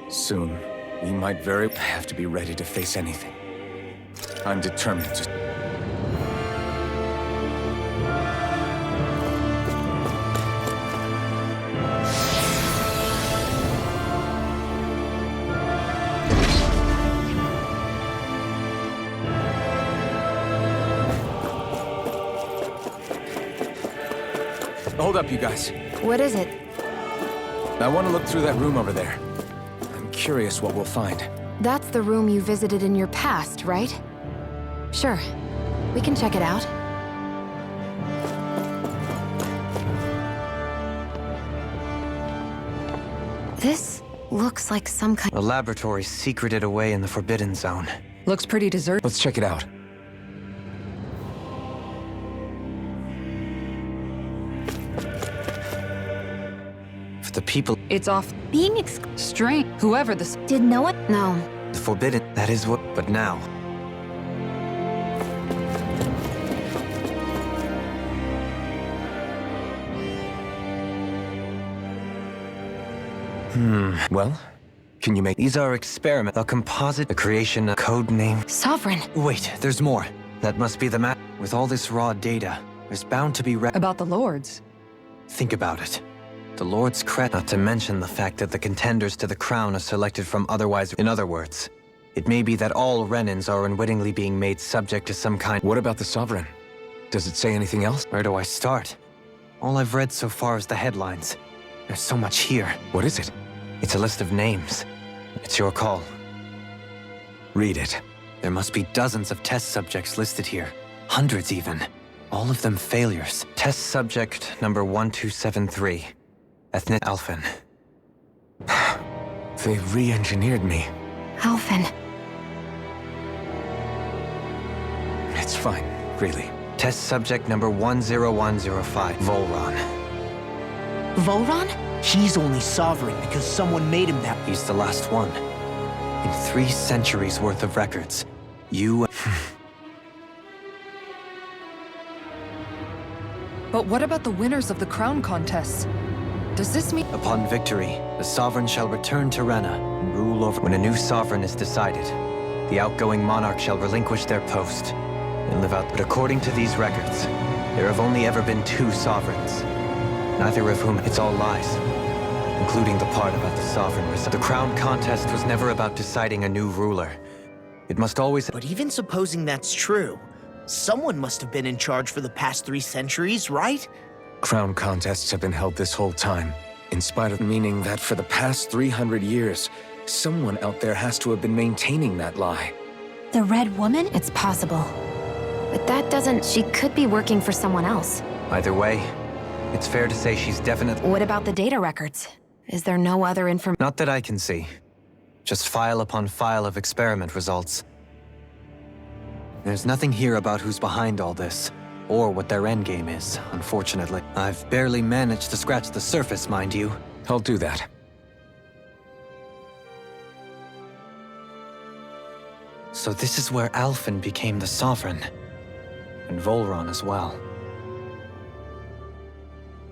Speaker 8: Soon, we might very have to be ready to face anything. I'm determined to... Hold up, you guys.
Speaker 7: What is it?
Speaker 8: I want to look through that room over there. I'm curious what we'll find.
Speaker 7: That's the room you visited in your past, right? Sure. We can check it out. This looks like some kind...
Speaker 1: A laboratory secreted away in the Forbidden Zone.
Speaker 5: Looks pretty deserted.
Speaker 8: Let's check it out.
Speaker 1: For the people...
Speaker 5: It's off.
Speaker 2: Being
Speaker 5: Strange. Whoever this...
Speaker 2: Did no one...
Speaker 7: No.
Speaker 1: The Forbidden... That is what... But now...
Speaker 8: Well, can you make...
Speaker 1: These are experiments. A composite, a creation, a code name.
Speaker 7: Sovereign.
Speaker 1: Wait, there's more. That must be the map. With all this raw data, there's bound to be...
Speaker 5: About the Lords.
Speaker 1: Think about it. The Lord's Cret, not to mention the fact that the contenders to the crown are selected from otherwise... In other words, it may be that all Renans are unwittingly being made subject to some kind...
Speaker 8: What about the Sovereign? Does it say anything else?
Speaker 1: Where do I start? All I've read so far is the headlines. There's so much here.
Speaker 8: What is it?
Speaker 1: It's a list of names. It's your call.
Speaker 8: Read it.
Speaker 1: There must be dozens of test subjects listed here. Hundreds even. All of them failures. Test subject number 1273. Ethnic Alphen.
Speaker 8: They re-engineered me.
Speaker 7: Alphen.
Speaker 8: It's fine, really.
Speaker 1: Test subject number 10105. Volron.
Speaker 7: Volron?
Speaker 3: he's only sovereign because someone made him that.
Speaker 1: He's the last one. In 3 centuries worth of records, you...
Speaker 5: But what about the winners of the crown contests? Does this mean...
Speaker 1: Upon victory, the sovereign shall return to Rena and rule over... When a new sovereign is decided, the outgoing monarch shall relinquish their post and live out... But according to these records, there have only ever been 2 sovereigns, neither of whom... It's all lies, including the part about the sovereign. The crown contest was never about deciding a new ruler. It must always...
Speaker 3: But even supposing that's true, someone must have been in charge for the past 3 centuries, right?
Speaker 8: Crown contests have been held this whole time, in spite of meaning that for the past 300 years, someone out there has to have been maintaining that lie.
Speaker 2: The Red Woman?
Speaker 7: It's possible. But that doesn't... She could be working for someone else.
Speaker 1: Either way, it's fair to say she's definitely...
Speaker 7: What about the data records? Is there no other information?
Speaker 1: Not that I can see. Just file upon file of experiment results. There's nothing here about who's behind all this, or what their endgame is, unfortunately. I've barely managed to scratch the surface, mind you.
Speaker 8: I'll do that.
Speaker 1: So this is where Alphen became the Sovereign. And Volron as well.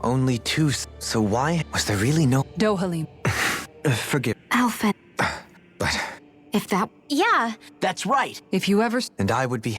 Speaker 1: Only two, so why was there really no—
Speaker 5: Dohalim.
Speaker 1: Forgive—
Speaker 7: Alphen,
Speaker 8: But
Speaker 7: if that...
Speaker 2: Yeah,
Speaker 3: That's right.
Speaker 5: If you ever...
Speaker 1: and I would be—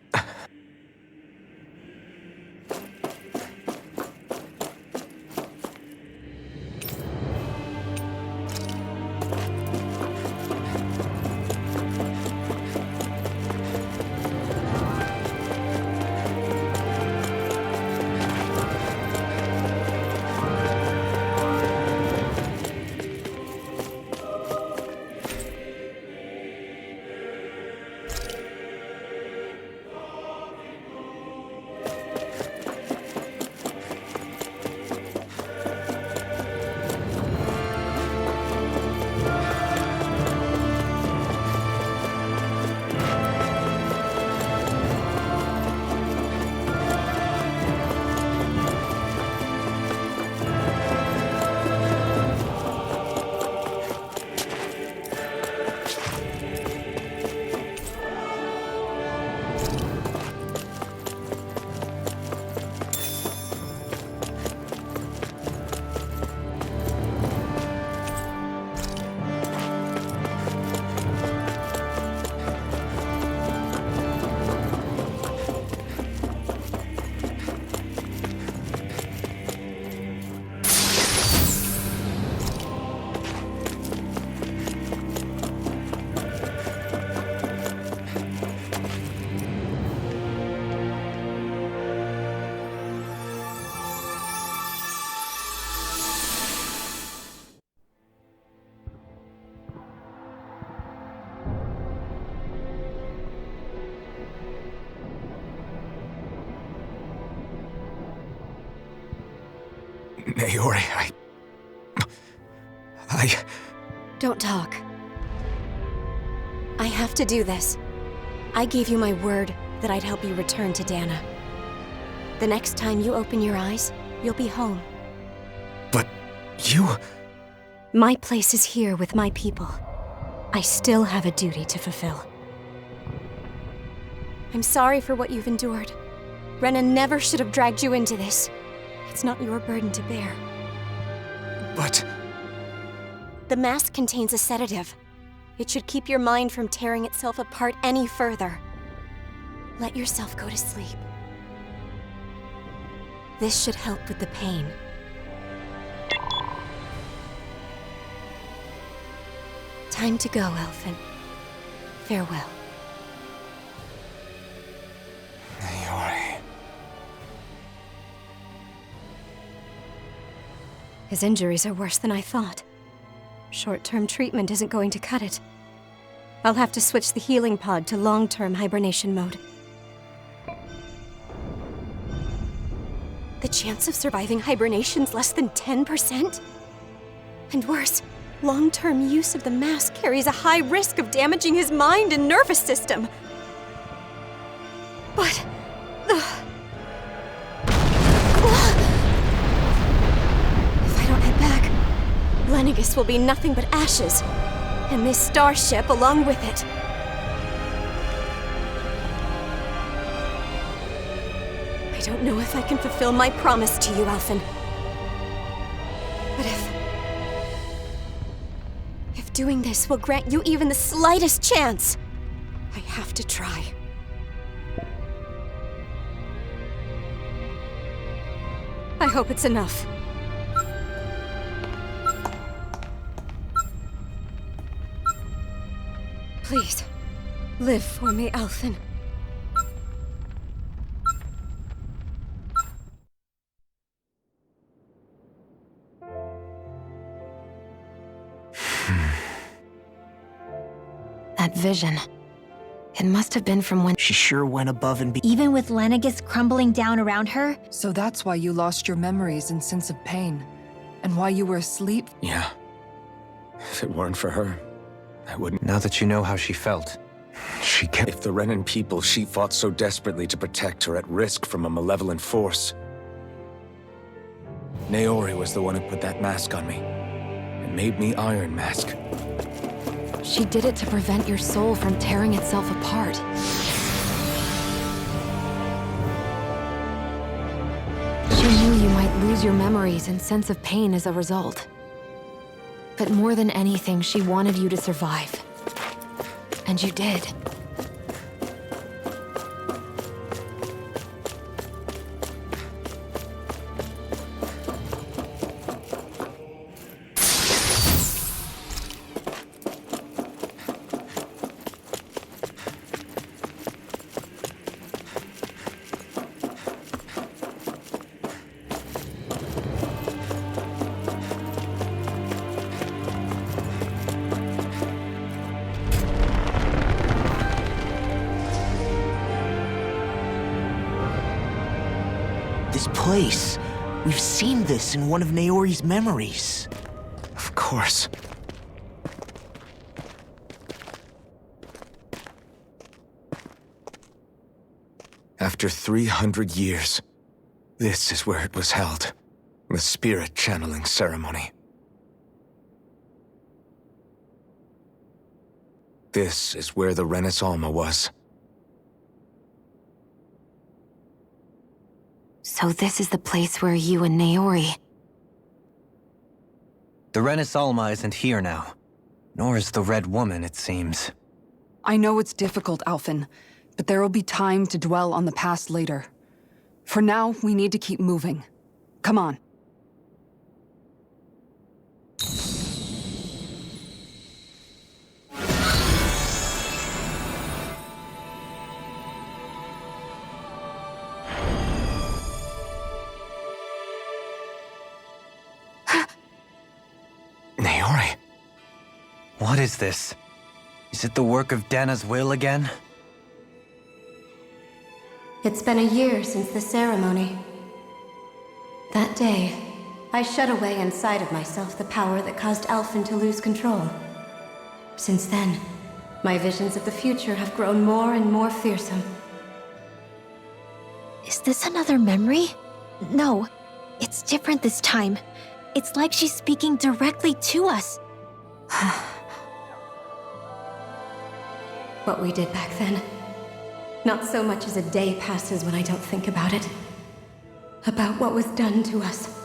Speaker 8: Naori, I...
Speaker 11: Don't talk. I have to do this. I gave you my word that I'd help you return to Dana. The next time you open your eyes, you'll be home.
Speaker 8: But you...
Speaker 11: My place is here with my people. I still have a duty to fulfill. I'm sorry for what you've endured. Rena never should have dragged you into this. It's not your burden to bear.
Speaker 8: But...
Speaker 11: The mask contains a sedative. It should keep your mind from tearing itself apart any further. Let yourself go to sleep. This should help with the pain. Time to go, Alphen. Farewell.
Speaker 8: Naori...
Speaker 11: His injuries are worse than I thought. Short-term treatment isn't going to cut it. I'll have to switch the healing pod to long-term hibernation mode. The chance of surviving hibernation's less than 10%? And worse, long-term use of the mask carries a high risk of damaging his mind and nervous system. But... if I don't head back, Lenegis will be nothing but ashes, and this starship along with it. I don't know if I can fulfill my promise to you, Alphen. But if doing this will grant you even the slightest chance, I have to try. I hope it's enough. Please, live for me, Alphen.
Speaker 7: That vision. It must have been from when...
Speaker 3: She sure went above and beyond.
Speaker 2: even with Lenegis crumbling down around her?
Speaker 5: So that's why you lost your memories and sense of pain. And why you were asleep?
Speaker 8: Yeah. If it weren't for her, I wouldn't.
Speaker 1: Now that you know how she felt,
Speaker 8: She kept. If the Renan people she fought so desperately to protect are at risk from a malevolent force. Naori was the one who put that mask on me. And made me Iron Mask.
Speaker 7: She did it to prevent your soul from tearing itself apart. She knew you might lose your memories and sense of pain as a result. But more than anything, she wanted you to survive. And you did.
Speaker 3: This place. We've seen this in one of Naori's memories.
Speaker 8: Of course. After 300 years, this is where it was held. The spirit channeling ceremony. This is where the Renis Alma was.
Speaker 7: So this is the place where you and Naori...
Speaker 1: the Renis Alma isn't here now. Nor is the Red Woman, it seems.
Speaker 5: I know it's difficult, Alphen, but there will be time to dwell on the past later. For now, we need to keep moving. Come on.
Speaker 8: Naori.
Speaker 1: What is this? Is it the work of Dana's will again?
Speaker 11: It's been a year since the ceremony. That day, I shut away inside of myself the power that caused Alphen to lose control. Since then, my visions of the future have grown more and more fearsome.
Speaker 2: Is this another memory? No, it's different this time. It's like she's speaking directly to us.
Speaker 11: What we did back then. Not so much as a day passes when I don't think about it. About what was done to us.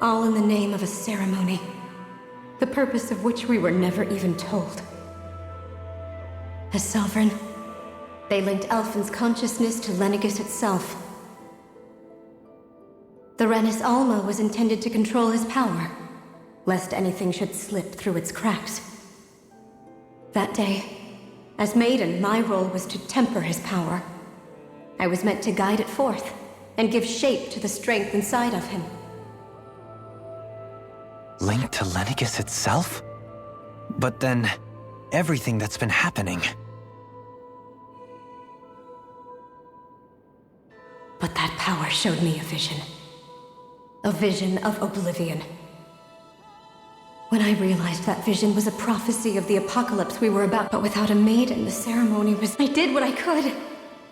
Speaker 11: All in the name of a ceremony. The purpose of which we were never even told. As Sovereign, they linked Alphen's consciousness to Lenegis itself. The Renis Alma was intended to control his power, lest anything should slip through its cracks. That day, as Maiden, my role was to temper his power. I was meant to guide it forth, and give shape to the strength inside of him.
Speaker 1: Linked to Lenegis itself? But then, everything that's been happening.
Speaker 11: But that power showed me a vision. A vision of oblivion. When I realized that vision was a prophecy of the apocalypse we were about, but without a maiden, the ceremony was... I did what I could,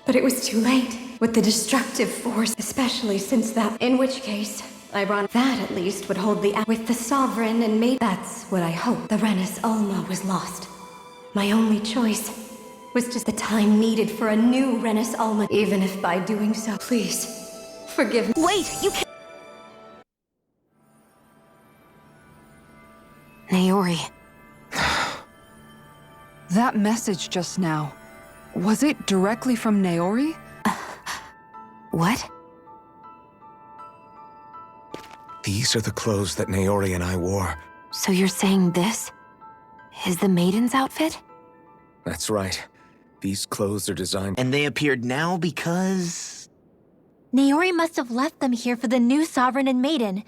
Speaker 11: but it was too late. With the destructive force, especially since that... In which case, that at least would hold the... With the Sovereign and maid... That's what I hoped. The Renis Alma was lost. My only choice was just the time needed for a new Renis Alma, even if by doing so... Please, forgive me.
Speaker 2: Wait, you can't...
Speaker 7: Naori.
Speaker 5: That message just now, was it directly from Naori?
Speaker 7: What?
Speaker 8: These are the clothes that Naori and I wore.
Speaker 7: So you're saying this is the Maiden's outfit?
Speaker 8: That's right. These clothes are designed...
Speaker 3: And they appeared now because...
Speaker 2: Naori must have left them here for the new Sovereign and Maiden,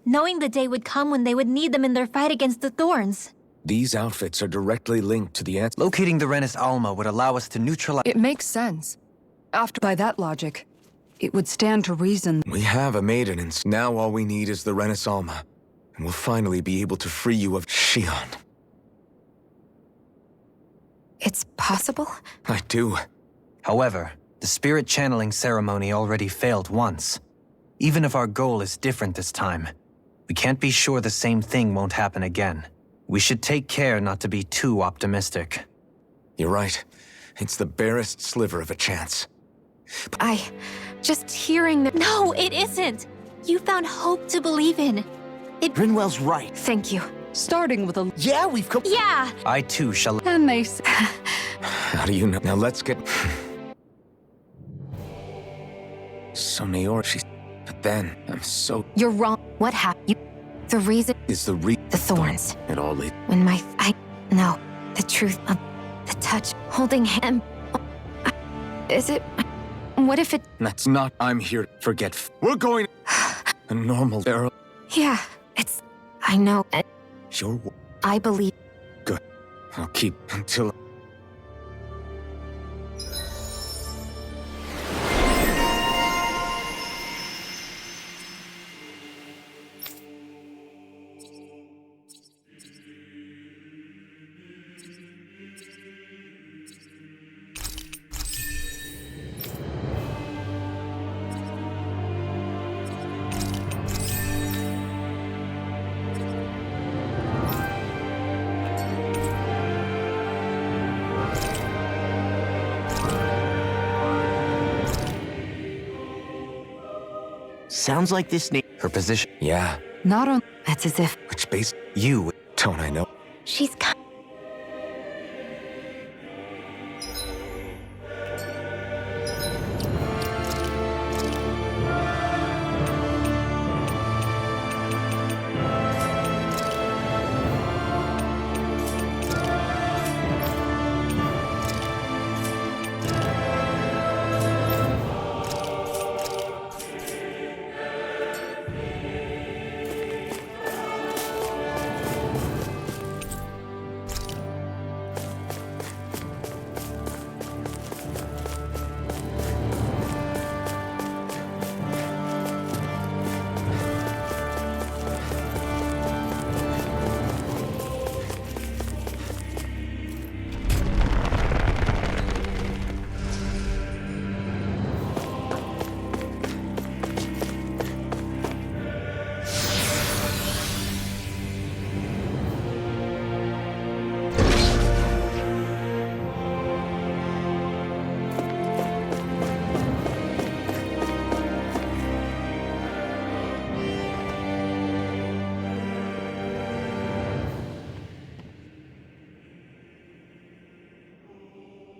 Speaker 2: knowing the day would come when they would need them in their fight against the Thorns.
Speaker 8: These outfits are directly linked to the answer.
Speaker 1: Locating the Renis Alma would allow us to neutralize...
Speaker 5: It makes sense. By that logic, it would stand to reason...
Speaker 8: We have a maiden, and now all we need is the Renis Alma. and we'll finally be able to free you of Shion.
Speaker 7: It's possible?
Speaker 8: I do.
Speaker 1: However, the spirit channeling ceremony already failed once. Even if our goal is different this time, we can't be sure the same thing won't happen again. We should take care not to be too optimistic.
Speaker 8: You're right. It's the barest sliver of a chance.
Speaker 7: Just hearing that.
Speaker 2: No, it isn't! You found hope to believe in.
Speaker 3: Rinwell's right.
Speaker 7: Thank you.
Speaker 5: Starting with a...
Speaker 3: Yeah, we've come.
Speaker 2: Yeah!
Speaker 1: I too shall...
Speaker 5: And they say...
Speaker 8: How do you know? Now let's get... So Naor, she's... But then, I'm so...
Speaker 7: You're wrong. What happened? The reason...
Speaker 8: Is the
Speaker 7: thorns.
Speaker 8: It all leads...
Speaker 7: When No. The truth of... The touch. Holding him. Is it... What if it...
Speaker 8: That's not... I'm here. Forget... We're going... A normal barrel.
Speaker 7: Yeah, it's... I know.
Speaker 8: Your...
Speaker 7: I believe...
Speaker 8: Good. I'll keep until...
Speaker 3: Sounds like this name.
Speaker 1: Her position...
Speaker 8: Yeah.
Speaker 5: Not on...
Speaker 7: That's as if...
Speaker 8: Which base? You. Don't I know?
Speaker 7: She's...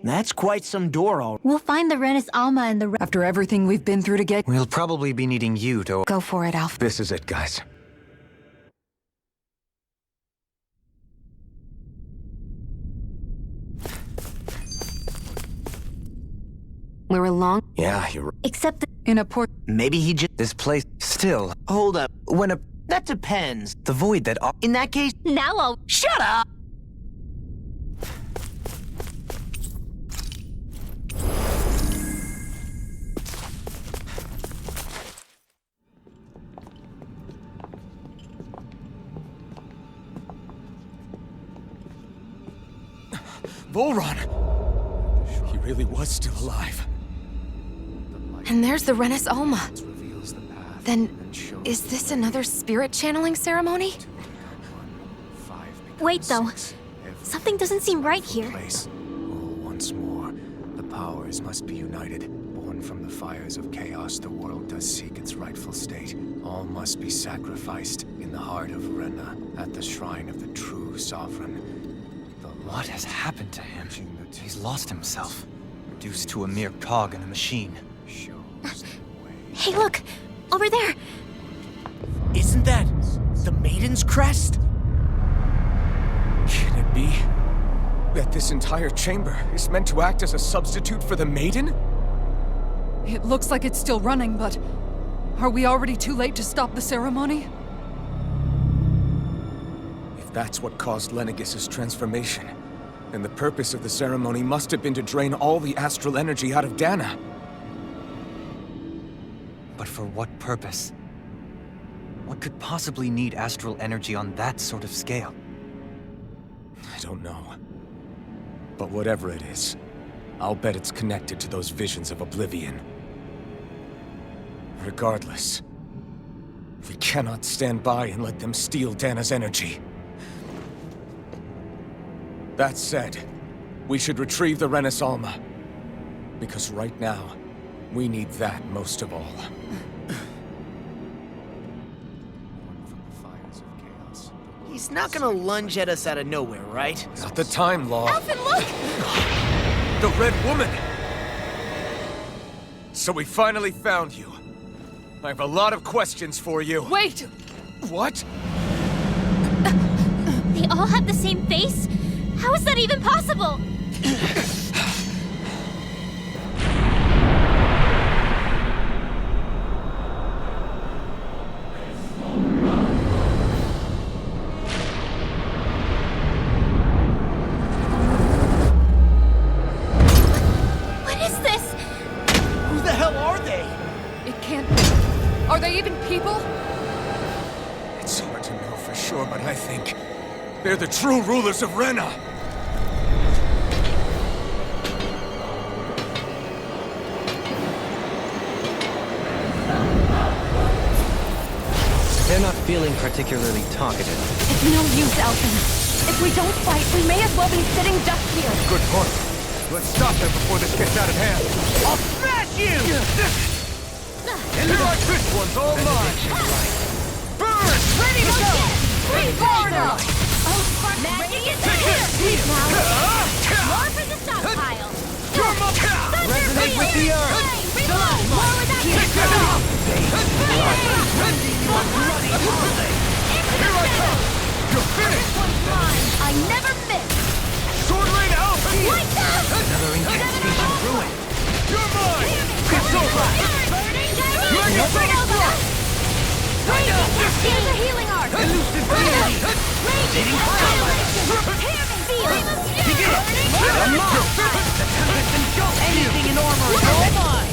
Speaker 3: That's quite some door, all right.
Speaker 2: We'll find the Renis Alma and the...
Speaker 5: After everything we've been through to get...
Speaker 1: We'll probably be needing you to...
Speaker 7: Go for it, Alf.
Speaker 8: This is it, guys.
Speaker 7: We're along...
Speaker 8: Yeah, you're...
Speaker 2: Except the...
Speaker 5: In a port...
Speaker 3: Maybe he just...
Speaker 1: This place... Still...
Speaker 3: Hold up.
Speaker 1: When a...
Speaker 3: That depends.
Speaker 1: The void that...
Speaker 3: In that case...
Speaker 2: Now I'll...
Speaker 3: Shut up!
Speaker 8: Volron! He really was still alive.
Speaker 7: And there's the Renis Alma. Then, is this another spirit channeling ceremony?
Speaker 2: Wait, though. Something doesn't seem right here.
Speaker 12: Once more, the powers must be united. Born from the fires of chaos, the world does seek its rightful state. All must be sacrificed in the heart of Rena, at the shrine of the true sovereign.
Speaker 1: What has happened to him? He's lost himself. Reduced to a mere cog in a machine.
Speaker 2: Hey, look! Over there!
Speaker 3: Isn't that the Maiden's crest?
Speaker 8: Can it be that this entire chamber is meant to act as a substitute for the Maiden?
Speaker 5: It looks like it's still running, but... Are we already too late to stop the ceremony?
Speaker 8: If that's what caused Lenegis' transformation, then the purpose of the ceremony must have been to drain all the astral energy out of Dana.
Speaker 1: But for what purpose? What could possibly need astral energy on that sort of scale?
Speaker 8: I don't know. But whatever it is, I'll bet it's connected to those visions of oblivion. Regardless, we cannot stand by and let them steal Dana's energy. That said, we should retrieve the Renaissance. Because right now, we need that most of all.
Speaker 3: He's not gonna lunge at us out of nowhere, right?
Speaker 8: Not the time, Law.
Speaker 2: Alphen, look!
Speaker 8: The Red Woman! So we finally found you. I have a lot of questions for you.
Speaker 4: Wait!
Speaker 8: What?
Speaker 2: They all have the same face? How is that even possible? What is this?
Speaker 3: Who the hell are they?
Speaker 4: It can't be. Are they even people?
Speaker 8: It's hard to know for sure, but I think they're the true rulers of Rena.
Speaker 1: They're not feeling particularly talkative.
Speaker 2: It's no use, Alphen. If we don't fight, we may as well be sitting ducks here.
Speaker 6: Good point. Let's stop them before this gets out of hand. I'll smash you! And this one's all mine. Burn!
Speaker 2: Ready to go! Free burner! Oh, fuck! Magic is here! More for the stockpile!
Speaker 6: Resonate with the earth!
Speaker 2: More with that
Speaker 6: Here I come! You're finished!
Speaker 2: I never miss!
Speaker 6: Sword Rain Alpha!
Speaker 2: Like that!
Speaker 1: Another incantation ruin.
Speaker 6: You're mine! It's over!
Speaker 2: Here's a healing art!
Speaker 6: Elusive
Speaker 2: Raging annihilation!
Speaker 6: Begin!
Speaker 3: Anything in armor is all mine!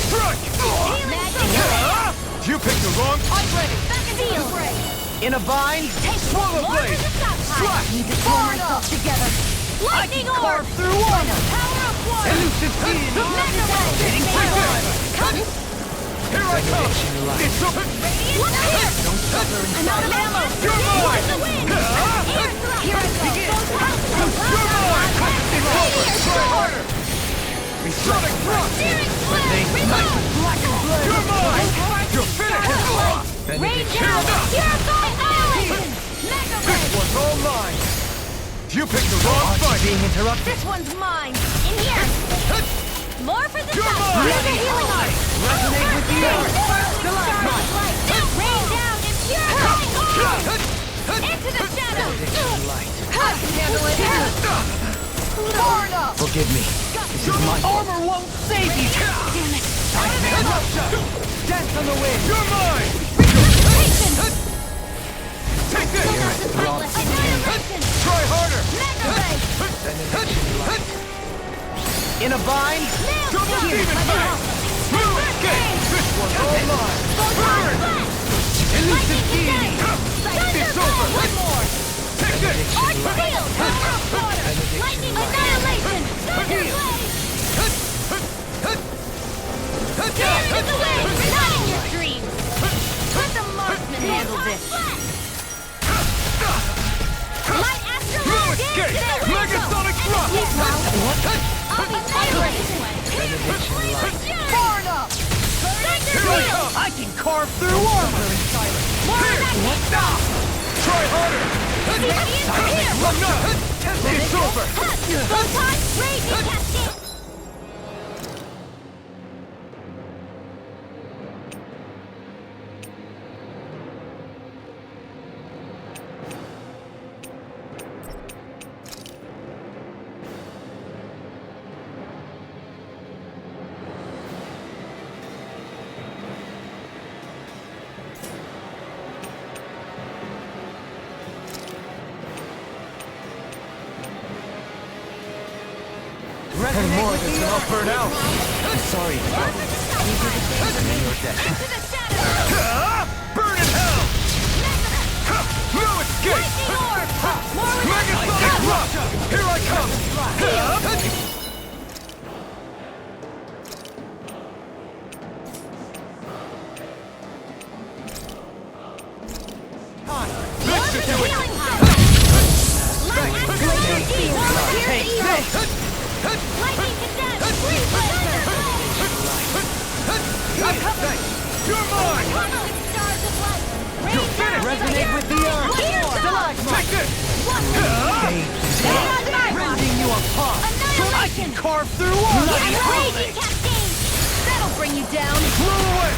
Speaker 6: Strike! You picked the wrong...
Speaker 2: I'm ready! Seal!
Speaker 3: In a bind?
Speaker 6: Swallow blade! Slash!
Speaker 2: Need to pull myself together! Lightning orb!
Speaker 3: Carve through armor!
Speaker 2: Power of one!
Speaker 6: Elusive being!
Speaker 2: Getting
Speaker 6: Here I come! It's open!
Speaker 2: Look here! I'm out of ammo!
Speaker 6: You're mine!
Speaker 2: The wind! Here I go!
Speaker 6: You're mine! It's over! Try harder! Sonic thrust! You're mine! You're finished!
Speaker 2: Rain down! Purify annihilation! Mega
Speaker 6: This
Speaker 2: red!
Speaker 6: one's all mine! You picked the wrong fight!
Speaker 1: Being interrupted.
Speaker 2: This one's mine! In here! More for the
Speaker 6: You're
Speaker 2: top!
Speaker 6: mine!
Speaker 2: Mega healing art!
Speaker 6: Resonate with the earth!
Speaker 2: Rain down and purify all! Into the shadows! I can handle it! Far enough!
Speaker 1: Forgive me. This is my fault.
Speaker 3: Armor won't save you!
Speaker 2: Damn it!
Speaker 3: Dance on the wind!
Speaker 6: You're mine! Take this!
Speaker 2: Annihilation!
Speaker 6: Try harder!
Speaker 2: Mega red!
Speaker 3: In a bind?
Speaker 6: Double demon blade! This one's all mine! Burn!
Speaker 2: Elusive
Speaker 6: Being! It's over!
Speaker 2: One more!
Speaker 6: Take this!
Speaker 2: Arch field! Power of water! Lightning annihilation! Thunder blade! Tear into the wind! Not in your dreams! Let the marksman handle this! Light astral
Speaker 6: No
Speaker 2: dance
Speaker 6: escape!
Speaker 2: to the
Speaker 6: Megasonic thrust!
Speaker 2: I'll be far enough!
Speaker 6: Here I come!
Speaker 3: I can carve through armor!
Speaker 6: Stop! Try harder! I'm not! It's over!
Speaker 2: Bow tie, raging cascade!
Speaker 1: And more of this will all burn out. I'm sorry.
Speaker 2: Into the shadows!
Speaker 6: Burn
Speaker 2: Lightning condemned! Freeze Thunder!
Speaker 6: You're mine!
Speaker 2: Tumbling stars of light! Rain down!
Speaker 6: Resonate with the earth! Take this! Rending you apart! I can carve through walls!
Speaker 2: Raging cascade! That'll bring you down!
Speaker 6: Blow away!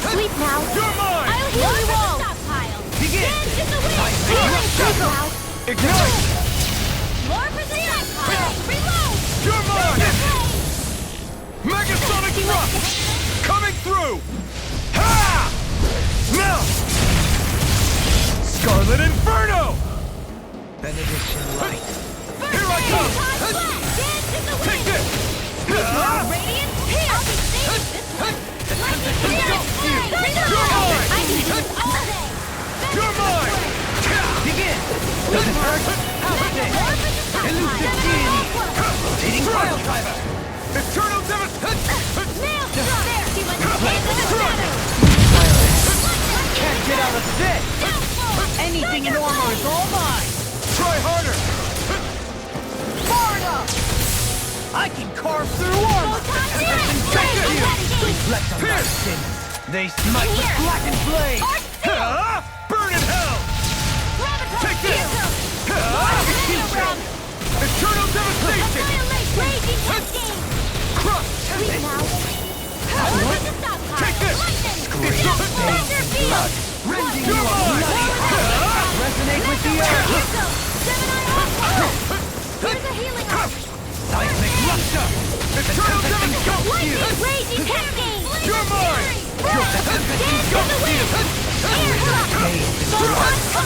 Speaker 2: Sleep now!
Speaker 6: You're mine!
Speaker 2: I'll heal you all! Stockpile!
Speaker 6: Begin!
Speaker 2: Dance in the wind!
Speaker 6: Sleep
Speaker 2: now!
Speaker 6: Ignite!
Speaker 2: More for the stockpile! Reload!
Speaker 6: You're mine!
Speaker 2: Play!
Speaker 6: Megasonic thrust! Coming through! Ha! Now! Scarlet Inferno!
Speaker 9: Benediction light.
Speaker 6: Here I come!
Speaker 2: Dance in the wind!
Speaker 6: Take this!
Speaker 2: Radiant! I'll be safe this way! Lightning condemned!
Speaker 6: You're mine!
Speaker 2: I can do this all day!
Speaker 6: You're mine!
Speaker 9: Begin! Doesn't hurt. How's this? Elusive deity! Rotating pile driver!
Speaker 6: Eternal devastation!
Speaker 2: Nail strike! There, she went into the shadow!
Speaker 9: Can't get out of this! Anything in armor is all mine!
Speaker 6: Try harder!
Speaker 9: Far enough! I can carve through armor! Reflect on my sins. They smite with blackened blade!
Speaker 6: Burn in hell! Take this! Eternal devastation!
Speaker 2: Raging cascade!
Speaker 6: Crush!
Speaker 2: Sleep now! Over the stockpile!
Speaker 6: Take this!
Speaker 2: Thunder field!
Speaker 9: Rending you apart! Resonate with the earth!
Speaker 2: Here goes! Gemini Aqua! Here's a healing arc!
Speaker 9: Seismic rupture!
Speaker 6: Eternal devastation!
Speaker 2: Lightning raging cascade!
Speaker 6: You're mine!
Speaker 2: Dance in the wind! Air hook!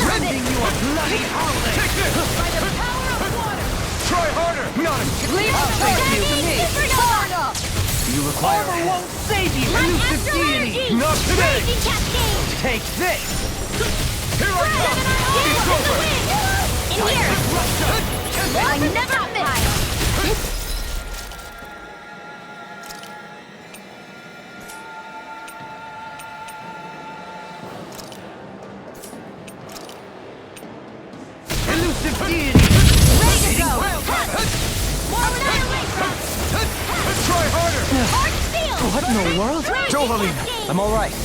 Speaker 9: Rending you a bloody howling!
Speaker 6: Take this!
Speaker 2: By the power of water!
Speaker 6: Try harder!
Speaker 9: Not a
Speaker 2: Leave
Speaker 9: I'll take you to me!
Speaker 2: Supernova!
Speaker 9: You require armor won't save you, elusive
Speaker 2: Astral
Speaker 9: deity!
Speaker 2: energy!
Speaker 6: Not today!
Speaker 2: Raging cascade!
Speaker 9: Take this!
Speaker 6: Here I come! It's over!
Speaker 2: In here! I never miss!
Speaker 9: Elusive deity!
Speaker 2: Ready to go! More annihilation!
Speaker 6: Try harder!
Speaker 2: Arch field!
Speaker 9: What in the world?
Speaker 2: Jovelina!
Speaker 9: I'm alright.
Speaker 2: In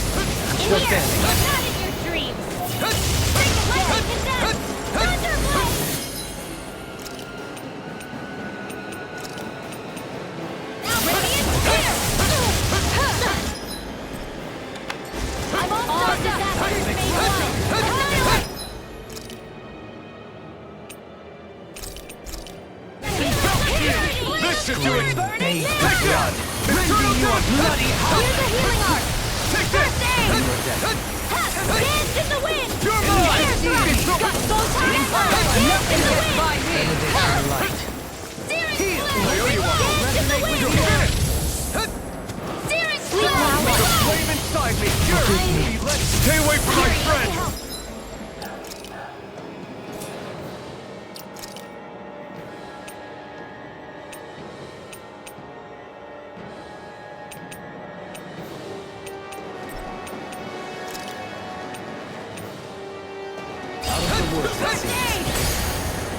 Speaker 9: Still
Speaker 2: here!
Speaker 9: standing.
Speaker 2: Not in your dreams! Lightning condemned! Thunderblade! Radiant spear! I'm all disasters made one! Annihilate!
Speaker 6: This should do it!
Speaker 2: Burning
Speaker 6: Take that!
Speaker 9: Rending you a bloody
Speaker 2: Here's a healing arc!
Speaker 6: Take this!
Speaker 2: Dance in the wind!
Speaker 6: You're mine!
Speaker 2: Got soul time! Dance in the wind!
Speaker 9: benediction light.
Speaker 2: Searing
Speaker 6: I owe you one!
Speaker 2: Dance in the wind!
Speaker 6: You get it!
Speaker 2: Searing Sleep now!
Speaker 6: The flame inside me! Stay away from my friend!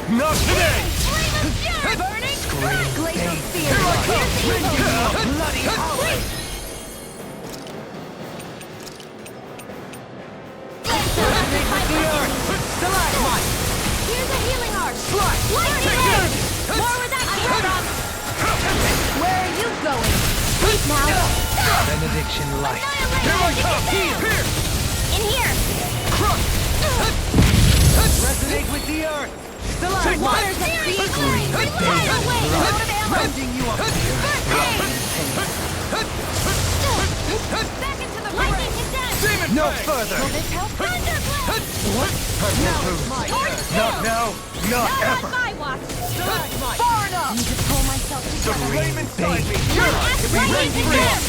Speaker 6: Not today!
Speaker 2: Burning! Glacial
Speaker 6: Here
Speaker 2: fear!
Speaker 6: I come!
Speaker 9: Bloody howling!
Speaker 2: Here's a healing arc! Lightning edge! More where that came from! Where are you going? Sleep now!
Speaker 9: Benediction light.
Speaker 6: Here I come! Here!
Speaker 2: In here!
Speaker 9: Resonate with the earth!
Speaker 6: Take
Speaker 2: Waters of sea! Fire away! Load of ammo!
Speaker 9: Rending you up!
Speaker 2: Back into the lightning condemned!
Speaker 6: Demon
Speaker 9: No
Speaker 6: Fang!
Speaker 9: further!
Speaker 2: Thunderblade!
Speaker 6: Not now! Not
Speaker 2: Not on
Speaker 6: ever!
Speaker 2: my watch! Far enough! Need to pull myself
Speaker 6: The
Speaker 2: together.
Speaker 6: flame inside me!
Speaker 2: Lightning condemned!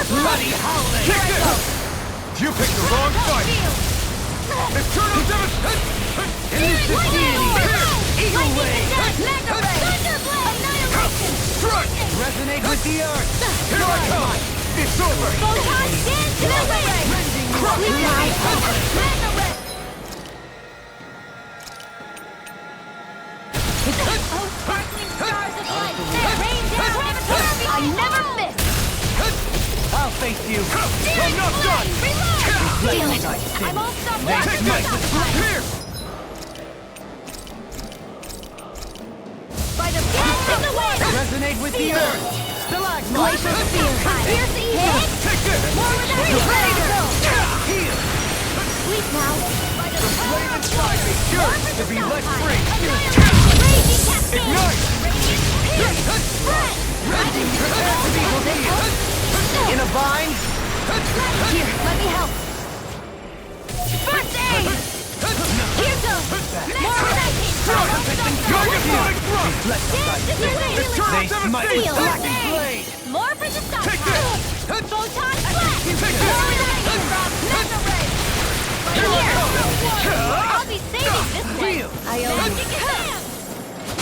Speaker 9: Bloody howling!
Speaker 6: Kick this! You picked the wrong fight! Eternal devastation!
Speaker 9: Elusive deity! Eagle wave!
Speaker 2: Mega ray! Thunderblade! Annihilation!
Speaker 6: Strike!
Speaker 9: Resonate with the earth!
Speaker 6: Here I come! It's over!
Speaker 2: Photon dance in the wind! Sleep now! Mega ray! Oh, sparkling I won't stop
Speaker 9: They
Speaker 2: watching
Speaker 9: might
Speaker 2: this.
Speaker 9: here!
Speaker 2: By the dance of the wind!
Speaker 9: Resonate with the earth! Stalagmite!
Speaker 2: Glacial spear! Here's the evil!
Speaker 9: Take this!
Speaker 2: More with that! You're ready to go!
Speaker 9: Heal!
Speaker 2: Sleep now! By the power
Speaker 9: Flame
Speaker 2: of
Speaker 9: inside me yearns to be let free!
Speaker 2: Raging cascade!
Speaker 9: Ignite!
Speaker 2: Radiant spear! Spread!
Speaker 9: Raging prepare to be revealed! In a vine?
Speaker 2: Here, let me help! First aid! Here goes! More with that!
Speaker 9: Megasonic thrust!
Speaker 2: They
Speaker 9: smite with blackened blade!
Speaker 2: More for the stop!
Speaker 9: Take this!
Speaker 2: Photon flash!
Speaker 9: Take
Speaker 2: More
Speaker 9: this!
Speaker 2: with that! Mega ray! Here! I'll be saving this one!
Speaker 9: Heal!
Speaker 2: I owe you.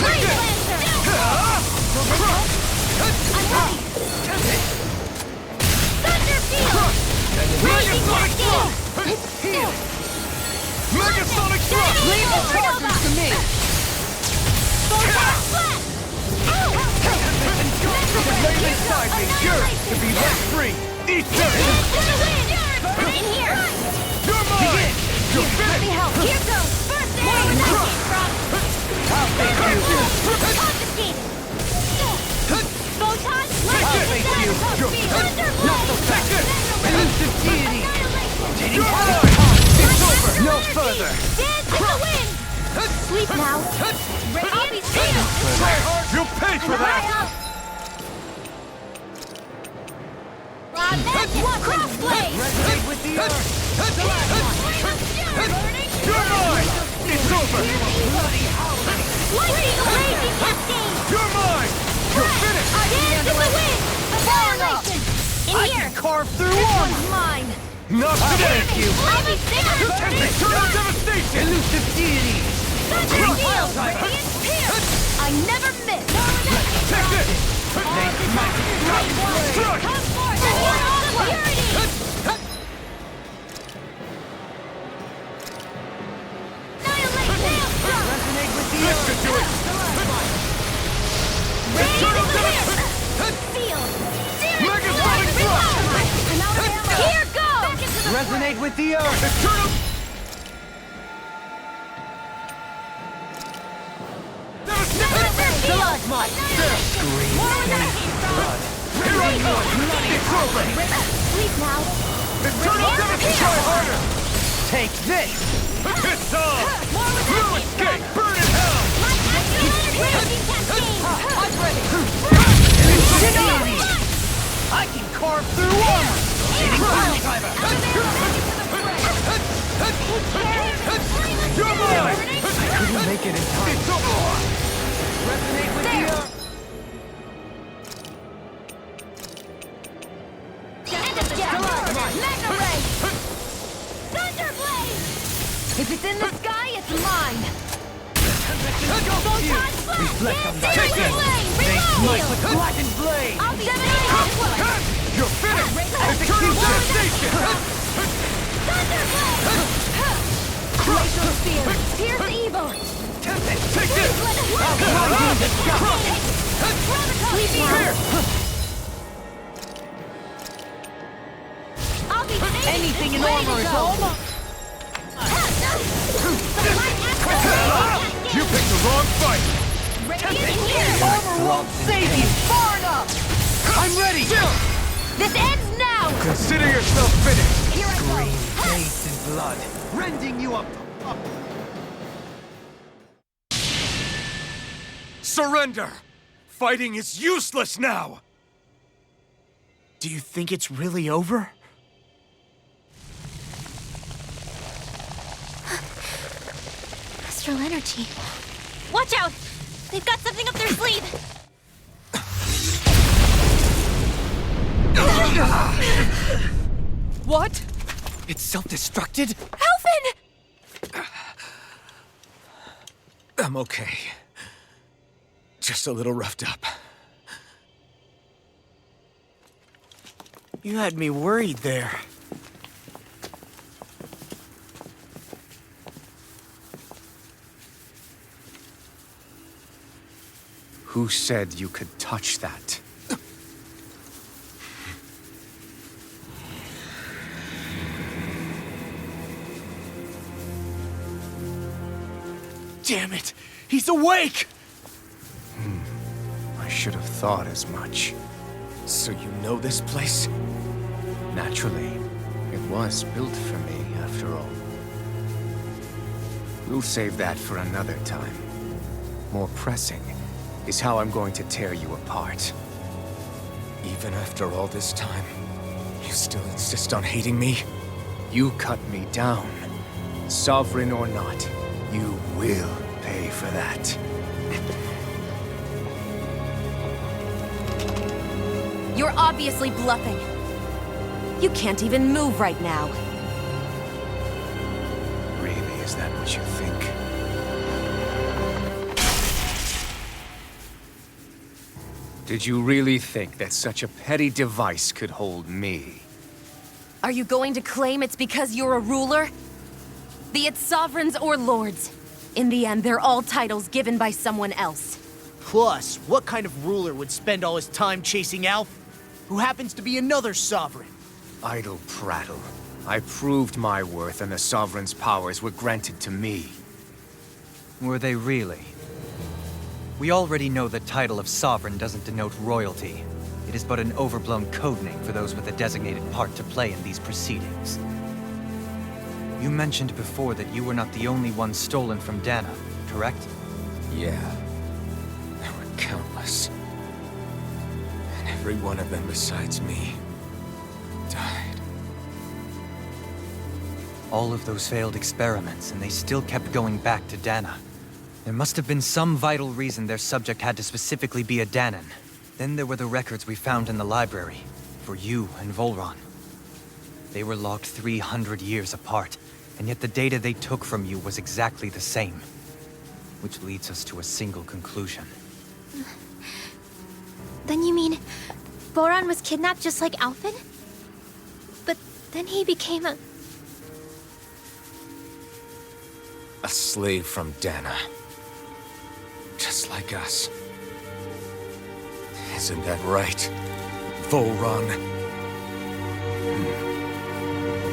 Speaker 9: Take
Speaker 2: Freeze
Speaker 9: this!
Speaker 2: Lancer! I'm ready! Thunder field! Raging
Speaker 9: Megasonic
Speaker 2: cascade!
Speaker 9: thrust! Heal! Megasonic thrust!
Speaker 2: Leave the chargers to me! Photon flash!
Speaker 9: The flame inside me yearns to be let free! Eat this!
Speaker 2: In here!
Speaker 9: You're mine! You're
Speaker 2: Let
Speaker 9: finished!
Speaker 2: me help! Here goes! First aid! More than that came from!
Speaker 9: I'll face you!
Speaker 2: Confiscated! Photon flash!
Speaker 9: I'll face you! Not so fast! Elusive deity! You're mine! It's over! No further!
Speaker 2: Dance in the wind! Sleep now! Radiant spear!
Speaker 9: You'll pay for that!
Speaker 2: Crossblade!
Speaker 9: Resonate with the earth! You're mine! It's over! Bloody howling!
Speaker 2: Lightning blazing cascade!
Speaker 9: You're mine! You're finished!
Speaker 2: Dance in the wind! Annihilation! In here!
Speaker 9: Carve through
Speaker 2: This
Speaker 9: armor!
Speaker 2: one's mine!
Speaker 9: Not today!
Speaker 2: I'll be there!
Speaker 9: Eternal devastation! Elusive deity!
Speaker 2: Thunder field! Radiant spear! I never miss!
Speaker 9: Take this! They smite! Strike!
Speaker 2: Come forth! And you're all of purity! Annihilate!
Speaker 9: Resonate with the earth! Listen to it!
Speaker 2: Eternal devastation! Field!
Speaker 9: Megasonic thrust!
Speaker 2: I'm out of ammo! Here goes! Back into the
Speaker 9: Resonate with the earth! Eternal... Stalagmite! Scream! Blood! Here I go! It's over!
Speaker 2: Sleep now!
Speaker 9: Eternal devastation! Try harder! Take this! It's on! No escape! Burn in hell!
Speaker 2: Raging cascade!
Speaker 9: I'm ready! Infinity! I can carve through armor! Driver! You're mine! I couldn't make it in time. It's over! Resonate with the earth!
Speaker 2: Mega ray! Thunder blade! If it's in the sky, it's mine! Photon flash!
Speaker 9: Reflect on that.
Speaker 2: Take
Speaker 9: Take
Speaker 2: it!
Speaker 9: They smite with blackened blade!
Speaker 2: I'll be there!
Speaker 9: You're finished! Execution! Station!
Speaker 2: Thunder blade! Glacial spear! Pierce evil!
Speaker 9: Take this!
Speaker 2: Sleepy
Speaker 9: Here!
Speaker 2: I'll be
Speaker 9: Anything in armor is almost... You picked the wrong fight! Armor won't save you! Far enough! I'm ready!
Speaker 2: This ends now!
Speaker 9: Consider yourself finished!
Speaker 2: Here I go!
Speaker 9: Bathed in blood, rending you up. Surrender! Fighting is useless now!
Speaker 3: Do you think it's really over?
Speaker 2: Astral energy. Watch out! They've got something up their sleeve!
Speaker 9: What? It's self-destructed?
Speaker 2: Alphen!
Speaker 8: I'm okay. Just a little roughed up.
Speaker 3: You had me worried there.
Speaker 12: Who said you could touch that?
Speaker 3: Damn it! He's awake!
Speaker 12: I should have thought as much. So you know this place? Naturally, it was built for me, after all. We'll save that for another time. More pressing is how I'm going to tear you apart.
Speaker 8: Even after all this time, you still insist on hating me?
Speaker 12: You cut me down. Sovereign or not, you will pay for that.
Speaker 13: You're obviously bluffing. You can't even move right now.
Speaker 12: Really, is that what you think? Did you really think that such a petty device could hold me?
Speaker 13: Are you going to claim it's because you're a ruler? Be it sovereigns or lords. In the end, they're all titles given by someone else.
Speaker 3: Plus, what kind of ruler would spend all his time chasing Alf, who happens to be another sovereign?
Speaker 12: Idle prattle. I proved my worth and the Sovereign's powers were granted to me.
Speaker 1: Were they really? We already know the title of Sovereign doesn't denote royalty. It is but an overblown codename for those with a designated part to play in these proceedings. You mentioned before that you were not the only one stolen from Dana, correct?
Speaker 8: Yeah. There were countless. And every one of them besides me died.
Speaker 1: All of those failed experiments, and they still kept going back to Dana. There must have been some vital reason their subject had to specifically be a Danan. Then there were the records we found in the library, for you and Volron. They were logged 300 years apart, and yet the data they took from you was exactly the same. Which leads us to a single conclusion.
Speaker 2: Then you mean Voron was kidnapped just like Alphen? But then he became a
Speaker 8: slave from Dana. Just like us. Isn't that right, Volron?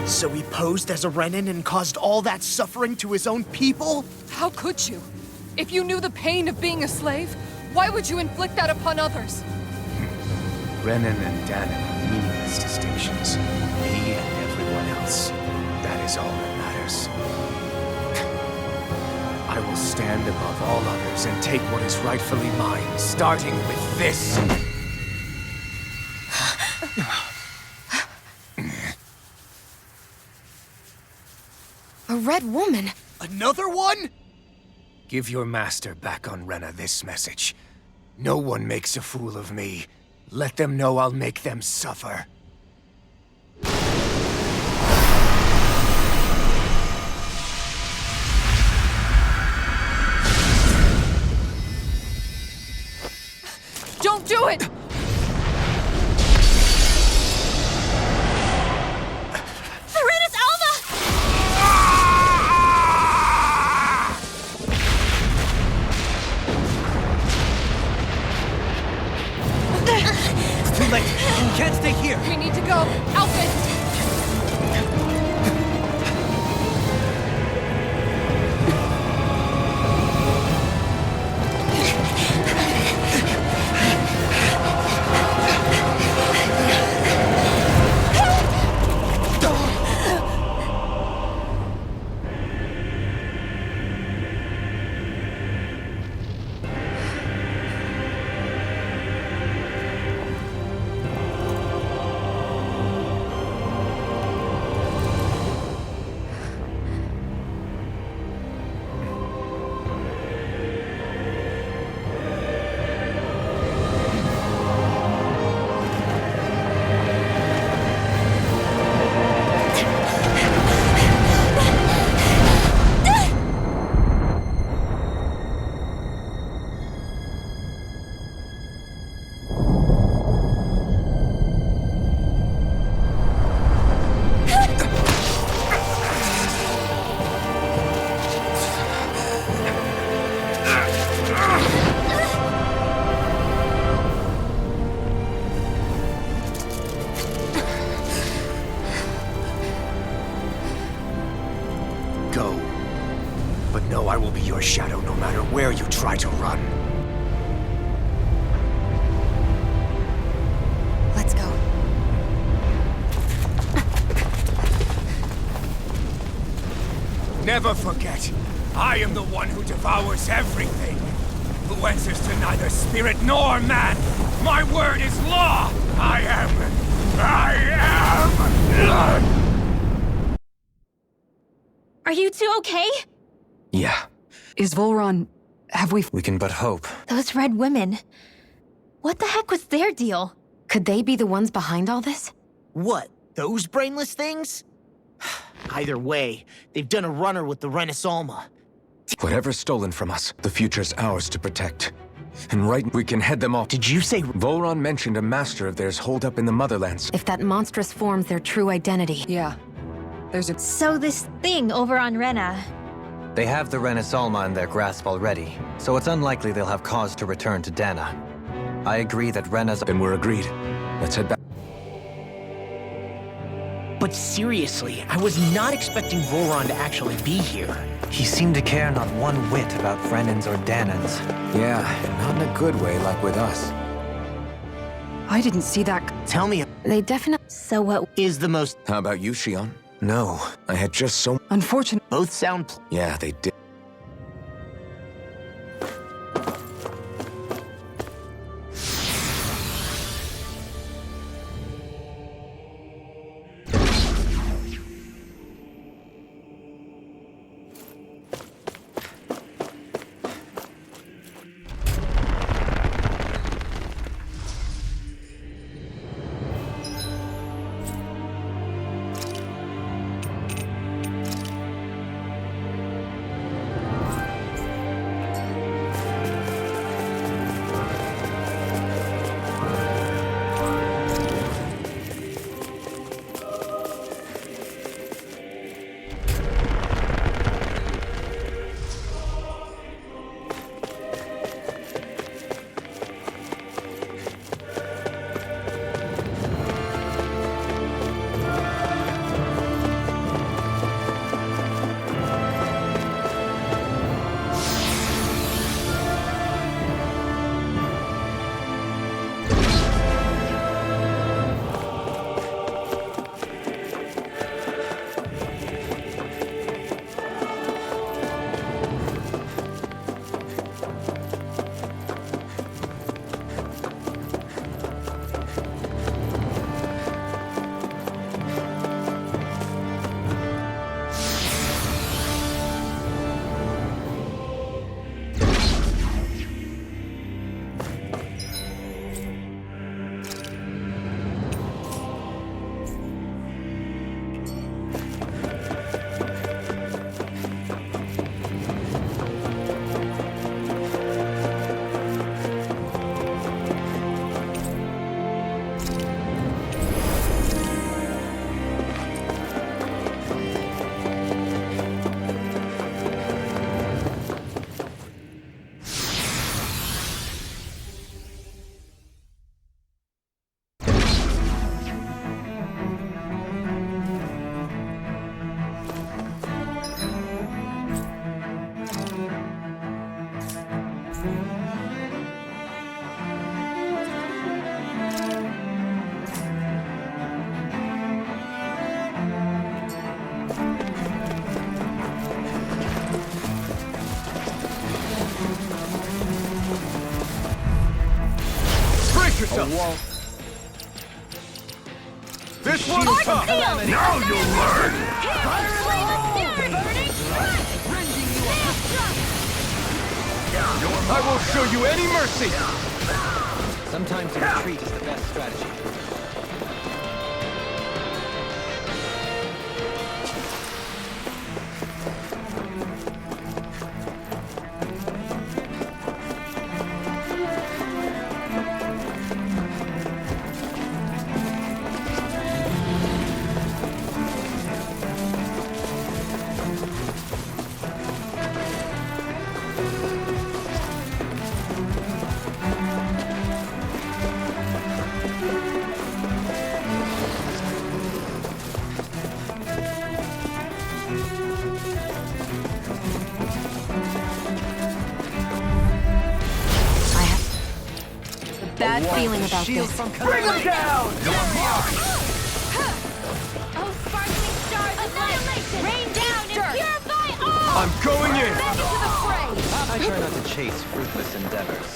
Speaker 3: So he posed as a Renan and caused all that suffering to his own people?
Speaker 5: How could you? If you knew the pain of being a slave, why would you inflict that upon others?
Speaker 12: Renan and Danan are meaningless distinctions. Me and everyone else. That is all that matters. I will stand above all others and take what is rightfully mine, starting with this.
Speaker 13: A red woman?
Speaker 3: Another one?
Speaker 12: Give your master back on Rena this message. No one makes a fool of me. Let them know I'll make them suffer.
Speaker 5: Don't do it!
Speaker 2: Serenus Alva!
Speaker 1: Too late! You can't stay here!
Speaker 5: We need to go! Alphen!
Speaker 3: But no, I will be your shadow no matter where you try to run.
Speaker 7: Let's go.
Speaker 6: Never forget, I am the one who devours everything. Who answers to neither spirit nor man. My word is law. I am.
Speaker 2: Are you two okay?
Speaker 1: Yeah,
Speaker 5: Is Volron... have we...
Speaker 1: we can but hope.
Speaker 2: Those red women. What the heck was their deal?
Speaker 13: Could they be the ones behind all this?
Speaker 3: What? Those brainless things? Either way, they've done a runner with the Renaissance.
Speaker 8: Whatever's stolen from us, the future's ours to protect. And right, we can head them off.
Speaker 3: Did you say...
Speaker 8: Volron mentioned a master of theirs holed up in the Motherlands.
Speaker 13: If that monstrous form's their true identity.
Speaker 5: Yeah. There's a...
Speaker 2: So this thing over on Rena.
Speaker 1: They have the Renaissance in their grasp already, so it's unlikely they'll have cause to return to Dana. I agree that Rena's...
Speaker 8: Then we're agreed. Let's head back.
Speaker 3: But seriously, I was not expecting Volron to actually be here.
Speaker 1: He seemed to care not one whit about Brennans or Danans.
Speaker 8: Yeah, not in a good way like with us.
Speaker 5: I didn't see that...
Speaker 3: Tell me,
Speaker 13: They definitely...
Speaker 2: So what?
Speaker 3: is the most...
Speaker 8: How about you, Shion? No, I had just so...
Speaker 5: Unfortunate...
Speaker 3: Both sound...
Speaker 8: Yeah, they did.
Speaker 6: yourself. This one's tough.
Speaker 10: Now you'll learn.
Speaker 6: I won't show you any mercy.
Speaker 1: Sometimes a retreat is the best strategy.
Speaker 13: bad feeling about
Speaker 6: Shield
Speaker 13: this.
Speaker 6: from Bring him down!
Speaker 2: Oh, sparkling stars of light! Rain down and purify all!
Speaker 6: I'm going in!
Speaker 2: Back into the fray!
Speaker 1: I try not to chase fruitless endeavors.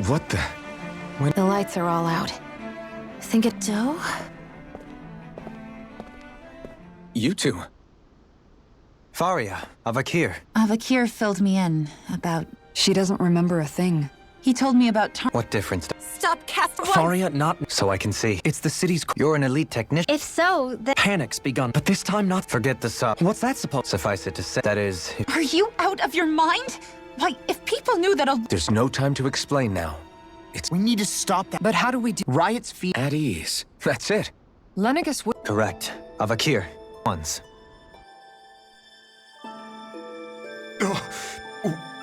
Speaker 8: What the?
Speaker 13: The lights are all out. Think it Doe?
Speaker 8: You two.
Speaker 1: Faria, Avakir.
Speaker 5: Avakir filled me in about... She doesn't remember a thing. He told me about
Speaker 1: What difference?
Speaker 13: Stop casting
Speaker 3: Faria, not...
Speaker 1: So I can see.
Speaker 3: It's the city's...
Speaker 1: You're an elite technician.
Speaker 2: If so, then...
Speaker 3: Panic's begun, but this time not...
Speaker 1: Forget the sub.
Speaker 3: What's that supposed...
Speaker 1: Suffice it to say, that is...
Speaker 5: Are you out of your mind? Why, if people knew that a...
Speaker 8: There's no time to explain now.
Speaker 3: We need to stop that.
Speaker 5: But how do we do...
Speaker 3: Riot's feet...
Speaker 8: At ease. That's it.
Speaker 5: Lennigus would...
Speaker 1: Correct. Avakir. Once.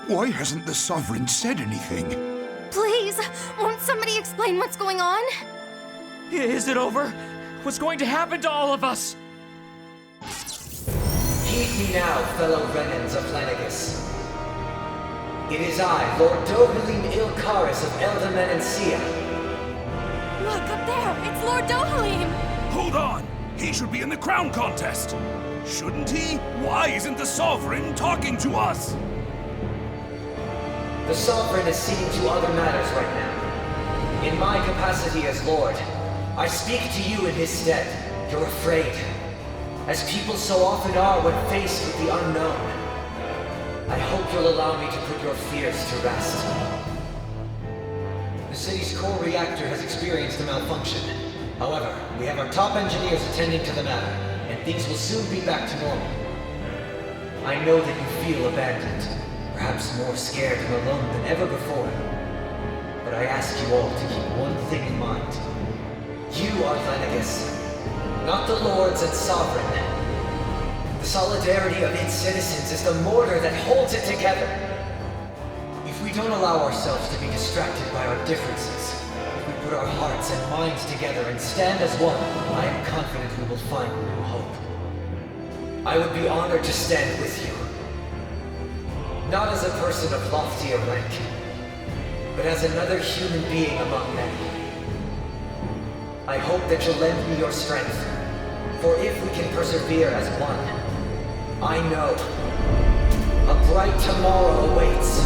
Speaker 10: Why hasn't the Sovereign said anything?
Speaker 13: Please, won't somebody explain what's going on?
Speaker 6: Is it over? What's going to happen to all of us?
Speaker 14: Heed me now, fellow Renans of Lennigus. It is I, Lord Dohalim Ilkaris of Eldaman and Sia.
Speaker 13: Look, up there! It's Lord Dohalim!
Speaker 10: Hold on! He should be in the crown contest! Shouldn't he? Why isn't the Sovereign talking to us?
Speaker 14: The Sovereign is seeing to other matters right now. In my capacity as Lord, I speak to you in his stead. You're afraid, as people so often are when faced with the unknown. I hope you'll allow me to put your fears to rest. The city's core reactor has experienced a malfunction. However, we have our top engineers attending to the matter, and things will soon be back to normal. I know that you feel abandoned, perhaps more scared and alone than ever before. But I ask you all to keep one thing in mind. You are Lennigus, not the Lords and Sovereign. The solidarity of its citizens is the mortar that holds it together. If we don't allow ourselves to be distracted by our differences, if we put our hearts and minds together and stand as one, I am confident we will find new hope. I would be honored to stand with you. Not as a person of loftier rank, but as another human being among many. I hope that you'll lend me your strength, for if we can persevere as one, I know a bright tomorrow awaits.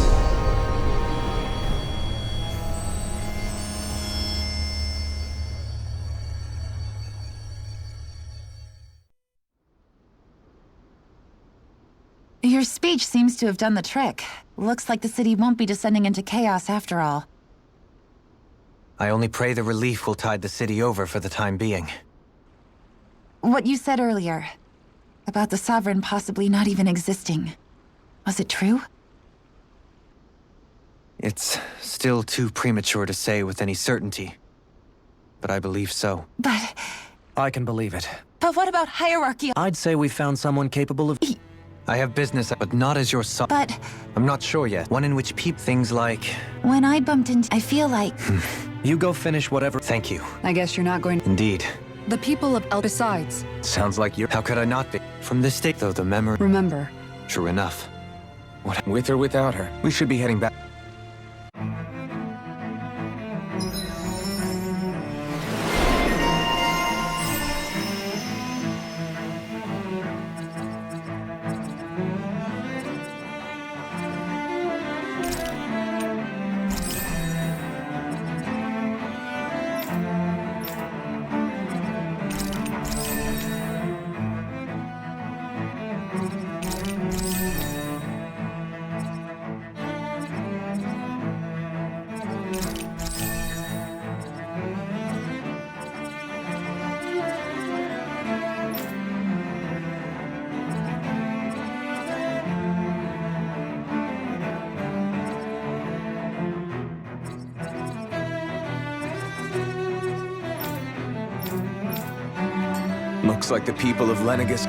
Speaker 5: Your speech seems to have done the trick. Looks like the city won't be descending into chaos after all.
Speaker 1: I only pray the relief will tide the city over for the time being.
Speaker 5: What you said earlier, about the Sovereign possibly not even existing, was it true?
Speaker 1: It's still too premature to say with any certainty, but I believe so.
Speaker 5: But
Speaker 3: I can believe it.
Speaker 5: what about hierarchy?
Speaker 3: I'd say we found someone capable of...
Speaker 1: I have business, but not as your son.
Speaker 5: But
Speaker 1: I'm not sure yet. One in which things like...
Speaker 5: when I bumped into... I feel like...
Speaker 3: You go finish whatever...
Speaker 1: Thank you.
Speaker 5: I guess you're not going...
Speaker 1: Indeed.
Speaker 5: The people of El... Besides,
Speaker 1: Sounds like you're... How could I not be? From this state, though, the memory...
Speaker 5: remember,
Speaker 1: True enough. What?
Speaker 8: With or without her, we should be heading back. Looks like the people of Lenegus...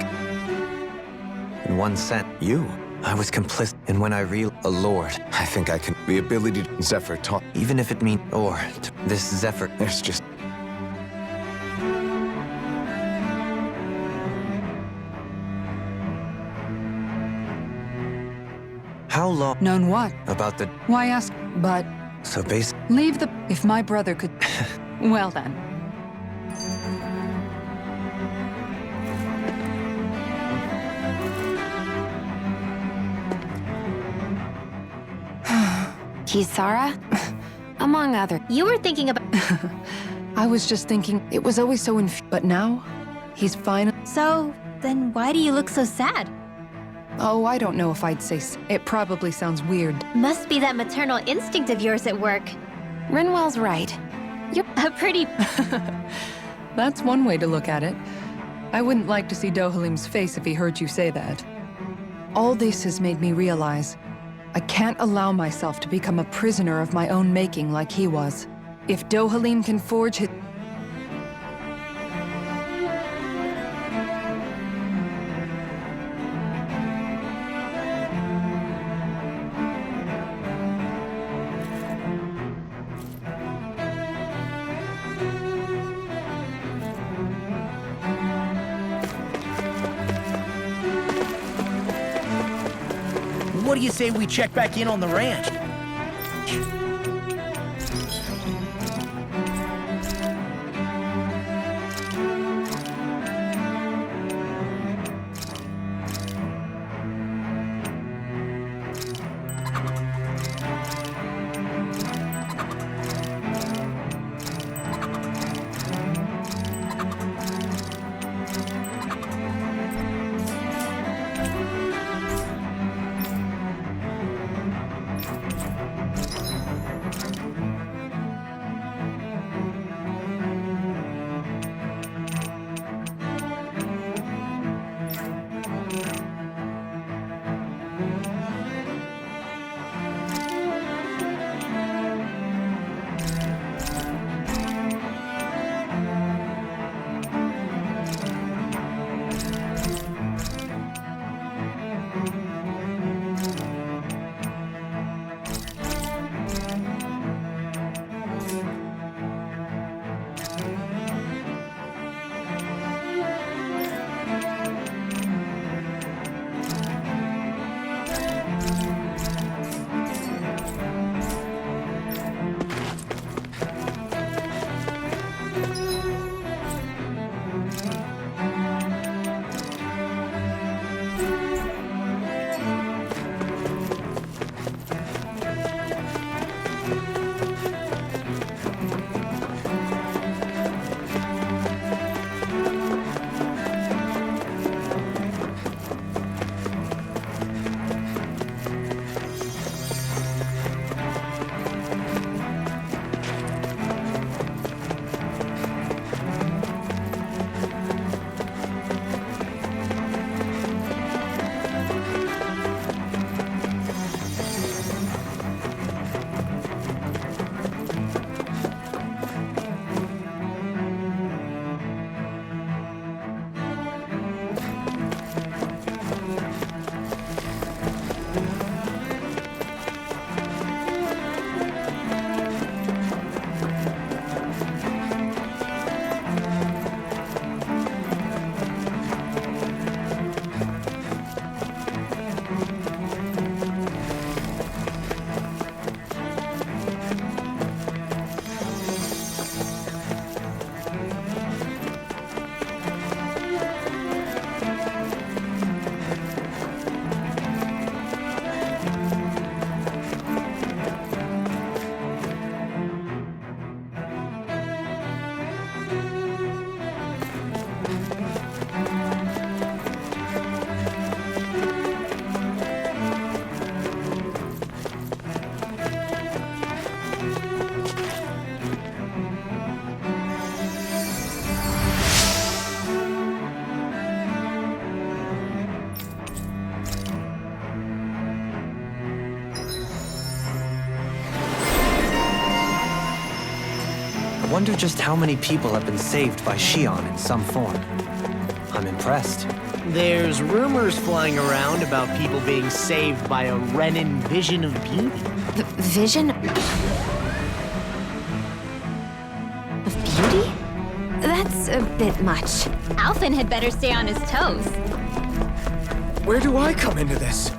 Speaker 1: In one sense, you. I was complicit, and when I a lord.
Speaker 8: I think I can... The ability to... Zephyr taught...
Speaker 1: Even if it mean... Or... This Zephyr...
Speaker 8: There's just...
Speaker 1: How long...
Speaker 5: Known what?
Speaker 1: About the...
Speaker 5: Why ask? But...
Speaker 1: So base...
Speaker 5: Leave the... If my brother could... Well then.
Speaker 13: Kisara? Among other.
Speaker 2: You were thinking about...
Speaker 5: I was just thinking, it was always so but now, he's fine.
Speaker 2: So, then why do you look so sad?
Speaker 5: Oh, I don't know if I'd say it probably sounds weird.
Speaker 2: Must be that maternal instinct of yours at work.
Speaker 13: Rinwell's right.
Speaker 2: You're a pretty...
Speaker 5: That's one way to look at it. I wouldn't like to see Dohalim's face if he heard you say that. All this has made me realize I can't allow myself to become a prisoner of my own making like he was. If Dohalim can forge his...
Speaker 3: What do you say we check back in on the ranch?
Speaker 1: Wonder just how many people have been saved by Shion in some form. I'm impressed.
Speaker 3: There's rumors flying around about people being saved by a Renan vision of beauty.
Speaker 13: Vision? Of beauty? That's a bit much.
Speaker 2: Alphen had better stay on his toes.
Speaker 8: Where do I come into this?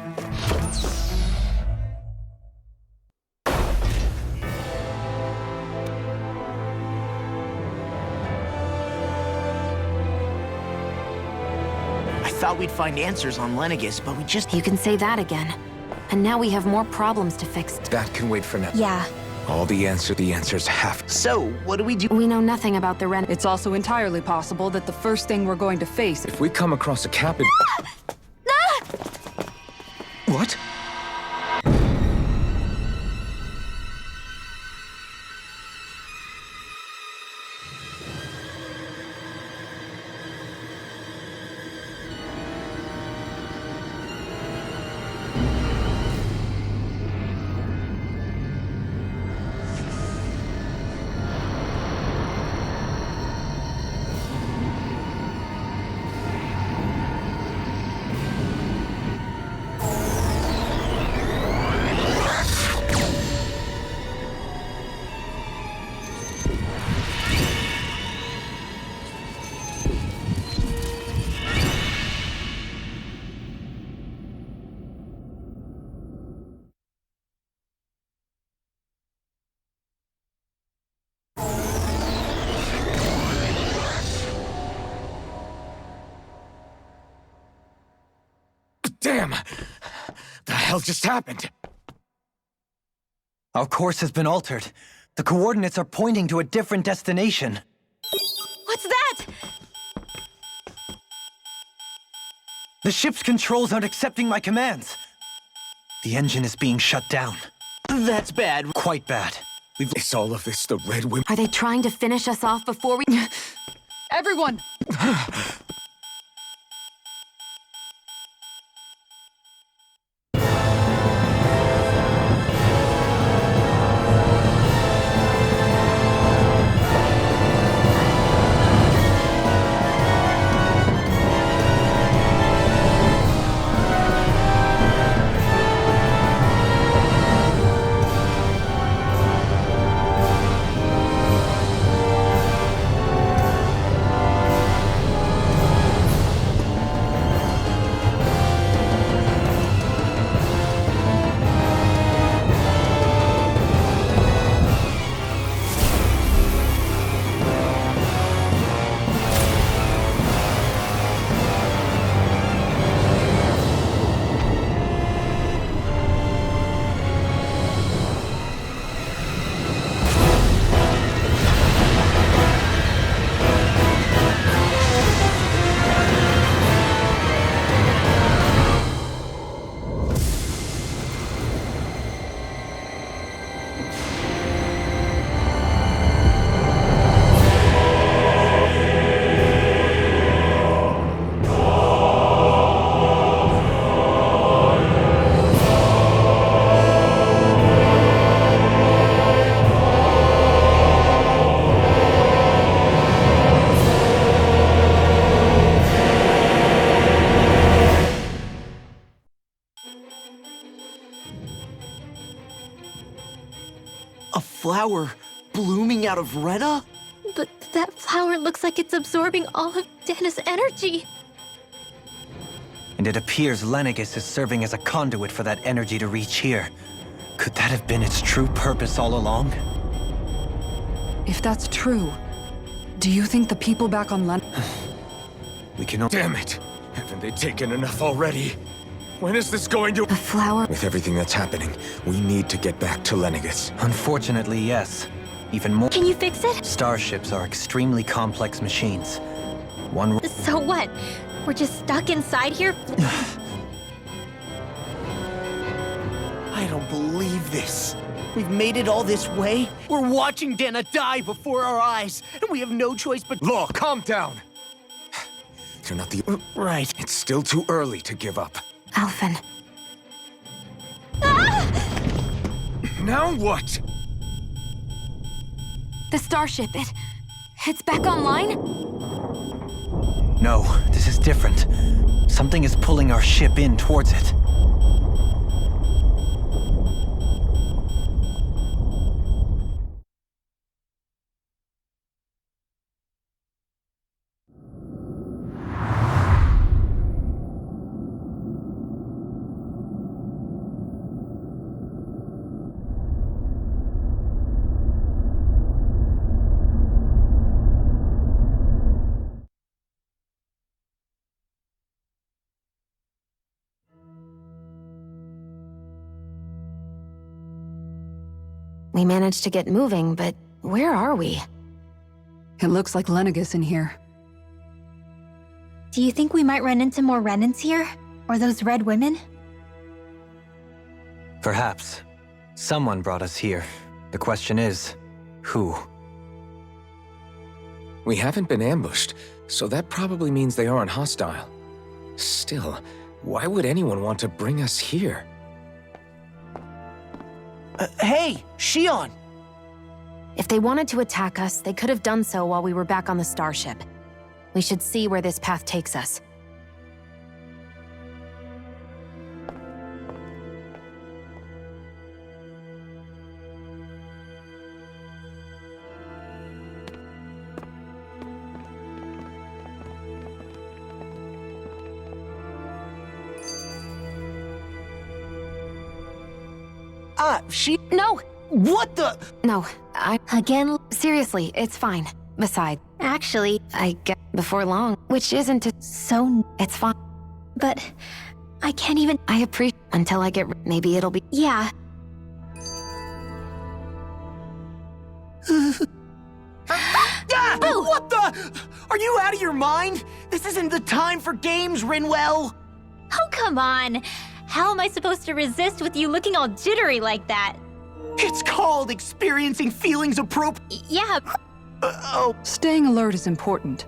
Speaker 3: I thought we'd find answers on Lenegis, but we just...
Speaker 13: You can say that again. And now we have more problems to fix.
Speaker 8: That can wait for now.
Speaker 2: Yeah.
Speaker 8: All the answers have.
Speaker 3: So, what do we do?
Speaker 13: We know nothing about the Ren.
Speaker 4: It's also entirely possible that the first thing we're going to face...
Speaker 8: If we come across a captain... What? Damn! The hell just happened?
Speaker 1: Our course has been altered. The coordinates are pointing to a different destination.
Speaker 2: What's that?
Speaker 1: The ship's controls aren't accepting my commands. The engine is being shut down.
Speaker 3: That's bad.
Speaker 1: Quite bad.
Speaker 8: Is all of this the Red Women?
Speaker 13: Are they trying to finish us off before we...
Speaker 4: Everyone!
Speaker 3: A flower blooming out of Rena?
Speaker 2: But that flower looks like it's absorbing all of Dana's energy.
Speaker 1: And it appears Lenegis is serving as a conduit for that energy to reach here. Could that have been its true purpose all along?
Speaker 4: If that's true, do you think the people back on Len...
Speaker 1: We can...
Speaker 8: Damn it! Haven't they taken enough already? When is this going to...
Speaker 13: The flower...
Speaker 8: With everything that's happening, we need to get back to Lenegis.
Speaker 1: Unfortunately, yes. Even more...
Speaker 2: Can you fix it?
Speaker 1: Starships are extremely complex machines. One...
Speaker 2: So what? We're just stuck inside here?
Speaker 3: I don't believe this. We've made it all this way. We're watching Dana die before our eyes, and we have no choice but...
Speaker 8: Law, calm down! You're not the...
Speaker 3: Right.
Speaker 8: It's still too early to give up.
Speaker 13: Alphen.
Speaker 8: Now what?
Speaker 13: The starship, it's back online?
Speaker 1: No, this is different. Something is pulling our ship in towards it.
Speaker 13: We managed to get moving, but where are we?
Speaker 4: It looks like Lenegis in here.
Speaker 2: Do you think we might run into more Renans here? Or those red women?
Speaker 1: Perhaps. Someone brought us here. The question is, who?
Speaker 8: We haven't been ambushed, so that probably means they aren't hostile. Still, why would anyone want to bring us here?
Speaker 3: Hey, Shion!
Speaker 13: If they wanted to attack us, they could have done so while we were back on the starship. We should see where this path takes us.
Speaker 3: No! What the?
Speaker 13: No, Again, seriously, it's fine. Besides,
Speaker 2: Actually,
Speaker 13: I get before long, which isn't
Speaker 2: so...
Speaker 13: It's fine.
Speaker 2: But I can't even...
Speaker 13: I appreciate until I get... Maybe it'll be...
Speaker 2: Yeah.
Speaker 3: What the? Are you out of your mind? This isn't the time for games, Rinwell!
Speaker 2: Oh, come on. How am I supposed to resist with you looking all jittery like that?
Speaker 3: It's called experiencing feelings
Speaker 2: Yeah.
Speaker 4: Staying alert is important.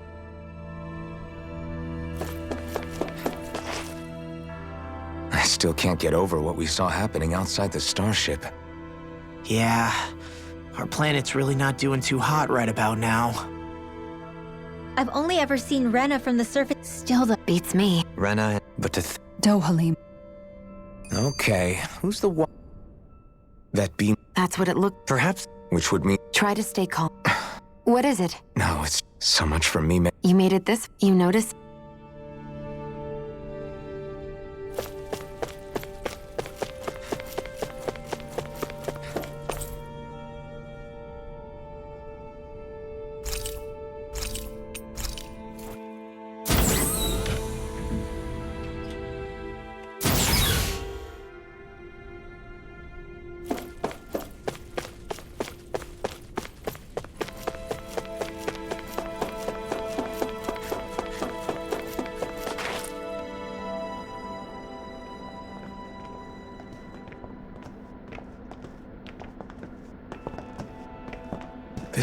Speaker 8: I still can't get over what we saw happening outside the starship.
Speaker 3: Yeah, our planet's really not doing too hot right about now.
Speaker 2: I've only ever seen Rena from the surface.
Speaker 13: Still, that beats me.
Speaker 1: Rena, but to
Speaker 5: Dohalim.
Speaker 8: Okay, who's the one? That beam?
Speaker 13: That's what it looked...
Speaker 1: Perhaps?
Speaker 8: Which would mean...
Speaker 13: Try to stay calm. What is it?
Speaker 8: No, it's so much for me,
Speaker 13: You made it this... You notice?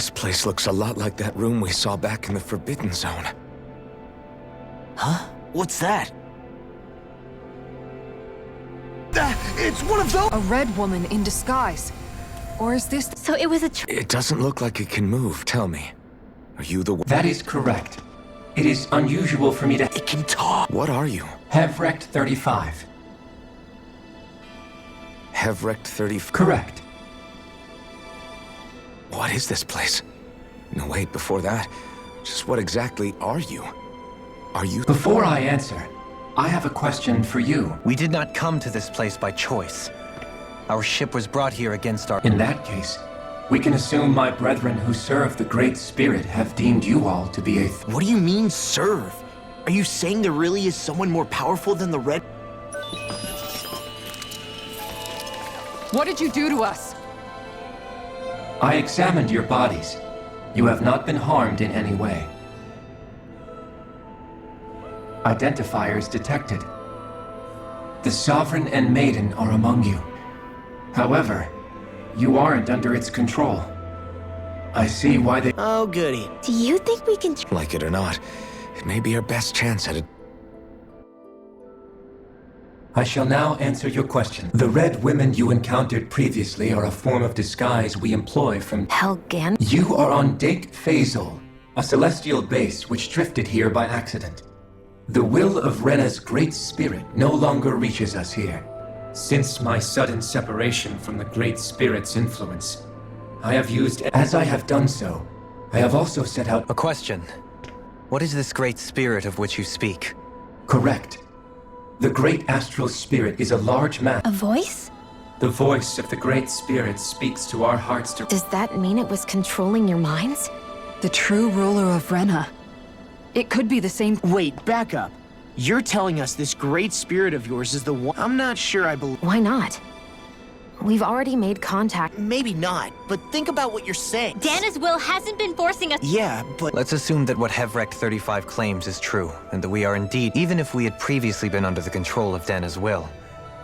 Speaker 8: This place looks a lot like that room we saw back in the Forbidden Zone.
Speaker 3: Huh? What's that? It's one of those—
Speaker 4: A red woman in disguise. Or is this...
Speaker 2: So it was a
Speaker 8: It doesn't look like it can move, tell me. Are you the one?
Speaker 15: That is correct. It is unusual for me to...
Speaker 3: It can talk.
Speaker 8: What are you?
Speaker 15: Hevrect 35.
Speaker 8: Hevrect 35?
Speaker 15: Correct.
Speaker 8: What is this place? No, wait, before that, just what exactly are you? Are you—
Speaker 15: Before I answer, I have a question for you.
Speaker 1: We did not come to this place by choice. Our ship was brought here against our—
Speaker 15: In that case, we can assume my brethren who serve the Great Spirit have deemed you all to be a...
Speaker 3: What do you mean, serve? Are you saying there really is someone more powerful than the Red—
Speaker 4: What did you do to us?
Speaker 15: I examined your bodies. You have not been harmed in any way. Identifiers detected. The Sovereign and Maiden are among you. However, you aren't under its control. I see why they—
Speaker 3: Oh, goody.
Speaker 2: Do you think we can...
Speaker 8: Like it or not, it may be our best chance at it.
Speaker 15: I shall now answer your question. The red women you encountered previously are a form of disguise we employ from—
Speaker 13: Helgan?
Speaker 15: You are on Dake Phasol, a celestial base which drifted here by accident. The will of Renna's great spirit no longer reaches us here. Since my sudden separation from the Great Spirit's influence, I have used... As I have done so, I have also set out...
Speaker 1: A question. What is this Great Spirit of which you speak?
Speaker 15: Correct. The Great Astral Spirit is a large man.
Speaker 2: A voice?
Speaker 15: The voice of the Great Spirit speaks to our hearts to...
Speaker 13: Does that mean it was controlling your minds?
Speaker 4: The true ruler of Renna. It could be the same...
Speaker 3: Wait, back up. You're telling us this great spirit of yours is the one... I'm not sure I believe...
Speaker 13: Why not? We've already made contact.
Speaker 3: Maybe not, but think about what you're saying.
Speaker 2: Dana's will hasn't been forcing us...
Speaker 3: Yeah, but...
Speaker 1: Let's assume that what Hevrek 35 claims is true, and that we are indeed... Even if we had previously been under the control of Dana's will,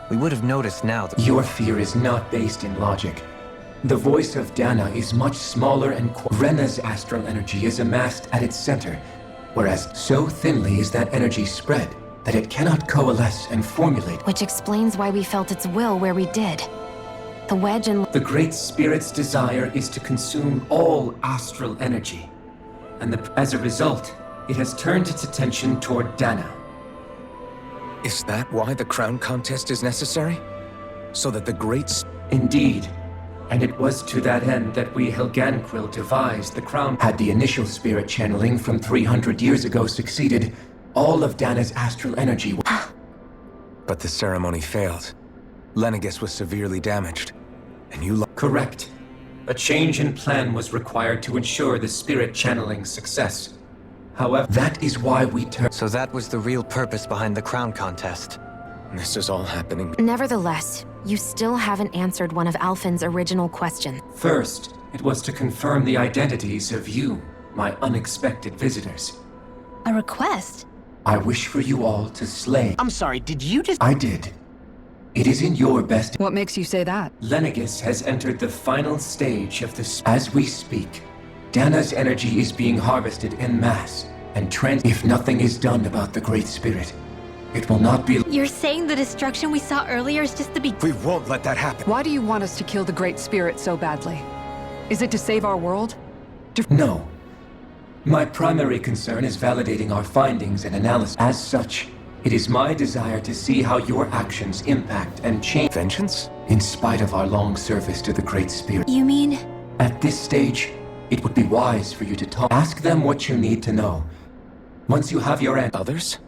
Speaker 1: we would have noticed now that...
Speaker 15: Your fear is not based in logic. The voice of Dana is much smaller and... Renna's astral energy is amassed at its center, whereas so thinly is that energy spread that it cannot coalesce and formulate.
Speaker 13: Which explains why we felt its will where we did. The wedge and...
Speaker 15: The Great Spirit's desire is to consume all astral energy, and as a result, it has turned its attention toward Dana.
Speaker 8: Is that why the crown contest is necessary? So that the great...
Speaker 15: Indeed. And it was to that end that we Helganquil devised the crown. Had the initial spirit channeling from 300 years ago succeeded, all of Dana's astral energy...
Speaker 8: But the ceremony failed. Lenegis was severely damaged, and you...
Speaker 15: Correct. A change in plan was required to ensure the spirit channeling's success. However, that is why we turned...
Speaker 1: So that was the real purpose behind the crown contest.
Speaker 8: This is all happening...
Speaker 13: Nevertheless, you still haven't answered one of Alphen's original questions.
Speaker 15: First, it was to confirm the identities of you, my unexpected visitors.
Speaker 2: A request?
Speaker 15: I wish for you all to slay...
Speaker 3: I'm sorry, did you just...
Speaker 15: I did. It is in your best...
Speaker 4: What makes you say that?
Speaker 15: Lenegis has entered the final stage of this... As we speak, Dana's energy is being harvested en masse, and if nothing is done about the Great Spirit, it will not be...
Speaker 2: You're saying the destruction we saw earlier is just the
Speaker 8: We won't let that happen.
Speaker 4: Why do you want us to kill the Great Spirit so badly? Is it to save our world?
Speaker 15: No. My primary concern is validating our findings and analysis. As such, it is my desire to see how your actions impact and change...
Speaker 8: Vengeance?
Speaker 15: In spite of our long service to the Great Spirit.
Speaker 2: You mean...
Speaker 15: At this stage, it would be wise for you to talk. Ask them what you need to know. Once you have your answer...
Speaker 8: Others?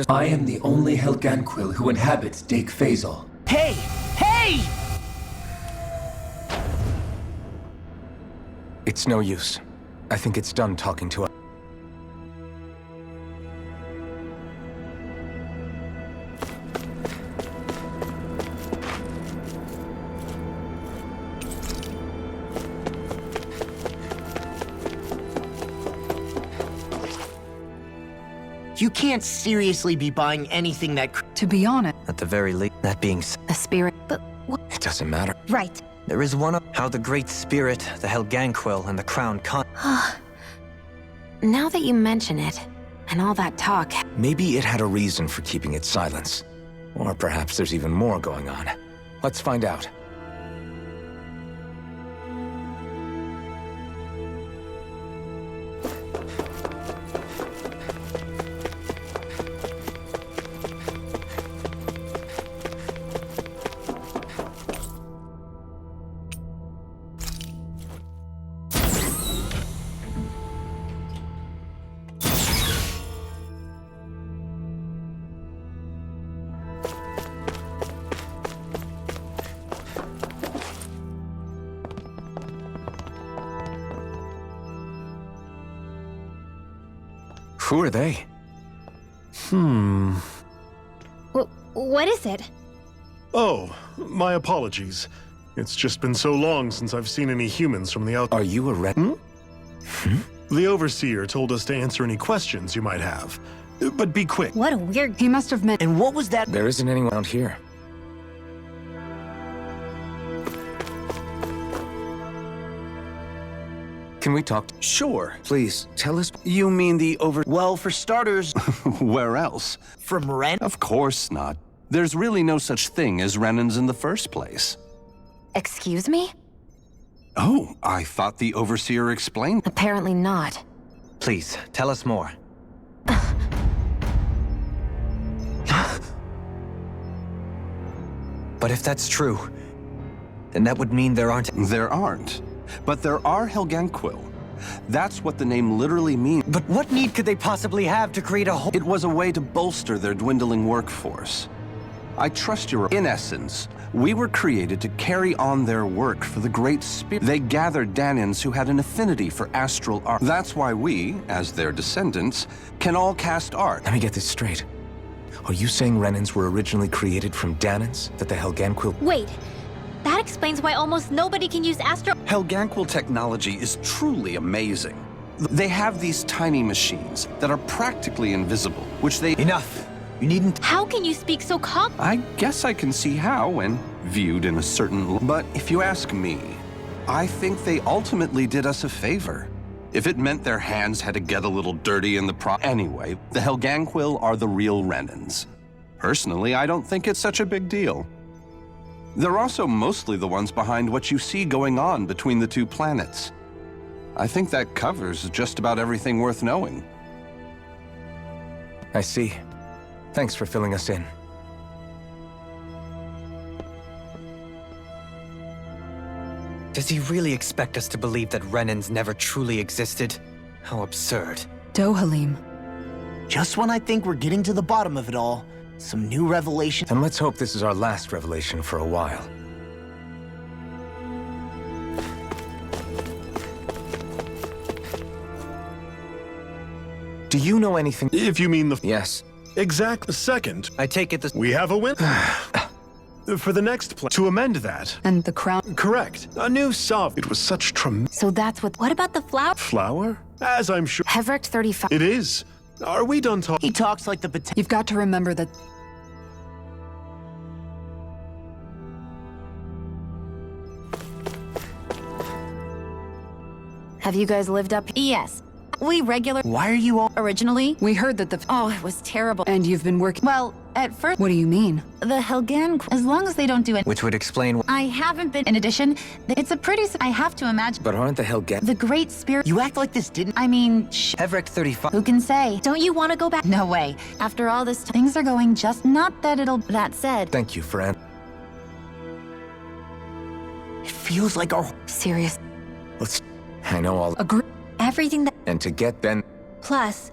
Speaker 15: I am the only Helganquil who inhabits Dake Faisal.
Speaker 3: Hey! Hey!
Speaker 8: It's no use. I think it's done talking to us.
Speaker 3: You can't seriously be buying anything that...
Speaker 4: To be honest...
Speaker 1: At the very least, that being said...
Speaker 13: A spirit...
Speaker 2: But what?
Speaker 8: It doesn't matter.
Speaker 2: Right.
Speaker 1: There is one of... How the Great Spirit, the Helganquil, and the Crown
Speaker 13: Now that you mention it, and all that talk...
Speaker 8: Maybe it had a reason for keeping its silence. Or perhaps there's even more going on. Let's find out. Who are they?
Speaker 2: What is it?
Speaker 16: Oh, my apologies. It's just been so long since I've seen any humans from the out-
Speaker 8: Are you a red?
Speaker 16: The Overseer told us to answer any questions you might have. But be quick.
Speaker 2: What a weird...
Speaker 4: He must have meant...
Speaker 3: And what was that?
Speaker 8: There isn't anyone out here. Can we talk?
Speaker 6: Sure.
Speaker 8: Please, tell us.
Speaker 6: You mean the
Speaker 3: Well, for starters...
Speaker 6: Where else?
Speaker 3: From Ren?
Speaker 6: Of course not. There's really no such thing as Renans in the first place.
Speaker 13: Excuse me?
Speaker 6: Oh, I thought the Overseer explained...
Speaker 13: Apparently not.
Speaker 1: Please, tell us more. But if that's true, then that would mean there aren't...
Speaker 17: There aren't. But there are Helgenquil. That's what the name literally means.
Speaker 1: But what need could they possibly have to create a whole...
Speaker 17: It was a way to bolster their dwindling workforce. I trust your... In essence, we were created to carry on their work for the Great Spirit. They gathered Danans who had an affinity for astral art. That's why we, as their descendants, can all cast art.
Speaker 8: Let me get this straight. Are you saying Renans were originally created from Danans? That the Helgenquil...
Speaker 2: Wait, that explains why almost nobody can use astro...
Speaker 17: Helgenquil technology is truly amazing. They have these tiny machines that are practically invisible, which they...
Speaker 1: Enough! You needn't...
Speaker 2: How can you speak so calm?
Speaker 17: I guess I can see how when viewed in a certain... But if you ask me, I think they ultimately did us a favor. If it meant their hands had to get a little dirty in the Anyway, the Helgenquil are the real Renans. Personally, I don't think it's such a big deal. They're also mostly the ones behind what you see going on between the two planets. I think that covers just about everything worth knowing.
Speaker 8: I see. Thanks for filling us in.
Speaker 1: Does he really expect us to believe that Renans never truly existed? How absurd.
Speaker 5: Dohalim.
Speaker 3: Just when I think we're getting to the bottom of it all, some new revelation.
Speaker 8: And let's hope this is our last revelation for a while. Do you know anything?
Speaker 16: If you mean the...
Speaker 8: Yes.
Speaker 16: Exact second.
Speaker 1: I take it
Speaker 16: We have a win. For the next plan. To amend that.
Speaker 5: And the crown...
Speaker 16: Correct. A new sov... It was such
Speaker 13: So that's what...
Speaker 2: What about the flower?
Speaker 16: Flower? As I'm sure...
Speaker 13: Heverick 35...
Speaker 16: It is. Are we done talking?
Speaker 3: He talks like the potato...
Speaker 5: You've got to remember that...
Speaker 13: Have you guys lived up?
Speaker 18: Yes. We regular...
Speaker 3: Why are you all...
Speaker 18: Originally?
Speaker 5: We heard that the...
Speaker 18: Oh, it was terrible.
Speaker 5: And you've been working...
Speaker 18: Well, at first...
Speaker 5: What do you mean?
Speaker 18: The Helgen... As long as they don't do it...
Speaker 1: Which would explain...
Speaker 18: I haven't been... In addition, it's a pretty... I have to imagine...
Speaker 8: But aren't the Helgen...
Speaker 18: The Great Spirit...
Speaker 3: You act like this didn't...
Speaker 18: I mean,
Speaker 1: Heverick 35...
Speaker 18: Who can say?
Speaker 2: Don't you want to go back?
Speaker 18: No way. After all this... Things are going just... Not that it'll... That said...
Speaker 8: Thank you, friend.
Speaker 3: It feels like our...
Speaker 13: Serious.
Speaker 8: Let's... I know all...
Speaker 5: Agree.
Speaker 2: Everything that...
Speaker 8: And to get Ben...
Speaker 2: Plus...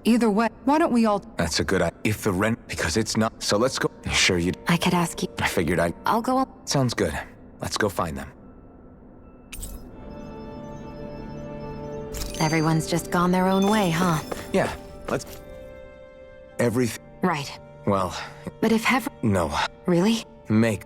Speaker 5: Either way, why don't we all...
Speaker 8: That's a good idea. If the rent... Because it's not... So let's go... Sure you...
Speaker 13: I could ask you...
Speaker 8: I figured I'd...
Speaker 13: I'll go...
Speaker 8: Sounds good. Let's go find them.
Speaker 13: Everyone's just gone their own way, huh?
Speaker 8: Yeah, let's... Everything...
Speaker 13: Right.
Speaker 8: Well...
Speaker 13: But if Hever...
Speaker 8: No.
Speaker 13: Really?
Speaker 8: Make...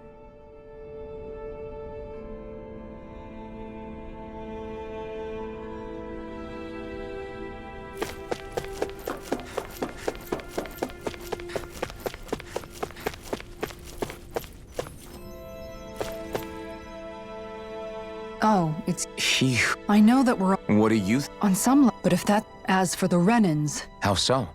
Speaker 5: Oh, it's...
Speaker 8: She...
Speaker 5: I know that we're...
Speaker 8: What do you...
Speaker 5: On some level. But if that... As for the Renans...
Speaker 8: How so?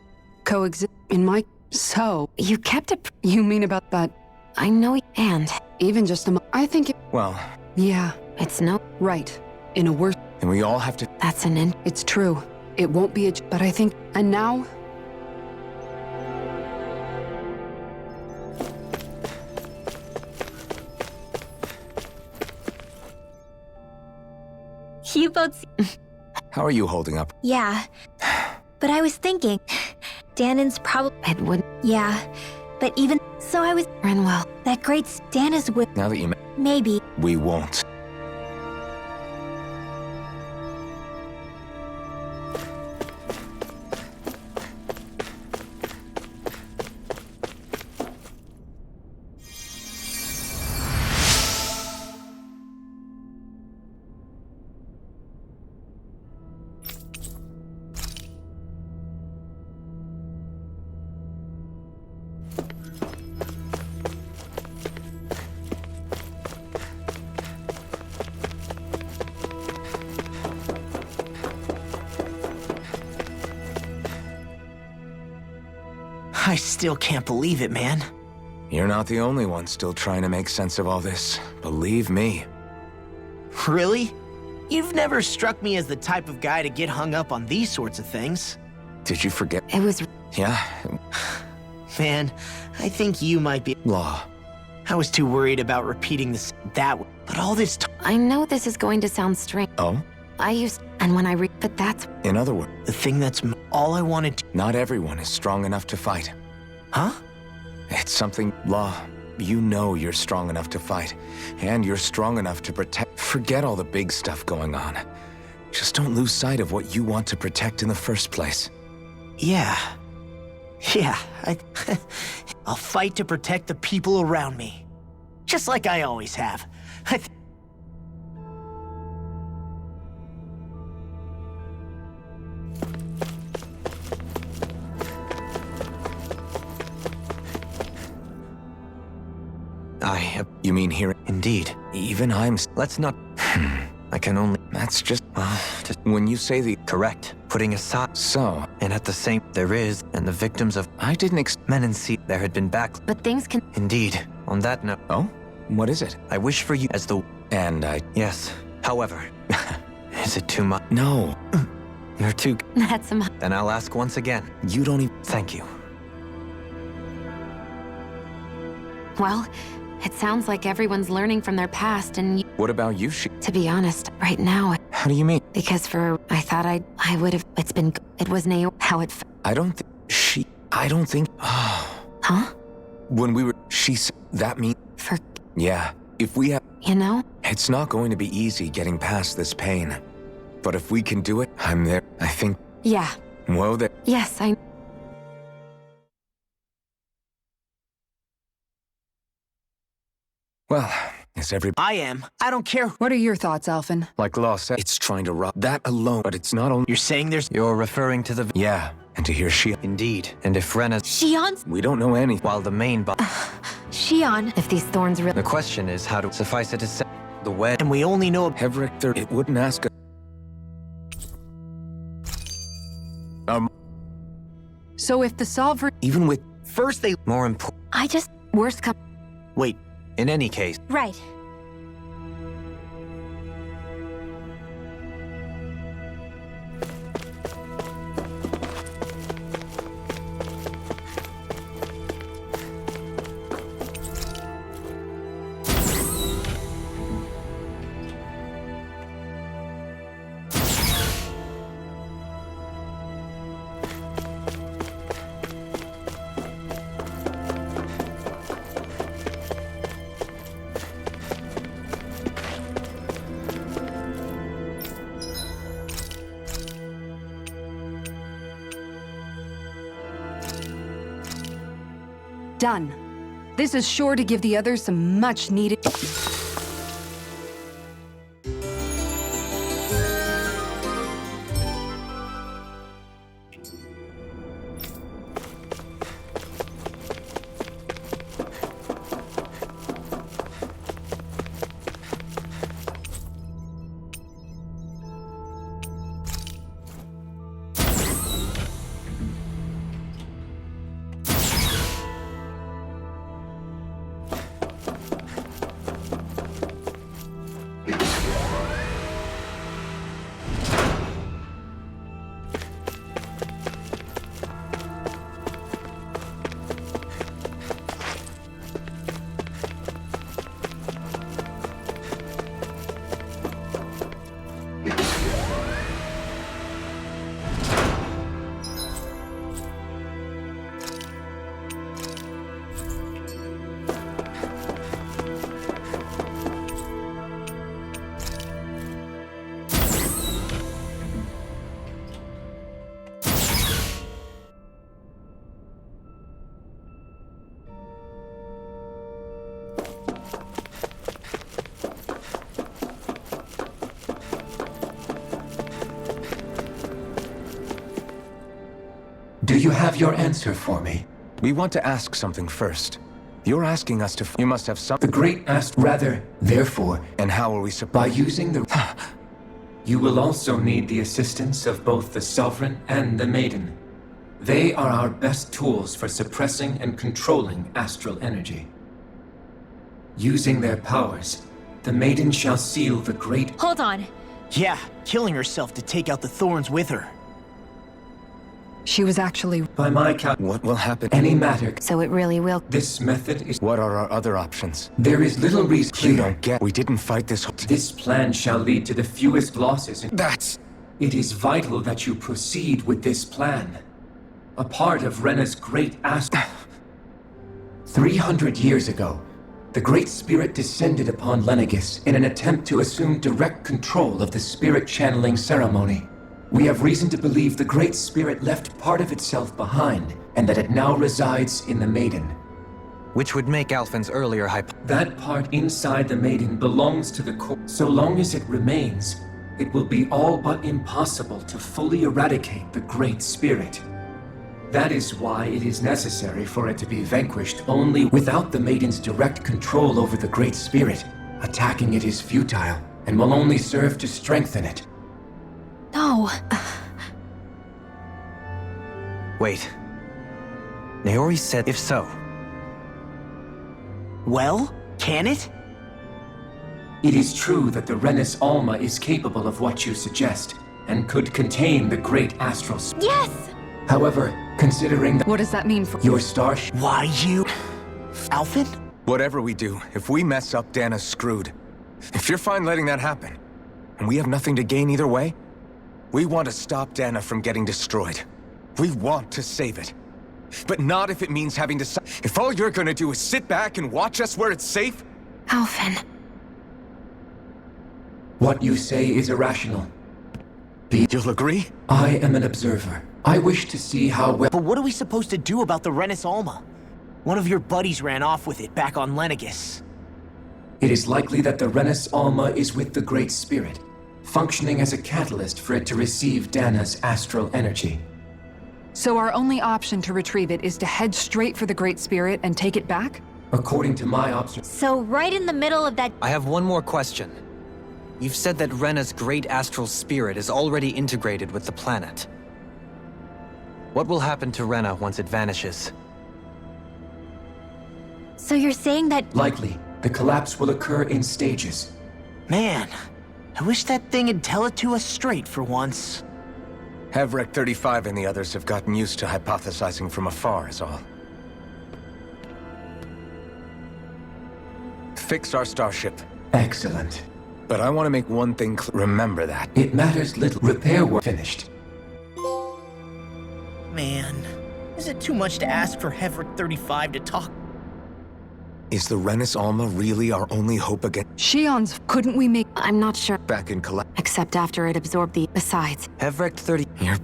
Speaker 5: Coexist... In my... So...
Speaker 13: You kept it...
Speaker 5: You mean about that...
Speaker 13: I know... And...
Speaker 5: Even just a... I think it...
Speaker 8: Well...
Speaker 5: Yeah.
Speaker 13: It's no...
Speaker 5: Right. In a worse...
Speaker 8: And we all have to...
Speaker 13: That's an in...
Speaker 5: It's true. It won't be a... But I think... And now...
Speaker 2: You both...
Speaker 8: How are you holding up?
Speaker 2: Yeah. But I was thinking... Danan's probably...
Speaker 13: It would...
Speaker 2: Yeah. But even... So I was...
Speaker 13: Renwell.
Speaker 2: That great Dan is with...
Speaker 8: Now that you...
Speaker 2: Maybe.
Speaker 8: We won't.
Speaker 3: I still can't believe it, man.
Speaker 8: You're not the only one still trying to make sense of all this. Believe me.
Speaker 3: Really? You've never struck me as the type of guy to get hung up on these sorts of things.
Speaker 8: Did you forget?
Speaker 13: It was...
Speaker 8: Yeah?
Speaker 3: Man, I think you might be...
Speaker 8: Law.
Speaker 3: I was too worried about repeating this that way. But all this
Speaker 13: I know this is going to sound strange.
Speaker 8: Oh?
Speaker 13: I used... And when I but that's...
Speaker 8: In other words...
Speaker 3: The thing that's all I wanted to...
Speaker 8: Not everyone is strong enough to fight.
Speaker 3: Huh?
Speaker 8: It's something... Law. You know you're strong enough to fight. And you're strong enough to protect... Forget all the big stuff going on. Just don't lose sight of what you want to protect in the first place.
Speaker 3: Yeah. Yeah, I'll fight to protect the people around me. Just like I always have.
Speaker 8: You mean here?
Speaker 1: Indeed.
Speaker 8: Even
Speaker 1: Let's not... I can only...
Speaker 8: That's just... When you say the...
Speaker 1: Correct. Putting aside...
Speaker 8: So...
Speaker 1: And at the same... There is... And the victims of...
Speaker 8: I didn't
Speaker 1: Men and see... There had been back...
Speaker 13: But things can...
Speaker 1: Indeed. On that note...
Speaker 8: Oh? What is it?
Speaker 1: I wish for you as the...
Speaker 8: And I...
Speaker 1: Yes. However... Is it too much?
Speaker 8: No.
Speaker 1: You're too...
Speaker 13: That's a...
Speaker 1: Then I'll ask once again.
Speaker 8: You don't even...
Speaker 1: Thank you.
Speaker 13: Well, it sounds like everyone's learning from their past and...
Speaker 8: What about you,
Speaker 13: To be honest, right now...
Speaker 8: How do you mean?
Speaker 13: Because I thought I would have... It's been... It was how it...
Speaker 8: I don't think... I don't think...
Speaker 13: Huh?
Speaker 8: When we were... She said... That mean... Yeah. If we have...
Speaker 13: You know?
Speaker 8: It's not going to be easy getting past this pain. But if we can do it, I'm there. I think...
Speaker 13: Yeah.
Speaker 8: Well, that...
Speaker 13: Yes, I...
Speaker 8: Well, is everybody...
Speaker 3: I am. I don't care.
Speaker 5: What are your thoughts, Alphen?
Speaker 8: Like Law said, it's trying to rob that alone, but it's not only...
Speaker 3: You're saying there's...
Speaker 1: You're referring to the...
Speaker 8: Yeah, and to hear
Speaker 1: Indeed. And if Renna's...
Speaker 2: Shion's...
Speaker 8: We don't know anything.
Speaker 1: While the main...
Speaker 2: Shion...
Speaker 13: If these thorns really...
Speaker 1: The question is how to... Suffice it to say... The wed...
Speaker 3: And we only know...
Speaker 8: Hevric, it wouldn't ask us...
Speaker 5: So if the Sovereign...
Speaker 8: Even with...
Speaker 3: First they...
Speaker 1: More important...
Speaker 13: I just... Worst come...
Speaker 3: Wait.
Speaker 1: In any case...
Speaker 2: Right.
Speaker 5: Done. This is sure to give the others some much-needed...
Speaker 15: Do you have your answer for me?
Speaker 8: We want to ask something first. You're asking us to... You must have some...
Speaker 15: The Great asked rather, therefore...
Speaker 8: And how are we supposed...
Speaker 15: By using the... You will also need the assistance of both the Sovereign and the Maiden. They are our best tools for suppressing and controlling astral energy. Using their powers, the Maiden shall seal the great...
Speaker 2: Hold on.
Speaker 3: Yeah, killing herself to take out the thorns with her.
Speaker 5: She was actually...
Speaker 15: By my count,
Speaker 8: What will happen?
Speaker 15: any matter.
Speaker 13: So it really will.
Speaker 15: This method is...
Speaker 8: What are our other options?
Speaker 15: There is little reason...
Speaker 8: You don't get... We didn't fight this...
Speaker 15: This plan shall lead to the fewest losses.
Speaker 8: That's...
Speaker 15: It is vital that you proceed with this plan. A part of Rena's great astral... 300 years ago, the Great Spirit descended upon Lenegis in an attempt to assume direct control of the spirit channeling ceremony. We have reason to believe the Great Spirit left part of itself behind, and that it now resides in the Maiden.
Speaker 1: Which would make Alphen's earlier
Speaker 15: That part inside the Maiden belongs to the core. So long as it remains, it will be all but impossible to fully eradicate the Great Spirit. That is why it is necessary for it to be vanquished only without the Maiden's direct control over the Great Spirit. Attacking it is futile, and will only serve to strengthen it.
Speaker 2: No.
Speaker 1: Wait. Naori said if so.
Speaker 3: Well, can it?
Speaker 15: It is true that the Renis Alma is capable of what you suggest, and could contain the great astral...
Speaker 2: Yes!
Speaker 15: However, considering that...
Speaker 5: What does that mean for...
Speaker 15: Your starship...
Speaker 3: Why you... Alphen?
Speaker 8: Whatever we do, if we mess up, Dana's screwed. If you're fine letting that happen, and we have nothing to gain either way, we want to stop Dana from getting destroyed. We want to save it. But not if it means having to... If all you're gonna do is sit back and watch us where it's safe...
Speaker 13: Alphen.
Speaker 15: What you say is irrational.
Speaker 8: You'll agree?
Speaker 15: I am an observer. I wish to see how well...
Speaker 3: But what are we supposed to do about the Renis Alma? One of your buddies ran off with it back on Lenegis.
Speaker 15: It is likely that the Renis Alma is with the Great Spirit, functioning as a catalyst for it to receive Dana's astral energy.
Speaker 5: So our only option to retrieve it is to head straight for the Great Spirit and take it back?
Speaker 15: According to my observation...
Speaker 2: So right in the middle of that...
Speaker 1: I have one more question. You've said that Rena's great astral spirit is already integrated with the planet. What will happen to Rena once it vanishes?
Speaker 2: So you're saying that...
Speaker 15: Likely, the collapse will occur in stages.
Speaker 3: Man, I wish that thing would tell it to us straight for once.
Speaker 8: Hevrek 35 and the others have gotten used to hypothesizing from afar is all. Fix our starship.
Speaker 15: Excellent.
Speaker 8: But I want to make one thing clear. Remember that.
Speaker 15: It matters little. Repair work finished.
Speaker 3: Man, is it too much to ask for Hevrek 35 to talk?
Speaker 8: Is the Renis Alma really our only hope against...
Speaker 5: Shion's... Couldn't we make...
Speaker 13: I'm not sure.
Speaker 8: Back in collapse.
Speaker 13: Except after it absorbed the... Besides...
Speaker 1: Hevrek 30...
Speaker 8: You're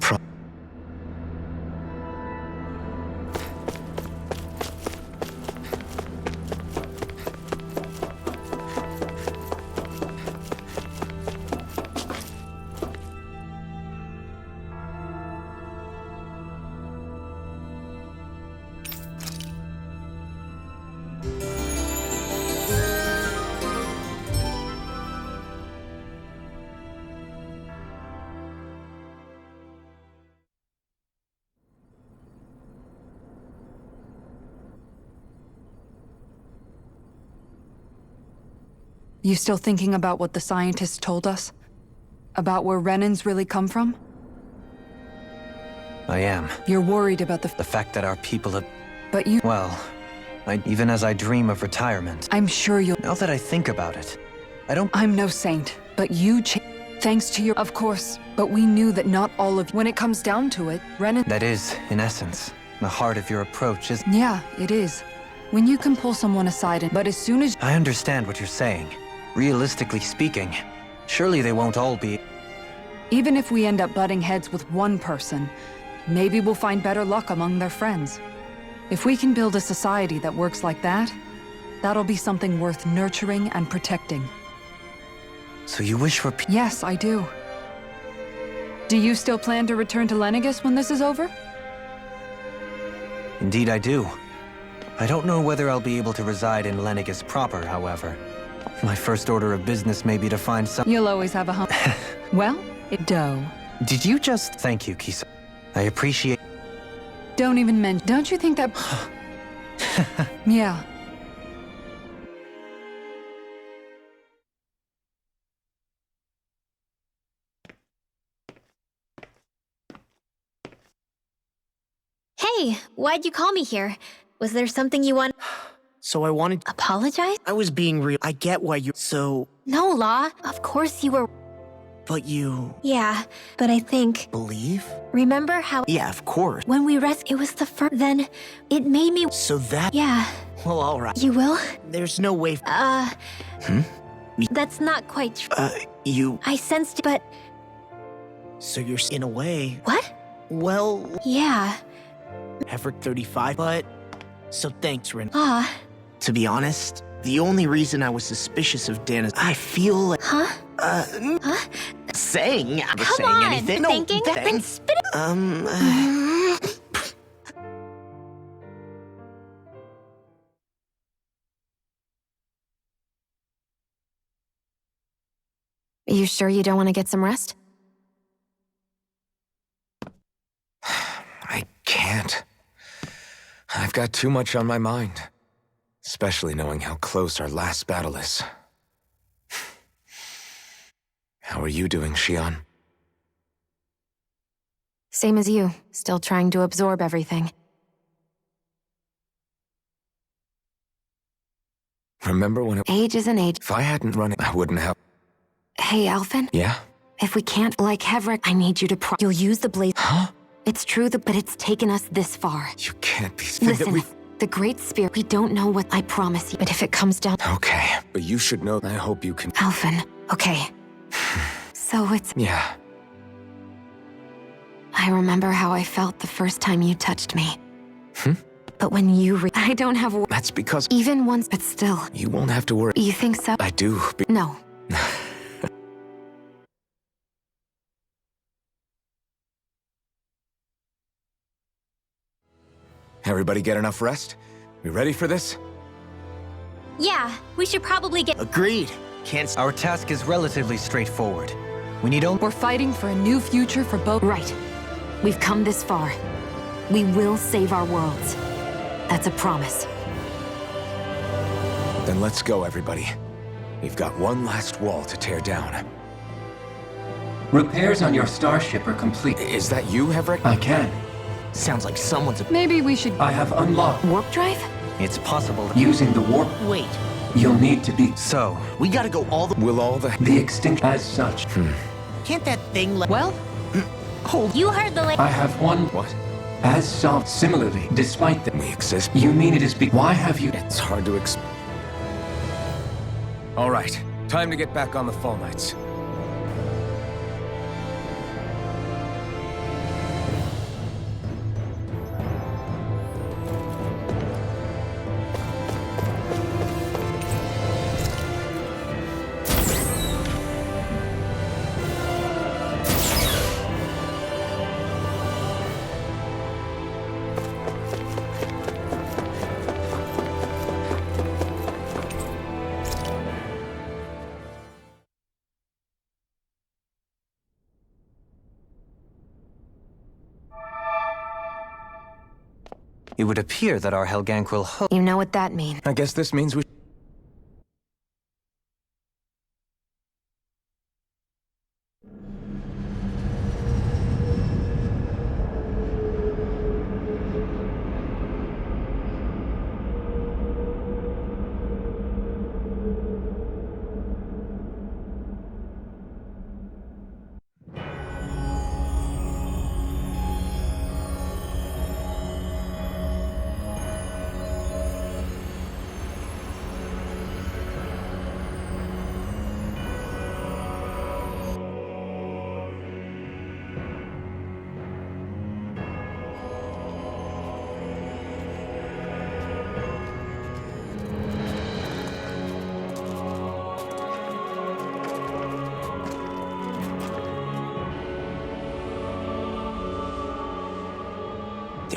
Speaker 5: You still thinking about what the scientists told us? About where Renans really come from?
Speaker 1: I am.
Speaker 5: You're worried about the
Speaker 1: fact that our people have...
Speaker 5: But you...
Speaker 1: Well, even as I dream of retirement...
Speaker 5: I'm sure you'll...
Speaker 1: Now that I think about it, I don't...
Speaker 5: I'm no saint, but you thanks to your... Of course, but we knew that not all of... When it comes down to it, Renan...
Speaker 1: That is, in essence, the heart of your approach is...
Speaker 5: Yeah, it is. When you can pull someone aside and... But as soon as...
Speaker 1: I understand what you're saying. Realistically speaking, surely they won't all be...
Speaker 5: Even if we end up butting heads with one person, maybe we'll find better luck among their friends. If we can build a society that works like that, that'll be something worth nurturing and protecting.
Speaker 1: So you wish for peace?
Speaker 5: Yes, I do. Do you still plan to return to Lenegis when this is over?
Speaker 1: Indeed I do. I don't know whether I'll be able to reside in Lenegis proper, however. My first order of business may be to find some...
Speaker 5: You'll always have a home. Well, dough.
Speaker 1: Did you just... Thank you, Kisa. I appreciate...
Speaker 5: Don't even mention... Don't you think that... Yeah.
Speaker 2: Hey, why'd you call me here? Was there something you want?
Speaker 3: So I wanted...
Speaker 2: Apologize?
Speaker 3: I was being real. I get why you... So...
Speaker 2: No, Law. Of course you were...
Speaker 3: But you...
Speaker 2: Yeah, but I think...
Speaker 3: Believe?
Speaker 2: Remember how...
Speaker 3: Yeah, of course.
Speaker 2: When we it was the first... Then, it made me...
Speaker 3: So that...
Speaker 2: Yeah.
Speaker 3: Well, alright.
Speaker 2: You will?
Speaker 3: There's no way...
Speaker 2: That's not quite true.
Speaker 3: You...
Speaker 2: I sensed it, but...
Speaker 3: So you're in a way...
Speaker 2: What?
Speaker 3: Well...
Speaker 2: Yeah.
Speaker 3: Heverick 35, but... So thanks, Ren.
Speaker 2: To
Speaker 3: be honest, the only reason I was suspicious of Dan is I feel like...
Speaker 2: Huh?
Speaker 3: Saying... I was
Speaker 2: Come
Speaker 3: saying
Speaker 2: on,
Speaker 3: anything.
Speaker 2: thinking?
Speaker 3: No,
Speaker 2: Then spit it...
Speaker 7: You sure you don't want to get some rest?
Speaker 8: I can't. I've got too much on my mind. Especially knowing how close our last battle is. How are you doing, Xion?
Speaker 7: Same as you, still trying to absorb everything.
Speaker 8: Remember when it...
Speaker 7: Age is an age.
Speaker 8: If I hadn't run it, I wouldn't have...
Speaker 7: Hey, Alphen?
Speaker 8: Yeah?
Speaker 7: If we can't, like Heverick, I need you to You'll use the blade...
Speaker 8: Huh?
Speaker 7: It's true, but it's taken us this far.
Speaker 8: You can't be...
Speaker 7: Listen, the Great Spirit, we don't know what I promise you, but if it comes down...
Speaker 8: Okay, but you should know, I hope you can...
Speaker 7: Alphen, okay. So it's...
Speaker 8: Yeah.
Speaker 7: I remember how I felt the first time you touched me. But when you I don't have...
Speaker 8: That's because...
Speaker 7: Even once, but still.
Speaker 8: You won't have to worry.
Speaker 7: You think so?
Speaker 8: I do.
Speaker 7: No.
Speaker 8: Everybody get enough rest? We ready for this?
Speaker 2: Yeah, we should probably get...
Speaker 3: Agreed.
Speaker 1: Our task is relatively straightforward. We need only...
Speaker 4: We're fighting for a new future for both...
Speaker 7: Right. We've come this far. We will save our worlds. That's a promise.
Speaker 8: Then let's go, everybody. We've got one last wall to tear down.
Speaker 15: Repairs on your starship are complete.
Speaker 8: Is that you, Heverick?
Speaker 15: I can.
Speaker 3: Sounds like someone's...
Speaker 4: Maybe we should...
Speaker 15: I have unlocked...
Speaker 7: Warp drive?
Speaker 1: It's possible...
Speaker 15: Using the warp...
Speaker 3: Wait.
Speaker 15: You'll need to be...
Speaker 1: So...
Speaker 3: We gotta go all the...
Speaker 8: Will all the...
Speaker 15: The extinction as such.
Speaker 3: Can't that thing let...
Speaker 4: Well?
Speaker 3: Hold...
Speaker 2: You heard the...
Speaker 15: I have one...
Speaker 8: What?
Speaker 15: As solved. Similarly, despite that...
Speaker 8: We exist.
Speaker 15: You mean it is Why have you...
Speaker 8: It's hard to All right. Time to get back on the Fall Knights.
Speaker 1: It would appear that our Helganquil hope...
Speaker 7: You know what that means.
Speaker 8: I guess this means we...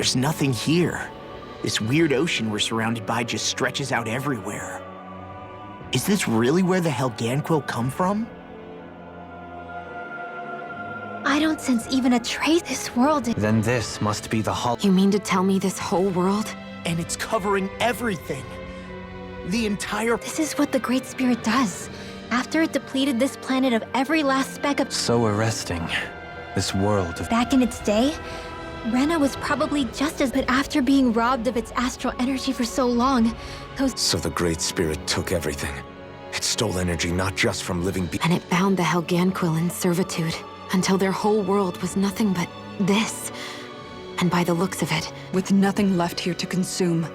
Speaker 3: There's nothing here. This weird ocean we're surrounded by just stretches out everywhere. Is this really where the Helganquil come from?
Speaker 2: I don't sense even a trace. This world is...
Speaker 1: Then this must be the Hall...
Speaker 7: You mean to tell me this whole world?
Speaker 3: And it's covering everything. The entire...
Speaker 2: This is what the Great Spirit does. After it depleted this planet of every last speck of...
Speaker 1: So arresting. This world of...
Speaker 2: Back in its day, Rena was probably just as... But after being robbed of its astral energy for so long, those...
Speaker 8: So the Great Spirit took everything. It stole energy not just from living beings.
Speaker 7: And it bound the Helganquil in servitude, until their whole world was nothing but this. And by the looks of it...
Speaker 4: With nothing left here to consume,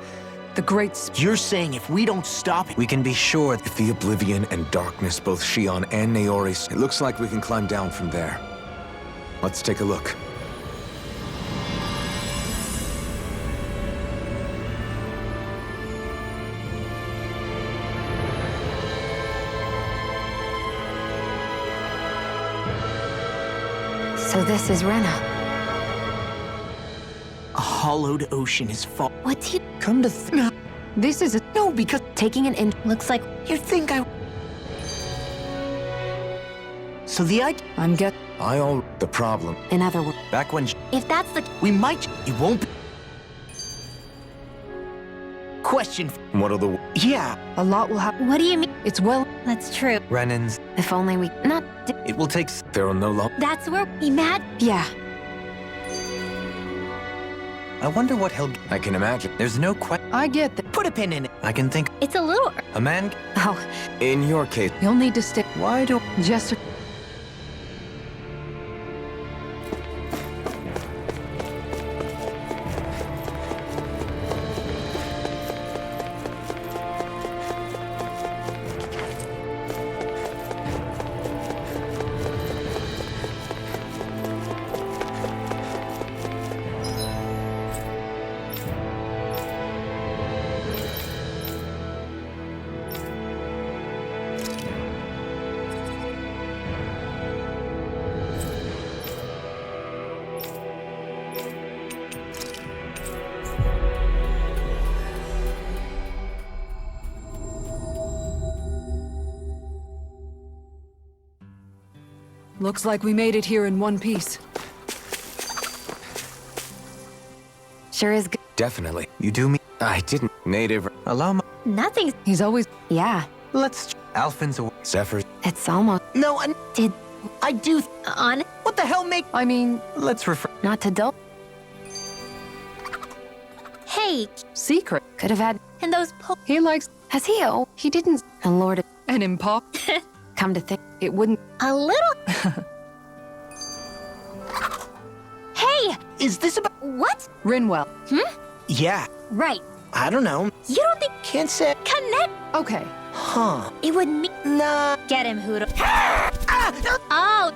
Speaker 4: the Great...
Speaker 3: You're saying if we don't stop it...
Speaker 1: We can be sure...
Speaker 8: If the Oblivion and Darkness, both Shion and Naoris, it looks like we can climb down from there. Let's take a look.
Speaker 7: So this is Rena.
Speaker 3: A hollowed ocean is fall.
Speaker 2: What's he...
Speaker 3: Come to
Speaker 4: This is a...
Speaker 3: No, because...
Speaker 7: Taking an in...
Speaker 2: Looks like...
Speaker 3: You think I... So the idea...
Speaker 4: I'm get...
Speaker 8: The problem.
Speaker 7: In other words...
Speaker 1: Back when...
Speaker 2: If that's the...
Speaker 3: We might... You won't be... Question...
Speaker 8: What'll the...
Speaker 3: Yeah.
Speaker 4: A lot will happen.
Speaker 2: What do you mean?
Speaker 4: It's well...
Speaker 2: That's true.
Speaker 1: Renan's...
Speaker 7: If only we... Not...
Speaker 1: It will take...
Speaker 8: There will no longer...
Speaker 2: That's where... He mad?
Speaker 7: Yeah.
Speaker 1: I wonder what he'll...
Speaker 8: I can imagine.
Speaker 1: There's no
Speaker 4: I get that.
Speaker 3: Put a pin in it.
Speaker 1: I can think...
Speaker 2: It's a little...
Speaker 1: A man...
Speaker 7: Oh.
Speaker 8: In your case...
Speaker 4: You'll need to stay...
Speaker 1: Why do...
Speaker 4: Jester... Looks like we made it here in one piece.
Speaker 7: Sure is good.
Speaker 8: Definitely.
Speaker 1: You do me...
Speaker 8: I didn't. Native...
Speaker 1: Allow my...
Speaker 2: Nothing's...
Speaker 4: He's always...
Speaker 7: Yeah.
Speaker 1: Let's... Alphin's away.
Speaker 8: Zephyr...
Speaker 7: It's almost...
Speaker 3: No,
Speaker 2: Did...
Speaker 3: I do...
Speaker 2: On...
Speaker 3: What the hell make...
Speaker 4: I mean...
Speaker 1: Let's refer...
Speaker 7: Not to dull.
Speaker 2: Hey!
Speaker 4: Secret.
Speaker 7: Could have had...
Speaker 2: And those
Speaker 4: He likes...
Speaker 7: Has he? Oh, he didn't... A lord of...
Speaker 4: An impop.
Speaker 7: Come to think...
Speaker 4: It wouldn't...
Speaker 2: A little... Hey!
Speaker 3: Is this about...
Speaker 2: What?
Speaker 4: Rinwell.
Speaker 3: Yeah.
Speaker 2: Right.
Speaker 3: I don't know.
Speaker 2: You don't think...
Speaker 3: Can't say...
Speaker 2: Connect...
Speaker 4: Okay.
Speaker 3: Huh.
Speaker 2: It would mean...
Speaker 3: Nah.
Speaker 2: Get him, Hoodle. Oh!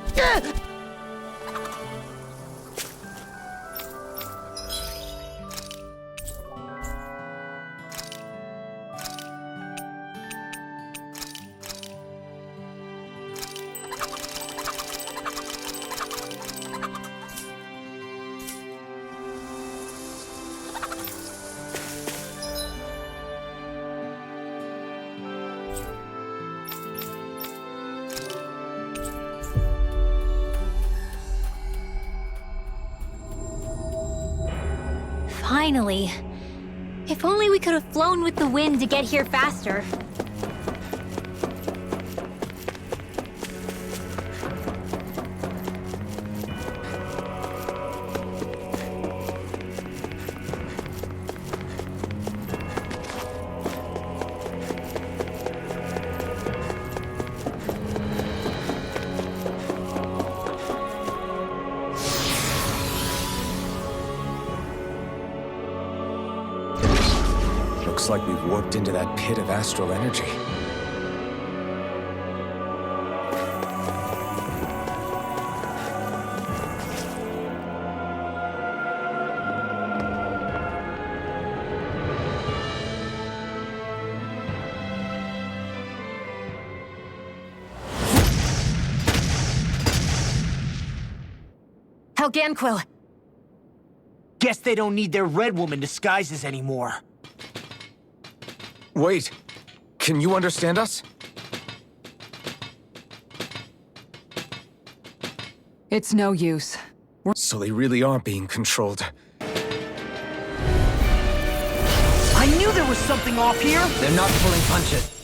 Speaker 2: Finally. If only we could have flown with the wind to get here faster.
Speaker 8: Looks like we've warped into that pit of astral energy.
Speaker 7: Helganquil!
Speaker 3: Guess they don't need their Red Woman disguises anymore.
Speaker 8: Wait, can you understand us?
Speaker 4: It's no use.
Speaker 8: So they really are being controlled.
Speaker 3: I knew there was something off here!
Speaker 1: They're not pulling punches.